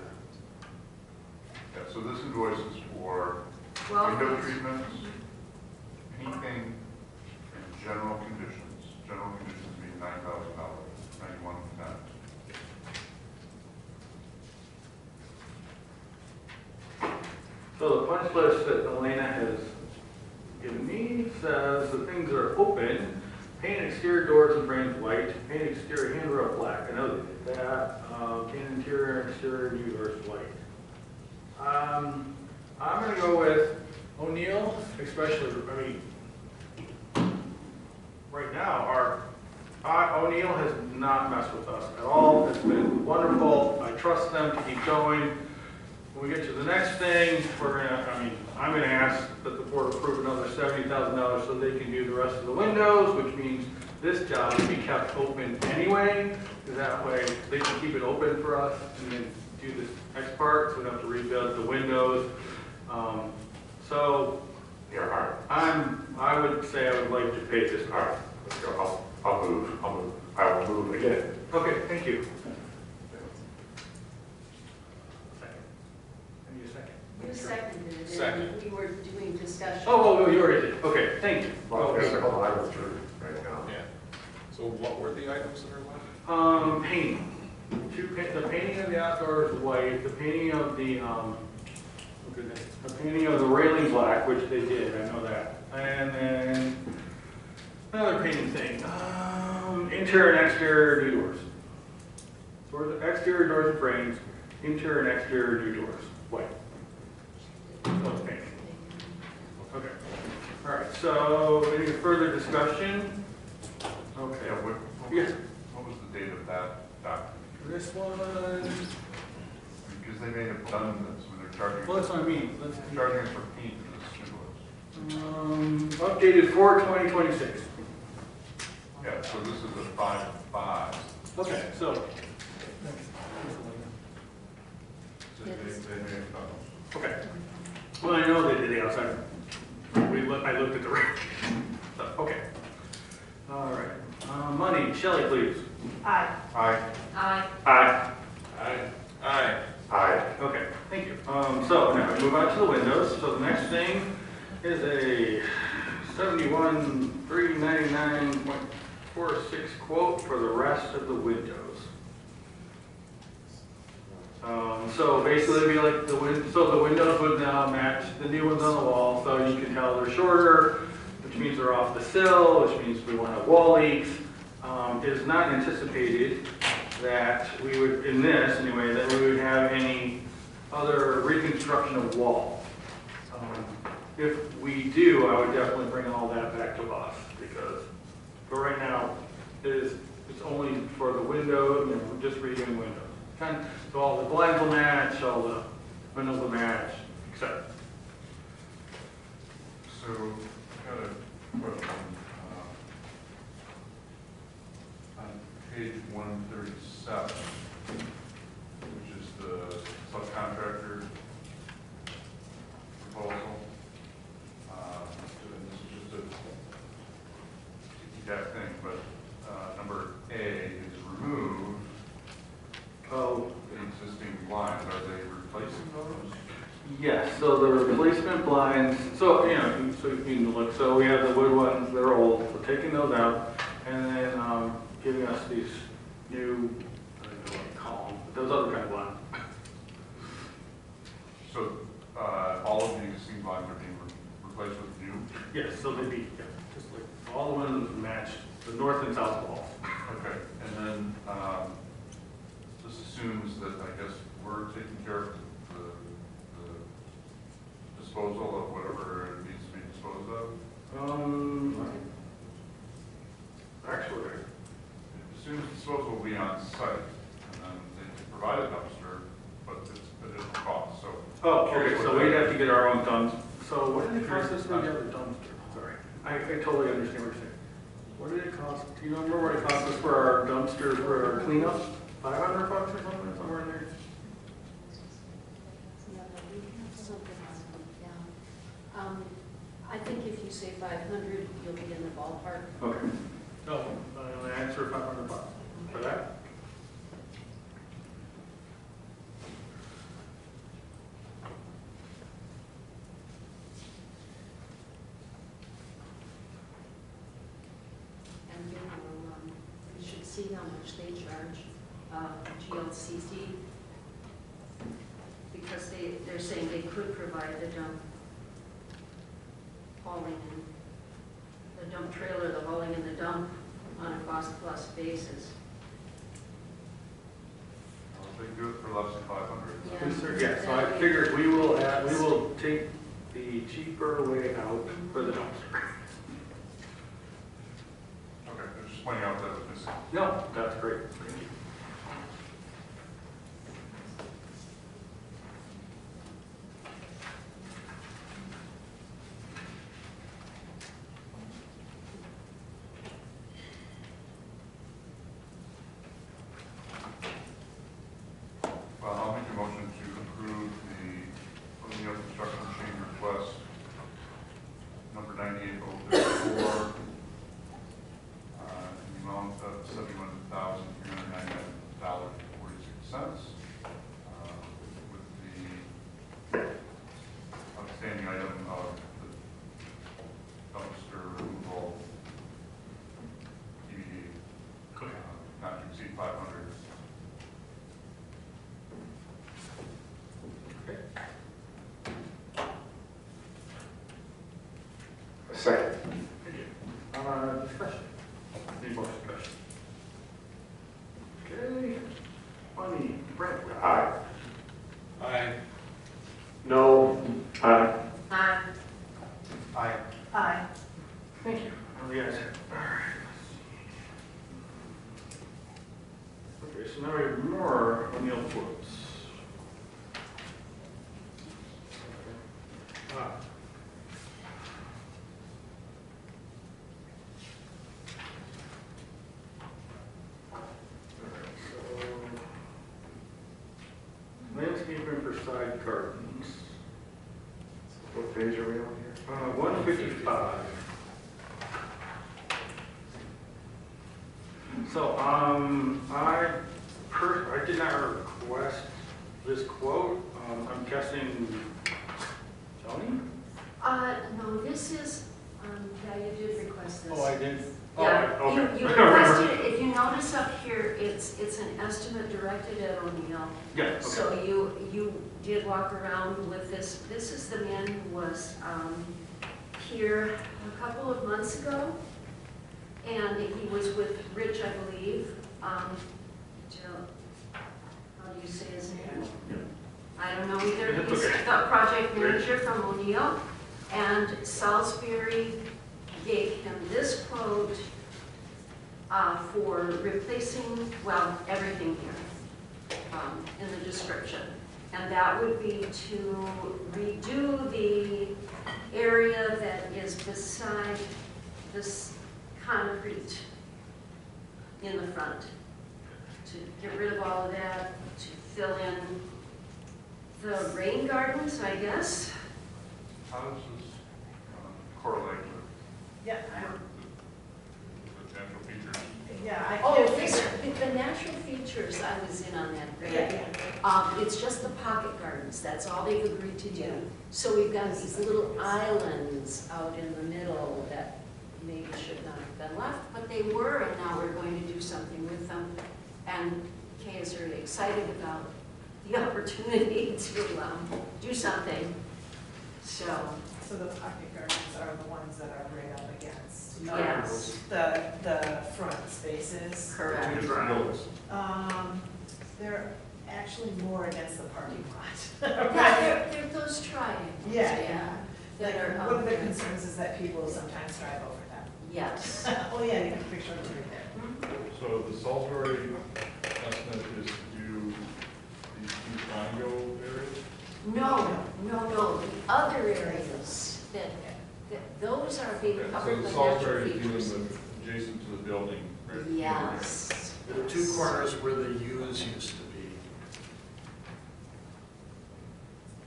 Yeah, so this invoice is for Well, window treatments, anything in general conditions. General conditions being $9,000, 91%. So the punch list that Elena has given me says the things that are open: paint exterior doors and frames white, paint exterior handrail black. I know they did that. Paint interior and exterior new doors white. I'm going to go with O'Neill, especially. I mean, right now, O'Neill has not messed with us at all. It's been wonderful. I trust them to keep going. When we get to the next thing, I'm gonna ask that the board approve another $70,000 so they can do the rest of the windows, which means this job will be kept open anyway, because that way they can keep it open for us and then do this next part, so we don't have to rebuild the windows. So, Yeah, I would say I would like to pay this all part. right, let's go. I'll move. I will move again. Okay, thank you. Second. I need a second. you seconded it, Second. and we were doing discussion. Oh, you already did. Okay, thank you. Well, Okay. hold on, I withdrew right now. Yeah. So what were the items that are left? Painting. The painting of the outdoors white, the painting of the, the painting of the railing black, which they did, I know that. And then another painting thing, interior and exterior new doors. Exterior doors and frames, interior and exterior new doors, white. That's painting. Okay. All right, so any further discussion? Okay. Yeah, Yes. what was the date of that document? This one, Because they may have done this when they're charging. well, that's what I mean. Let's Charging us for paint in this invoice. Updated for 2026. Yeah, so this is a 5-5. Okay, so. So they may have done. Okay. Well, I know they did the outside. I looked at the rest. So, okay. All right. Money, Shelley, please. Aye. Aye. Aye. Aye. Aye. Aye. Aye. Okay, thank you. So now we move on to the windows. So the next thing is a 71,399.46 quote for the rest of the windows. So basically, it'd be like the windows would now match the new ones on the wall, so you can tell they're shorter, which means they're off the sill, which means we won't have wall leaks. It is not anticipated that we would, in this anyway, that we would have any other reconstruction of wall. If we do, I would definitely bring all that back to us, because for right now, it's only for the window, we're just redoing windows. So all the blinds will match, all the windows will match, etc. So, I got a question. On page 137, which is the subcontractor blinds, so, you know, so you can look, so we have the wood ones, they're old, so taking those out, and then, giving us these new, I don't know what you call them, but those other kind of blinds. So, all of the existing blinds are being replaced with new? Yes, so they'd be, yeah, just like, all the windows match the north and south walls. Okay, and then, this assumes that, I guess, we're taking care of the disposal of whatever needs to be disposed of? Actually, It assumes disposal will be on site, and then they can provide a dumpster, but it's additional cost, so. oh, curious okay, what so we'd that- have to get our own dumpster. So what did it cost us for the other dumpster? Sorry, I totally understand what you're saying. What did it cost, do you remember what it cost us for our dumpster, for our cleanup? $500 or something, somewhere in there? I think if you say 500, you'll be in the ballpark. Okay. No, I asked for $500 for that. And you should see how much they charge GLCC, because they're saying they could provide the dump hauling in, the dump trailer, the hauling in the dump on a cost-plus basis. Well, if they do it for less than 500. Yeah. Yes, sir. Yeah, so I figured we will take the cheaper way out for the dumpster. Okay, I'm just pointing out that was missing. No, that's great, thank you. Well, I'll make a motion to approve the O'Neill Construction Chain Request number 98034, in the amount of $71,399.46, with the outstanding item of the dumpster removal DVD, not to exceed 500. Second. Discussion. Any more discussion? Okay. Funny, Brent. Aye. Aye. No. Aye. Aye. Aye. Aye. Thank you. Oh, yes. All right. Okay, so now we have more O'Neill quotes. Ah. Landscaping for side gardens. What page are we on here? 155. So, I did not request this quote. I'm guessing Tony? No, this is, yeah, you did request this. Oh, I did? Oh, Yeah, okay. you requested, if you notice up here, it's an estimate directed at O'Neill. Yeah, okay. So you did walk around with this. This is the man who was here a couple of months ago, and he was with Rich, I believe. Jill, how do you say his name? I don't know either. That's He's okay. the project manager from O'Neill, and Salisbury gave him this quote for replacing, well, everything here in the description. And that would be to redo the area that is beside this concrete in the front. To get rid of all of that, to fill in the rain gardens, I guess. How does this correlate with Yeah, the natural features? yeah. Oh, the natural features, I was in on that, Yeah, Greg. It's just the pocket garden. plans. That's all they've agreed to do. So we've got these little islands out in the middle that maybe should not have been left, but they were, and now we're going to do something with them. And Kay is really excited about the opportunity to do something. So the pocket gardens are the ones that are right up against. Yes. The front spaces. Correct. Two different buildings. They're actually more against the parking lot. Yeah, they're those triangles. Yeah. That are One of the concerns is that people sometimes drive over them. Yes. Oh yeah, you can picture them right there. So the Salisbury estimate is to do these two triangle areas? No, the other areas, those are being Okay, covered so by the natural Salisbury is dealing features. with adjacent to the building, right? Yes. The two corners where the U's used to be.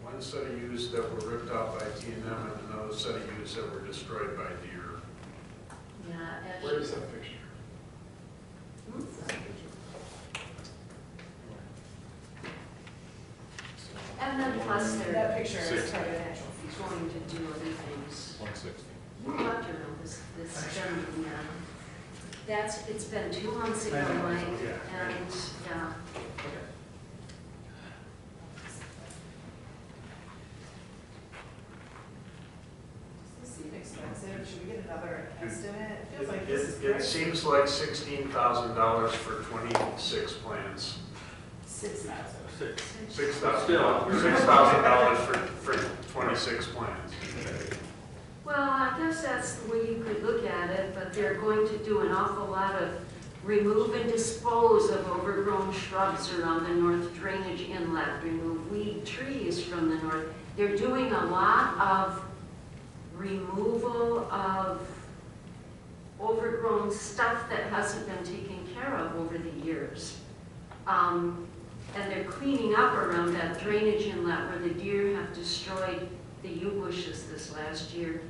One set of U's that were ripped out by T&M and another set of U's that were destroyed by deer. Yeah. Where's that picture? And then plus they're That picture is part of the natural features. going to do other things. 160. You talked around this gentleman, it's been 2 months ago, I know, Mike, yeah. and, yeah. Does this seem expensive? Should we get another estimate? It feels like this is It seems like $16,000 for 26 plants. 6,000. $6,000 for 26 plants. Well, I guess that's the way you could look at it, but they're going to do an awful lot of remove and dispose of overgrown shrubs around the north drainage inlet, remove weed trees from the north. They're doing a lot of removal of overgrown stuff that hasn't been taken care of over the years. And they're cleaning up around that drainage inlet where the deer have destroyed the yew bushes this last year.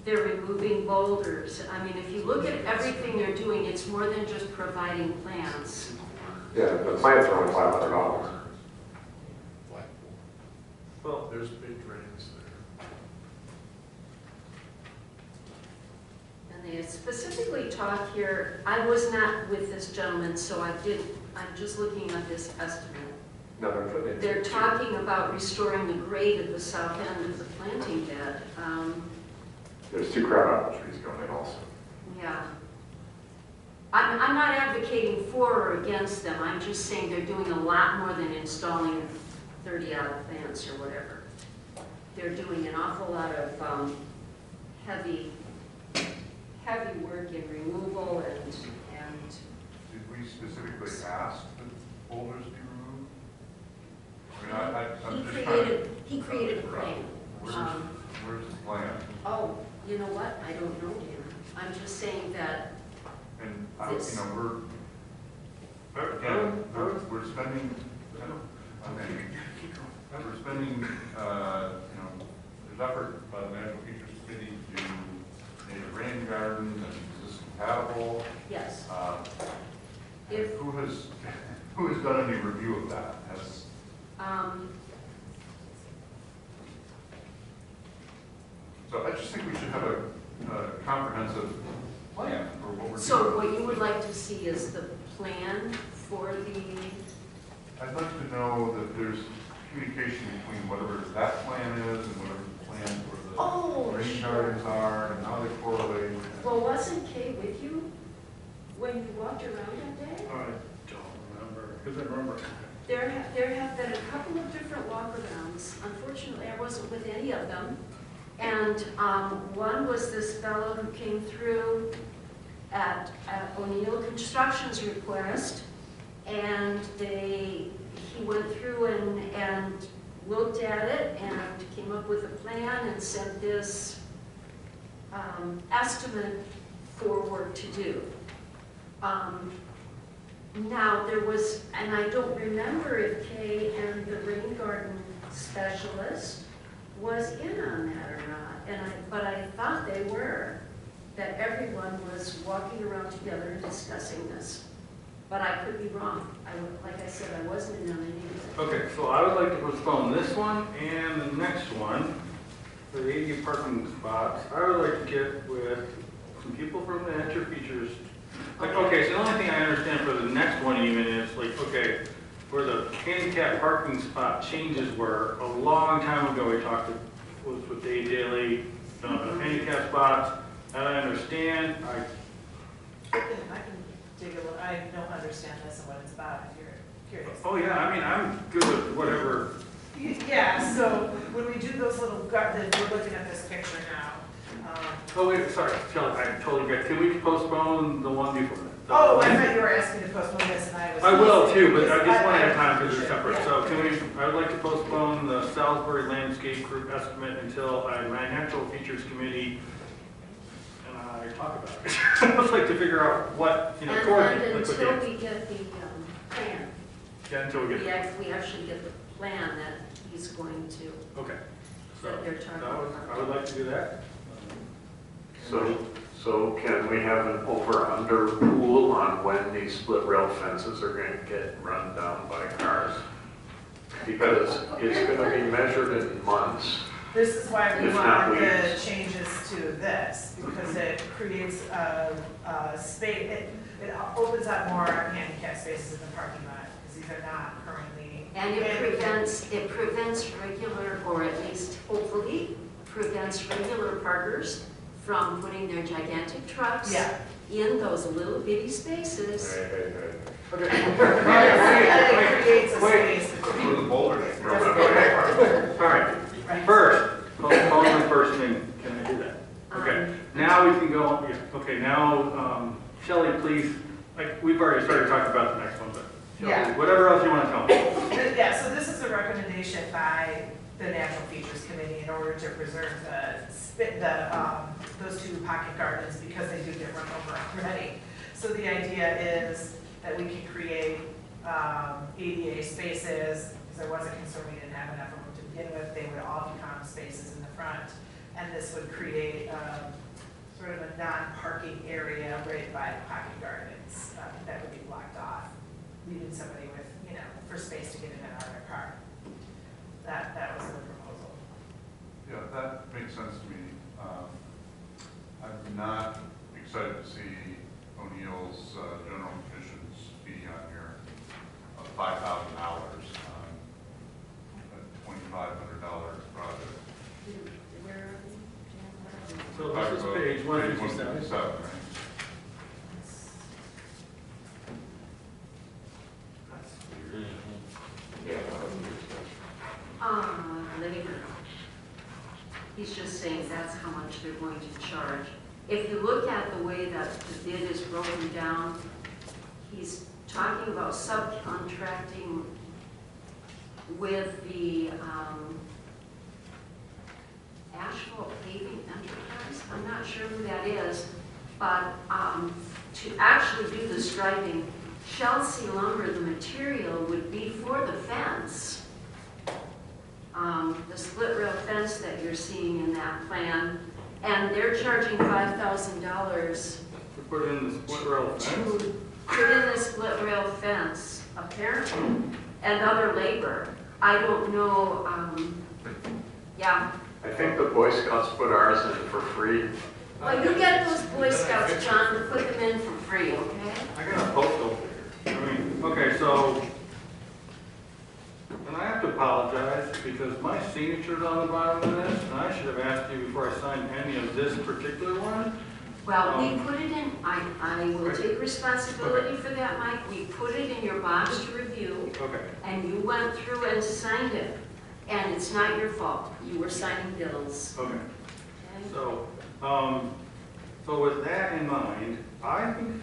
They're removing boulders. I mean, if you look at everything they're doing, it's more than just providing plants. Yeah, the plants are only $500. Well, there's big drains there. And they specifically talk here, I was not with this gentleman, so I'm just looking at this estimate. No, they're putting it. They're talking about restoring the grade at the south end of the planting bed. There's 2 crabapple trees going in also. Yeah. I'm not advocating for or against them. I'm just saying they're doing a lot more than installing 30 odd plants or whatever. They're doing an awful lot of heavy work in removal and. Did we specifically ask that boulders be removed? I mean, I'm just trying to. He created a plan. Where's the plan? Oh, you know what? I don't know, Dan. I'm just saying that. And, this. we're spending, we're spending, there's effort by the Natural Features Committee to native rain gardens and is this compatible? Yes. Who has done any review of that? So I just think we should have a comprehensive plan for what we're doing. So what you would like to see is the plan for the. I'd like to know that there's communication between whatever that plan is and whatever the plan for the rain gardens are and how they correlate. Well, wasn't Kay with you when you walked around that day? I don't remember, because I remember. There have been a couple of different walkarounds. Unfortunately, I wasn't with any of them. And one was this fellow who came through at O'Neill Construction's request, and he went through and looked at it and came up with a plan and sent this estimate for work to do. Now there was, and I don't remember if Kay and the rain garden specialist was in on that or not, but I thought they were, that everyone was walking around together and discussing this. but I could be wrong. Like I said, I wasn't in on any of it. Okay, so I would like to postpone this one and the next one for the ADA parking spots. I would like to get with some people from the Nature Features. Like, okay, so the only thing I understand for the next one even is like, okay, where the handicap parking spot changes were, a long time ago we talked with Dave Daly, handicap spots. That I understand. I can dig a little, I don't understand this and what it's about, if you're curious. Oh yeah, I mean, I'm good with whatever. Yeah, so when we do those little, we're looking at this picture now. Oh wait, sorry, Kelly, I totally get. Can we postpone the one before that? Oh, I thought you were asking to postpone this, and I was. I will too, but I just want to have time because they're separate. Yeah. So can we, I would like to postpone the Salisbury Landscape Group estimate until my Natural Features Committee and I talk about it. I would like to figure out what, And coordinate. until we get the plan. Yeah, until we get. We actually get the plan that he's going to, Okay. that they're talking I would about. like to do that. So can we have an over-under rule on when these split rail fences are going to get run down by cars? Because it's going to be measured in months. This is why we If not wanted the weeks. changes to this, because it creates a space, it opens up more handicap spaces in the parking lot, because these are not currently. And it prevents regular, or at least hopefully prevents regular parkers from putting their gigantic trucks Yeah. in those little bitty spaces. Okay. It creates a Wait. space. For the boulder. All right. First, postpone the first thing. Can I do that? Okay. Now we can go. Yeah. Okay. Now, Shelley, please. Like we've already started talking about the next one, but Shelley, Yeah. whatever else you want to tell me. Yeah, so this is a recommendation by the Natural Features Committee in order to preserve those two pocket gardens because they do get run over already. So the idea is that we can create ADA spaces, because there was a concern we didn't have enough of them to begin with. They would all become spaces in the front, and this would create sort of a non-parking area right by pocket gardens that would be blocked off, leaving somebody with, for space to get in and out of their car. That was the proposal. Yeah, that makes sense to me. I'm not excited to see O'Neill's general conditions fee on here of $5,000 on a $2,500 project. So this is page 157. 157, right? Labor. He's just saying that's how much they're going to charge. If you look at the way that the bid is broken down, he's talking about subcontracting with the Asphalt Paving Enterprise. I'm not sure who that is, but to actually do the striping, Chelsea lumber, the material would be for the fence. The split rail fence that you're seeing in that plan, and they're charging $5,000 To put in the split rail fence. to put in the split rail fence, apparently, and other labor. I don't know, yeah. I think the Boy Scouts put ours in for free. Well, you get those Boy Scouts, John, to put them in for free, okay? I got a postal here. I mean, okay, so, and I have to apologize because my signature's on the bottom of this, and I should have asked you before I signed any of this particular one. Well, we put it in, I will take responsibility for that, Mike. We put it in your box to review, Okay. and you went through and signed it. And it's not your fault. You were signing bills. Okay. Okay? So, so with that in mind, I think,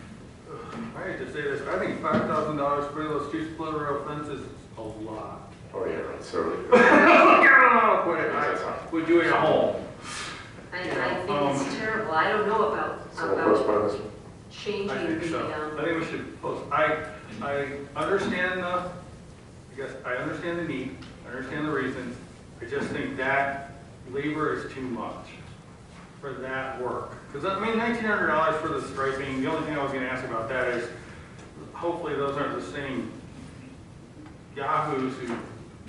I hate to say this, I think $5,000 for those two split rail fences is a lot. Oh, yeah, that's certainly. I would do it at home. I think it's terrible. I don't know about changing I think so. the, I think we should post, I understand the, I understand the need, I understand the reasons. I just think that labor is too much for that work. Because I mean, $1,900 for the striping, the only thing I was gonna ask about that is, hopefully those aren't the same yahoos who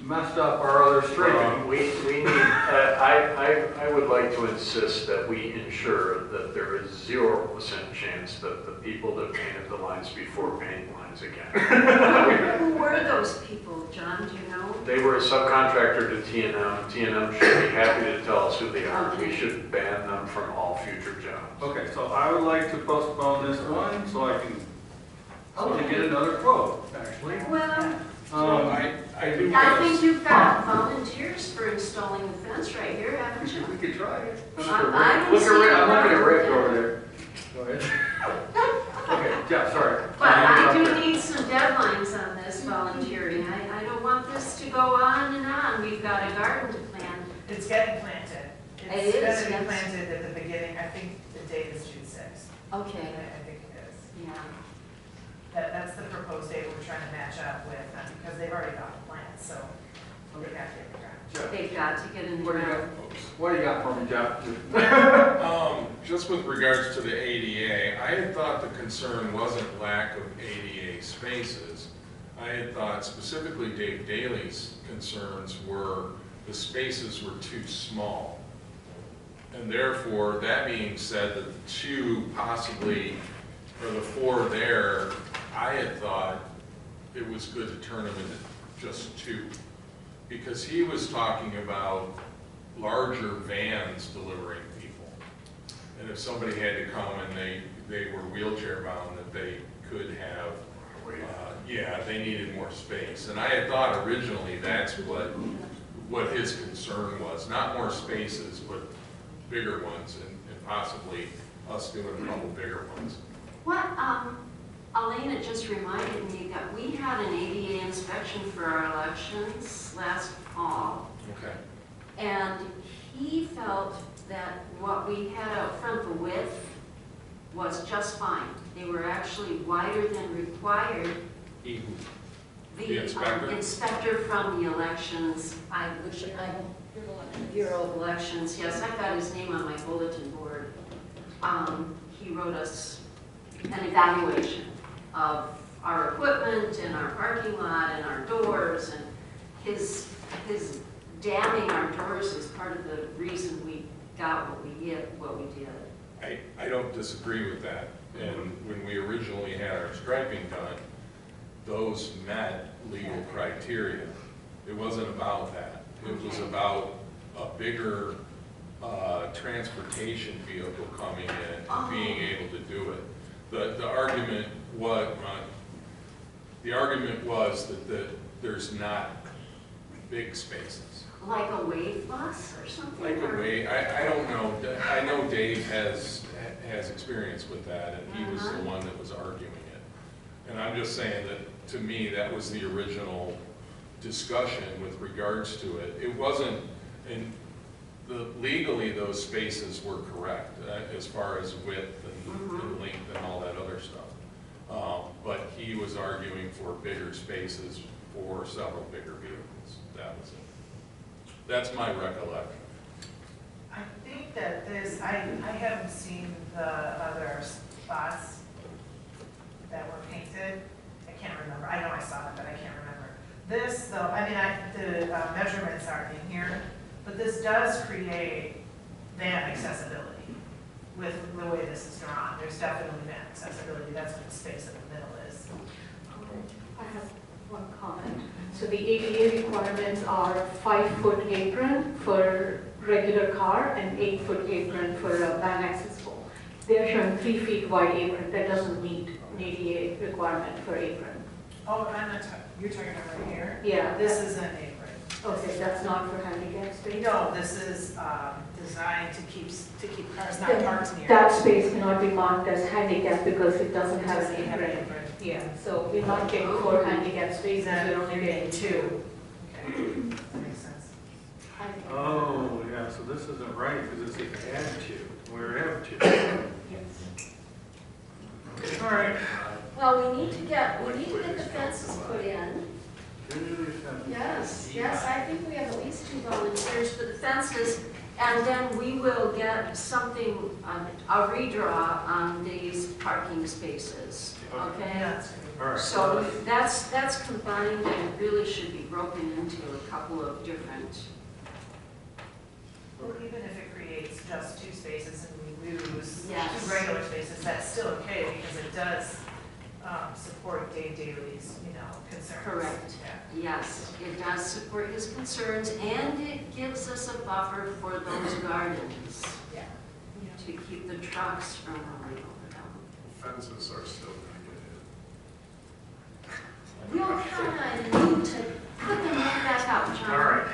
messed up our other striping. We need, I would like to insist that we ensure that there is 0% chance that the people that painted the lines before paint lines again. Who were those people, John, do you know? They were a subcontractor to T&M. T&M should be happy to tell us who they are. We should ban them from all future jobs. Okay, so I would like to postpone this one so I can get another quote, actually. Well, I do. I think you've got volunteers for installing the fence right here, haven't you? We could try it. I don't Look see at Rick, it I'm looking at now. Rick over there. Go ahead. Okay, Jeff, sorry. But I do need some deadlines on this volunteering. I don't want this to go on and on. We've got a garden to plant. It's getting planted. It is, It's gonna yes. be planted at the beginning, I think the date is June 6th. Okay. I think it is. Yeah. That's the proposed date we're trying to match up with, because they've already got the plan, so they got to get the ground. Jeff, They've got to get in the what do you got? ground. What do you got for me, Jeff? Just with regards to the ADA, I had thought the concern wasn't lack of ADA spaces. I had thought specifically Dave Daly's concerns were the spaces were too small. And therefore, that being said, the two possibly, or the four there, I had thought it was good to turn them into just two. Because he was talking about larger vans delivering people. And if somebody had to come and they were wheelchair bound, that they could have, yeah, they needed more space. And I had thought originally that's what his concern was, not more spaces, but bigger ones, and possibly us doing a couple bigger ones. What, Elena just reminded me that we had an ADA inspection for our elections last fall. Okay. And he felt that what we had out front, the width, was just fine. They were actually wider than required. The inspector? Inspector from the elections, Bureau of Elections, yes, I've got his name on my bulletin board. He wrote us an evaluation of our equipment and our parking lot and our doors, and his damming our doors is part of the reason we got what we did. I don't disagree with that. And when we originally had our striping done, those met legal criteria. It wasn't about that. It was about a bigger transportation vehicle coming in and being able to do it. The argument was that there's not big spaces. Like a wave bus or something? Like a wave, I don't know. I know Dave has experience with that, and he was the one that was arguing it. And I'm just saying that, to me, that was the original discussion with regards to it. It wasn't, and legally those spaces were correct as far as width and length and all that other stuff. But he was arguing for bigger spaces for several bigger vehicles. That was it. That's my recollection. I think that I haven't seen the other spots that were painted. I can't remember. I know I saw them, but I can't remember. This, though, I mean, the measurements aren't in here, but this does create van accessibility with the way this is drawn. There's definitely van accessibility. That's what the space in the middle is. I have one comment. So the ADA requirements are 5-foot apron for regular car and 8-foot apron for a van accessible. They're showing 3 feet wide apron. That doesn't meet an ADA requirement for apron. Oh, you're talking about right here? Yeah. This is an apron. Okay, that's not for handicap space? No, this is designed to keep cars not parked near. That space cannot be marked as handicap because it doesn't have Doesn't an have an apron. apron. Yeah, so we're not getting 4 handicap spaces, we're only getting 2. Okay, that makes sense. Oh, yeah, so this isn't right, because it's an add to. We have 2. Yes. All right. Well, we need to get the fences put in. Yes, I think we have at least 2 volunteers for the fences. And then we will get something, a redraw on these parking spaces, okay? All right. So that's combined and really should be broken into a couple of different. Well, even if it creates just 2 spaces and we lose Yes. 2 regular spaces, that's still okay because it does support Dave Daly's, concerns. Correct. Yes, it does support his concerns and it gives us a buffer for those gardens. Yeah. To keep the trucks from rolling over them. Fences are still going to get hit. We'll kind of need to put them right back up, John. All right.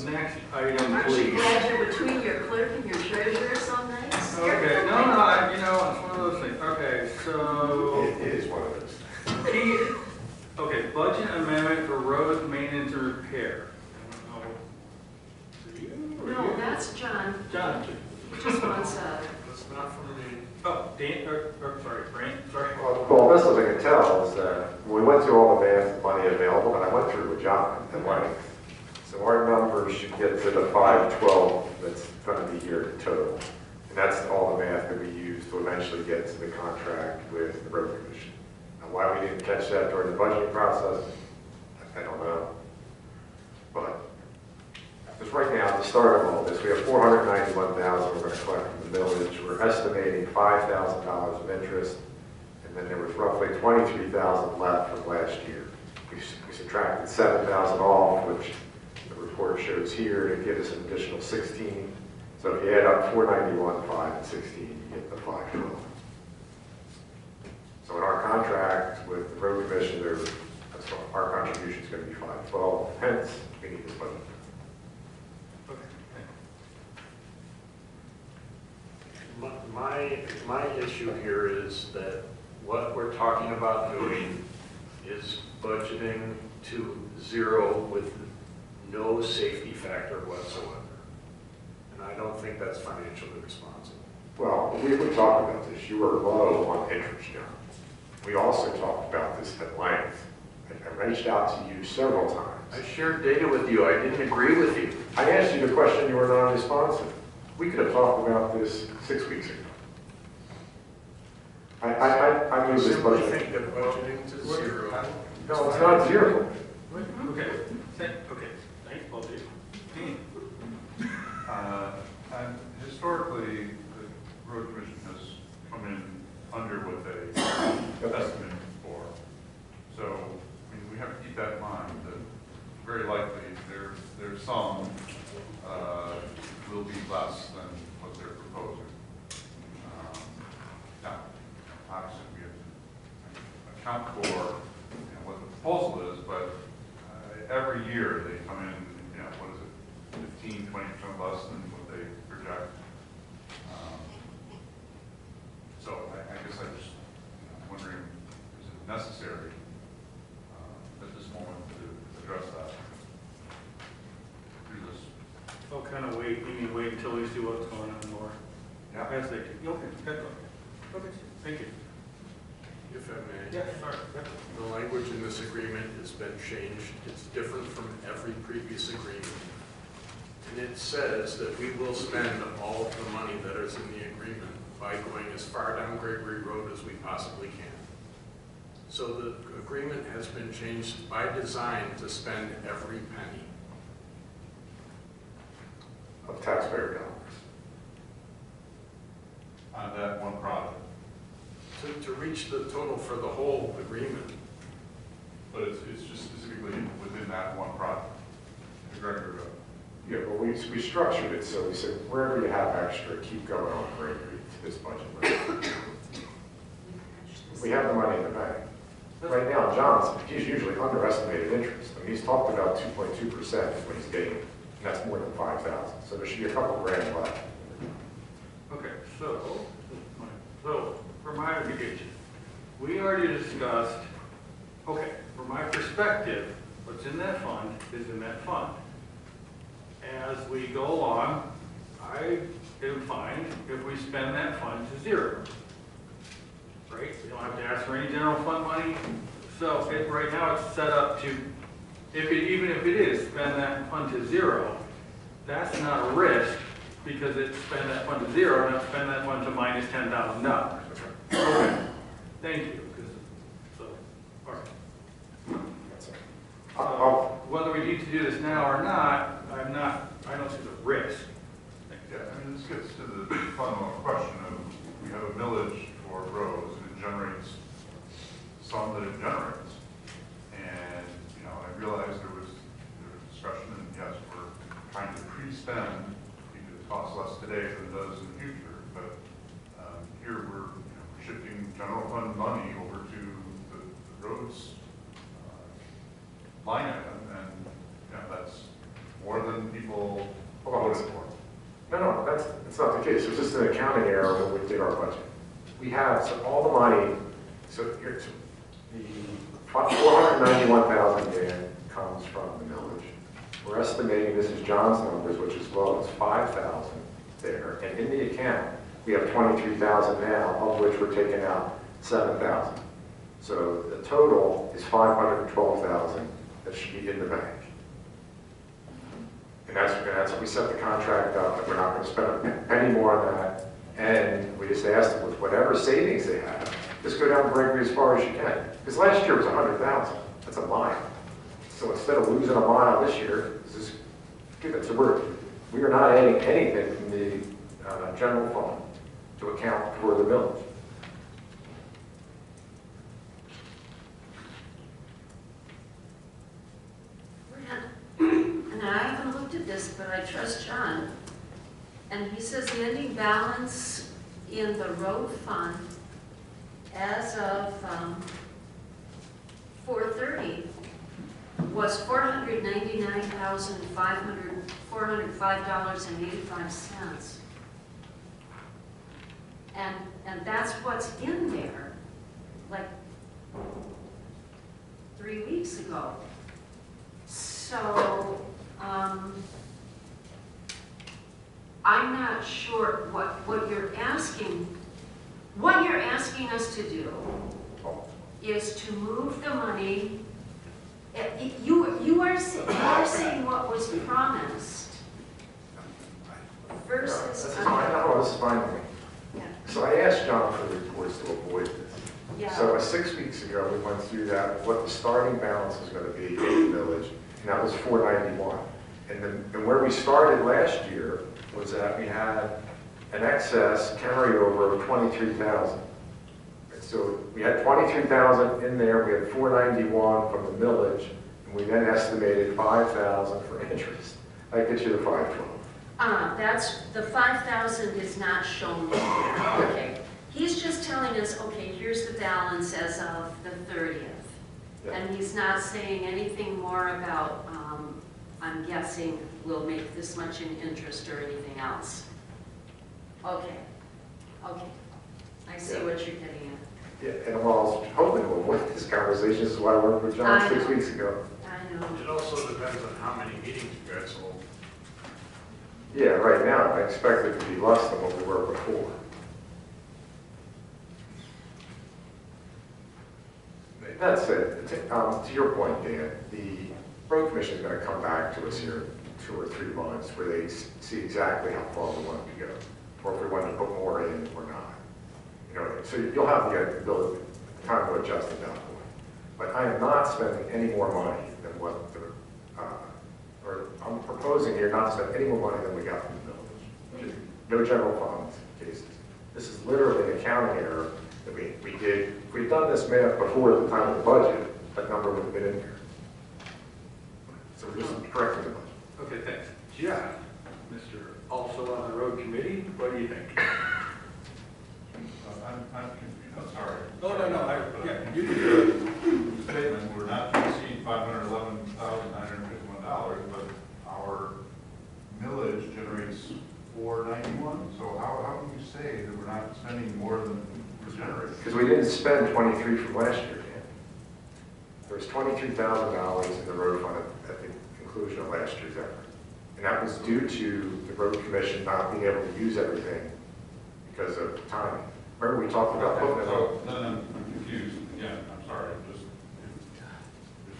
Next item, Aren't you please. glad you're between your clerk and your treasurer so nice? Okay, no, it's one of those things. Okay, so. It is one of those. Okay, budget amendment for road maintenance and repair. No, that's John. John. He just wants a. That's not from me. Oh, Dan, sorry, Frank, sorry. Well, best as I can tell is that we went through all the math money available, and I went through with John at length. So our numbers should get to the 512 that's going to be here in total. And that's all the math that we use to eventually get to the contract with the road commission. Now, why we didn't catch that during the budgeting process, I don't know. But because right now, at the start of all this, we have $491,000 we're going to collect from the village. We're estimating $5,000 of interest, and then there was roughly $23,000 left from last year. We subtracted $7,000 off, which the report shows here, to give us an additional 16. So if you add up 491, 5, and 16, you get the 512. So in our contract with the road commission, our contribution is going to be 512. Hence, we need this budget. My issue here is that what we're talking about doing is budgeting to zero with no safety factor whatsoever. And I don't think that's financially responsible. Well, we talked about this. You were low on interest, John. We also talked about this at length. I reached out to you several times. I shared data with you. I didn't agree with you. I asked you the question, you were non-responsive. We could have talked about this 6 weeks ago. I moved this budget. I think that budgeting to zero. No, it's not zero. Okay, thanks, both of you. Dean. And historically, the road commission has come in under what they estimate for. So, I mean, we have to keep that in mind, that very likely there's some will be less than what they're proposing. Now, obviously, we have to account for what the proposal is, but every year they come in, what is it, 15, 20% less than what they project. So I guess I'm just wondering, is it necessary at this moment to address that through this? Oh, kind of wait, you mean wait until we see what's going on more? Yeah. As they do. Okay, good. Okay, thank you. If I may. Yeah, sorry. The language in this agreement has been changed. It's different from every previous agreement. And it says that we will spend all of the money that is in the agreement by going as far down Gregory Road as we possibly can. So the agreement has been changed by design to spend every penny. Of taxpayer dollars. On that one project. To reach the total for the whole agreement. But it's just specifically within that one project, the Gregory Road. Yeah, well, we structured it so we said, wherever you have extra, keep going on Gregory to this budget limit. We have the money in the bank. Right now, he's usually underestimated interest. I mean, he's talked about 2.2% when he's getting, and that's more than 5,000. So there should be a couple grand left. Okay, so from my education, we already discussed, okay, from my perspective, what's in that fund is in that fund. As we go along, I am fine if we spend that fund to zero. Right? We don't have to ask for any general fund money. So right now it's set up to, even if it is, spend that fund to zero, that's not a risk because it's spend that fund to zero, not spend that fund to minus $10,000. Okay, thank you. 'Cause- So, all right. Whether we need to do this now or not, I don't see the risk. Yeah, I mean, this gets to the fundamental question of, we have a millage for roads, and it generates some that it generates. And, you know, I realized there was discussion, and yes, we're trying to pre-spend, because it costs less today than it does in the future, but here we're, you know, shifting general fund money over to the roads line item, and, you know, that's more than people voted for. No, that's not the case. It's just an accounting error when we did our budget. We have, so all the money, so here's the 491,000 again comes from the millage. We're estimating, this is John's numbers, which is low, it's 5,000 there. And in the account, we have 23,000 now, of which we're taking out 7,000. So the total is 512,000 that should be in the bank. And that's what we set the contract up, that we're not going to spend a penny more on that. And we just asked them, with whatever savings they have, just go down Gregory as far as you can. Because last year was 100,000. That's a mile. So instead of losing a mile this year, just give it. So we are not adding anything from the general fund to account for the millage. And I haven't looked at this, but I trust John. And he says the ending balance in the road fund as of 4/30 was $405,85. And that's what's in there, like 3 weeks ago. So, I'm not sure what you're asking. What you're asking us to do is to move the money. You are saying what was promised versus. This is fine. No, this is fine with me. Yeah. So I asked John for the reports to avoid this. Yeah. So 6 weeks ago, we went through that, what the starting balance was going to be in the village, and that was 491. And where we started last year was that we had an excess carryover of 23,000. So we had 23,000 in there, we had 491 from the millage, and we then estimated 5,000 for interest. That gets you to 512. That's, the 5,000 is not shown there. Okay. He's just telling us, okay, here's the balance as of the 30th. Yeah. And he's not saying anything more about, I'm guessing, we'll make this much in interest or anything else. Okay. Okay. I see what you're getting at. Yeah, and while I was hoping to avoid this conversation, this is why I worked with John 6 weeks ago. I know. It also depends on how many meetings you guys hold. Yeah, right now, I expect it to be less than what we were before. That said, to your point, Dan, the road commission is going to come back to us here in 2 or 3 months where they see exactly how far we want to go, or if we want to put more in or not. You know, so you'll have the ability, time to adjust at that point. But I am not spending any more money than what the, or I'm proposing here not to spend any more money than we got from the village. No general funds cases. This is literally an accounting error that we did. If we'd done this math before the time of the budget, that number would have been in here. So we're just correcting the budget. Okay, thanks. Jeff, Mr. Also on the road committee, what do you think? I'm confused, sorry. No, yeah, you do. Statement, we're not to exceed $511,951, but our millage generates 491. So how can you say that we're not spending more than we're generating? Because we didn't spend 23 from last year, Dan. There was $23,000 in the road fund at the conclusion of last year's effort. And that was due to the road commission not being able to use everything because of timing. Remember we talked about putting it up? No, I'm confused. Again, I'm sorry. There's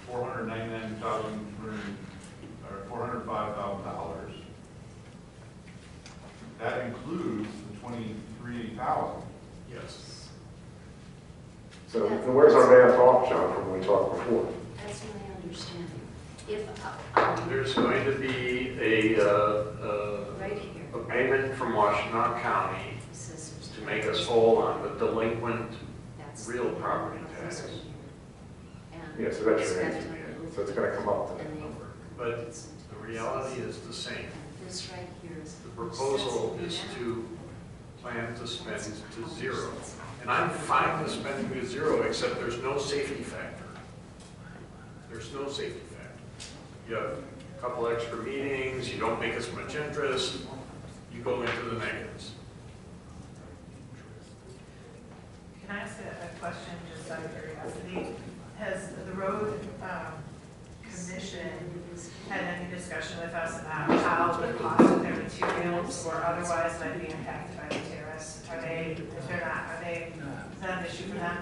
$499,000 or $405,000 that includes the 23,000. Yes. So then where's our math off, John, from when we talked before? That's my understanding. If, There's going to be right here, a payment from Washtenaw County it says there's to make us whole on the delinquent that's real property tax. this one here. And Yeah, so that's your spent answer, on yeah. the So it's gonna come up to that and they- number. But the reality is the same. and this right here is. The proposal is to plan to spend to zero. And I'm fine with spending to zero, except there's no safety factor. There's no safety factor. You have a couple extra meetings, you don't make as much interest, you go into the negatives. Can I ask a question, just out of curiosity? Has the road commission had any discussion with us about how the cost of their materials or otherwise might be impacted by the tariffs? Are they, if they're not, are they, is that an issue for them?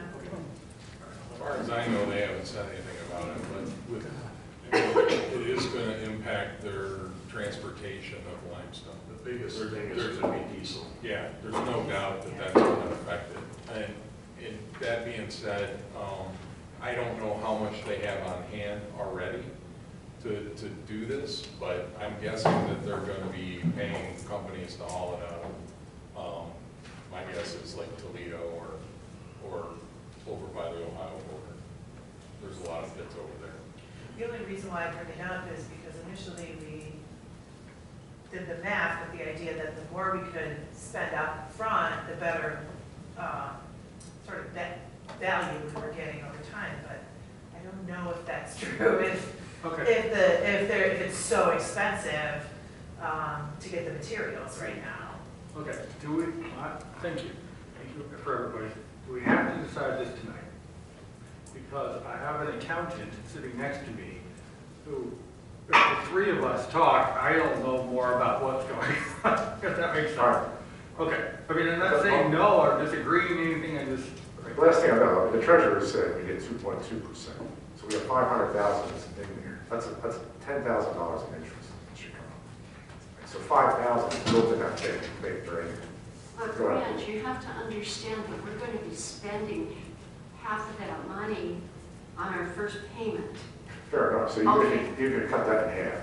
As far as I know, they haven't said anything about it, but it is going to impact their transportation of limestone. The biggest thing is going to be diesel. Yeah, there's no doubt that that's going to affect it. And that being said, I don't know how much they have on hand already to do this, but I'm guessing that they're going to be paying companies to haul it out. My guess is like Toledo or over by the Ohio border. There's a lot of pits over there. The only reason why I bring it up is because initially we did the math with the idea that the more we could spend up front, the better sort of value we were getting over time. But I don't know if that's true. If it's so expensive to get the materials right now. Okay, thank you for everybody. Do we have to decide this tonight? Because I have an accountant sitting next to me who, if the three of us talk, I don't know more about what's going on, if that makes sense. Okay, I mean, I'm not saying no or disagreeing anything, I just. The last thing I know, the treasurer said we get 2.2%. So we have 500,000 in there. That's $10,000 in interest that should come up. So 5,000 is built in that big drain. But Grant, you have to understand that we're going to be spending half of that money on our first payment. Fair enough. So you can cut that in half.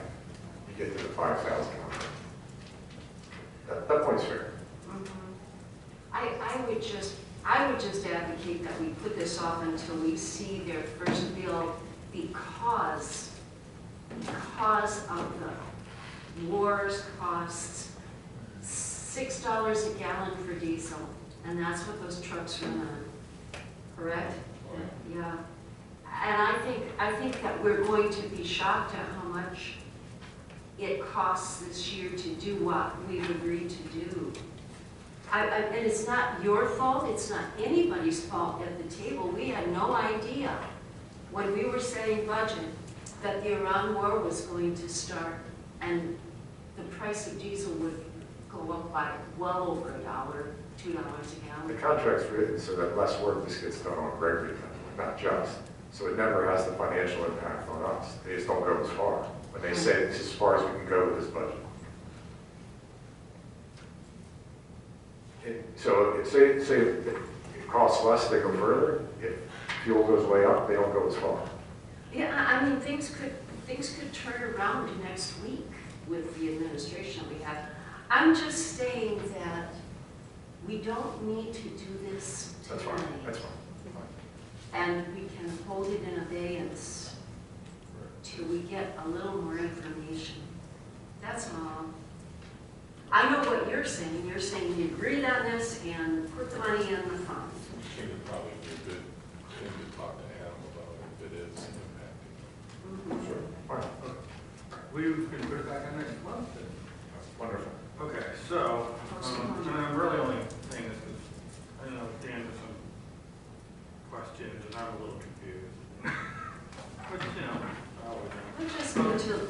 You get to the 5,000 number. That point's fair. I would just advocate that we put this off until we see their first bill because of the war's costs, $6 a gallon for diesel, and that's what those trucks run on, correct? Yeah. And I think that we're going to be shocked at how much it costs this year to do what we've agreed to do. And it's not your fault, it's not anybody's fault at the table. We had no idea when we were setting budget that the Iran war was going to start and the price of diesel would go up by well over $1, $2 a gallon. The contract's written so that less work just gets done on Gregory, not just. So it never has the financial impact on us. They just don't go as far. When they say this is as far as we can go with this budget. So say it costs less, they go further. If fuel goes way up, they don't go as far. Yeah, I mean, things could turn around next week with the administration we have. I'm just saying that we don't need to do this tonight. That's fine, that's fine. And we can hold it in abeyance till we get a little more information. That's all. I know what you're saying. You're saying you agreed on this and put the money in the fund. I think it'd probably be a good thing to talk to Adam about if it is impacting. Sure. Fine. We can put it back on next month then. Wonderful. Okay, so, and I'm really only saying this because I know Dan has some questions and I'm a little confused. But, you know,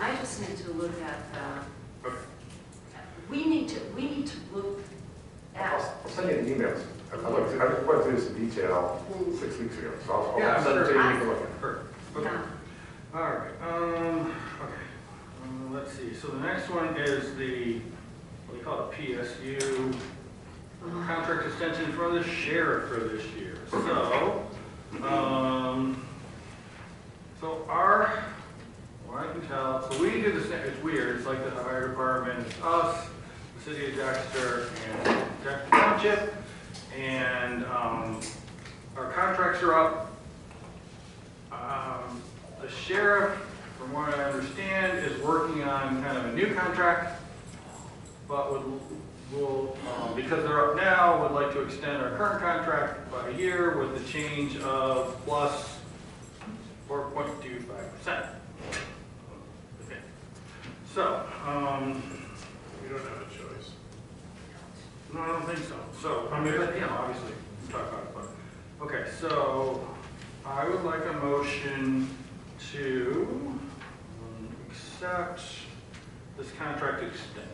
I just need to look at, okay. we need to look at. I'll send you the emails. I went through this in detail 6 weeks ago, so I'll send it to you. You can look at it. Perfect. Okay. Yeah. All right. Okay. Let's see. So the next one is the what they call it, PSU, contract extension for the sheriff for this year. So, well, I can tell, so we do the same, it's weird, it's like the fire department, it's us, the city of Dexter, and Webster Township, and our contracts are up. The sheriff, from what I understand, is working on kind of a new contract, but will, because they're up now, would like to extend our current contract by a year with the change of plus 4.25%. Okay. So, We don't have a choice. no, I don't think so. So, I mean, but, you know, obviously, we'll talk about it, but, okay, so I would like a motion to accept this contract extension.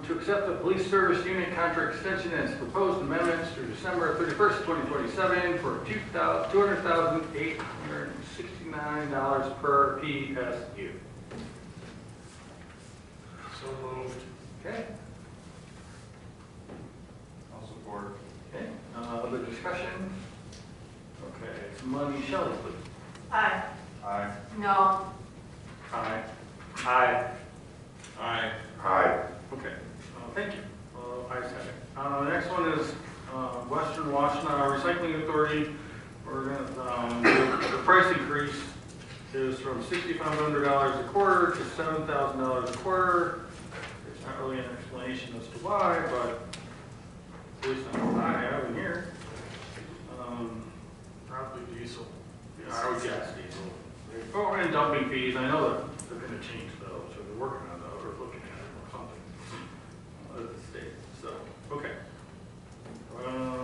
To accept the police service unit contract extension and its proposed amendments through December 31st, 2027 for $200,869 per PSU. So moved. Okay. I'll support. Okay. Other discussion? Okay. It's money. Shelley, please. Aye. Aye. No. Aye. Aye. Aye. Aye. Okay, thank you. Ayes have it. Next one is Western Washtenaw Recycling Authority. We're gonna, the price increase is from $6,500 a quarter to $7,000 a quarter. There's not really an explanation as to why, but based on what I have in here, Probably diesel. yeah, I would guess diesel. Oh, and dumping fees. I know that they're going to change those, or they're working on those, or looking at it, or something. At the state. So, okay.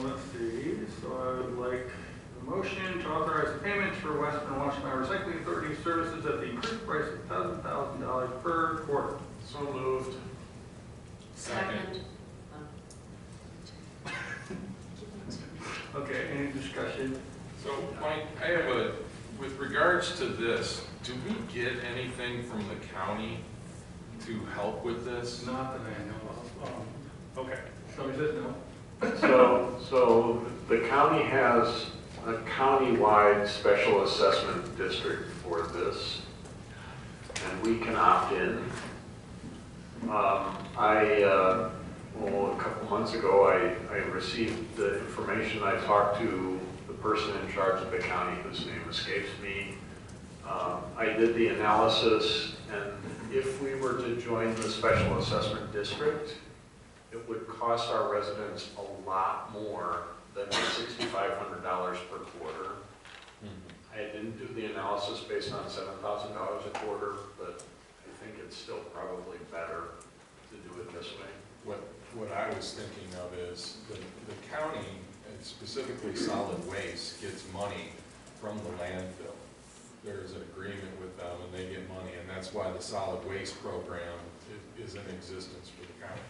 Let's see. So I would like a motion to authorize the payments for Western Washtenaw Recycling Authority services at the increased price of $1,000 per quarter. So moved. Second. Okay, any discussion? So, Mike, I have with regards to this, do we get anything from the county to help with this? Not that I know of. Okay, somebody says no. So the county has a county-wide special assessment district for this, and we can opt in. A couple months ago, I received the information. I talked to the person in charge of the county, whose name escapes me. I did the analysis, and if we were to join the special assessment district, it would cost our residents a lot more than the $6,500 per quarter. I didn't do the analysis based on $7,000 a quarter, but I think it's still probably better to do it this way. What I was thinking of is the county, and specifically solid waste, gets money from the landfill. There's an agreement with them and they get money, and that's why the solid waste program is in existence for the county.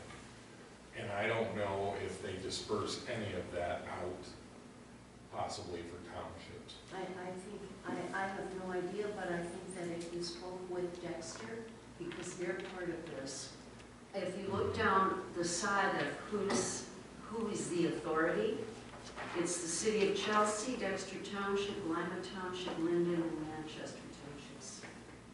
And I don't know if they disperse any of that out, possibly for townships. I have no idea, but I think that if you spoke with Dexter, because they're part of this, if you look down the side of who is the authority, it's the city of Chelsea, Dexter Township, Lima Township, Linden, and Manchester Townships.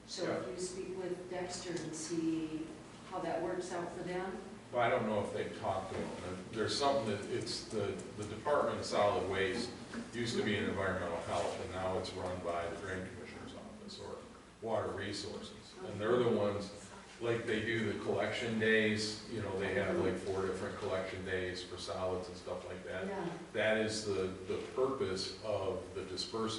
So if you speak with Dexter and see how that works out for them. Well, I don't know if they've talked to them. There's something that, it's the Department of Solid Waste used to be in environmental health, and now it's run by the Drain Commissioner's office or Water Resources. And they're the ones, like they do the collection days, you know, they have like 4 different collection days for solids and stuff like that. Yeah. That is the purpose of the dispersal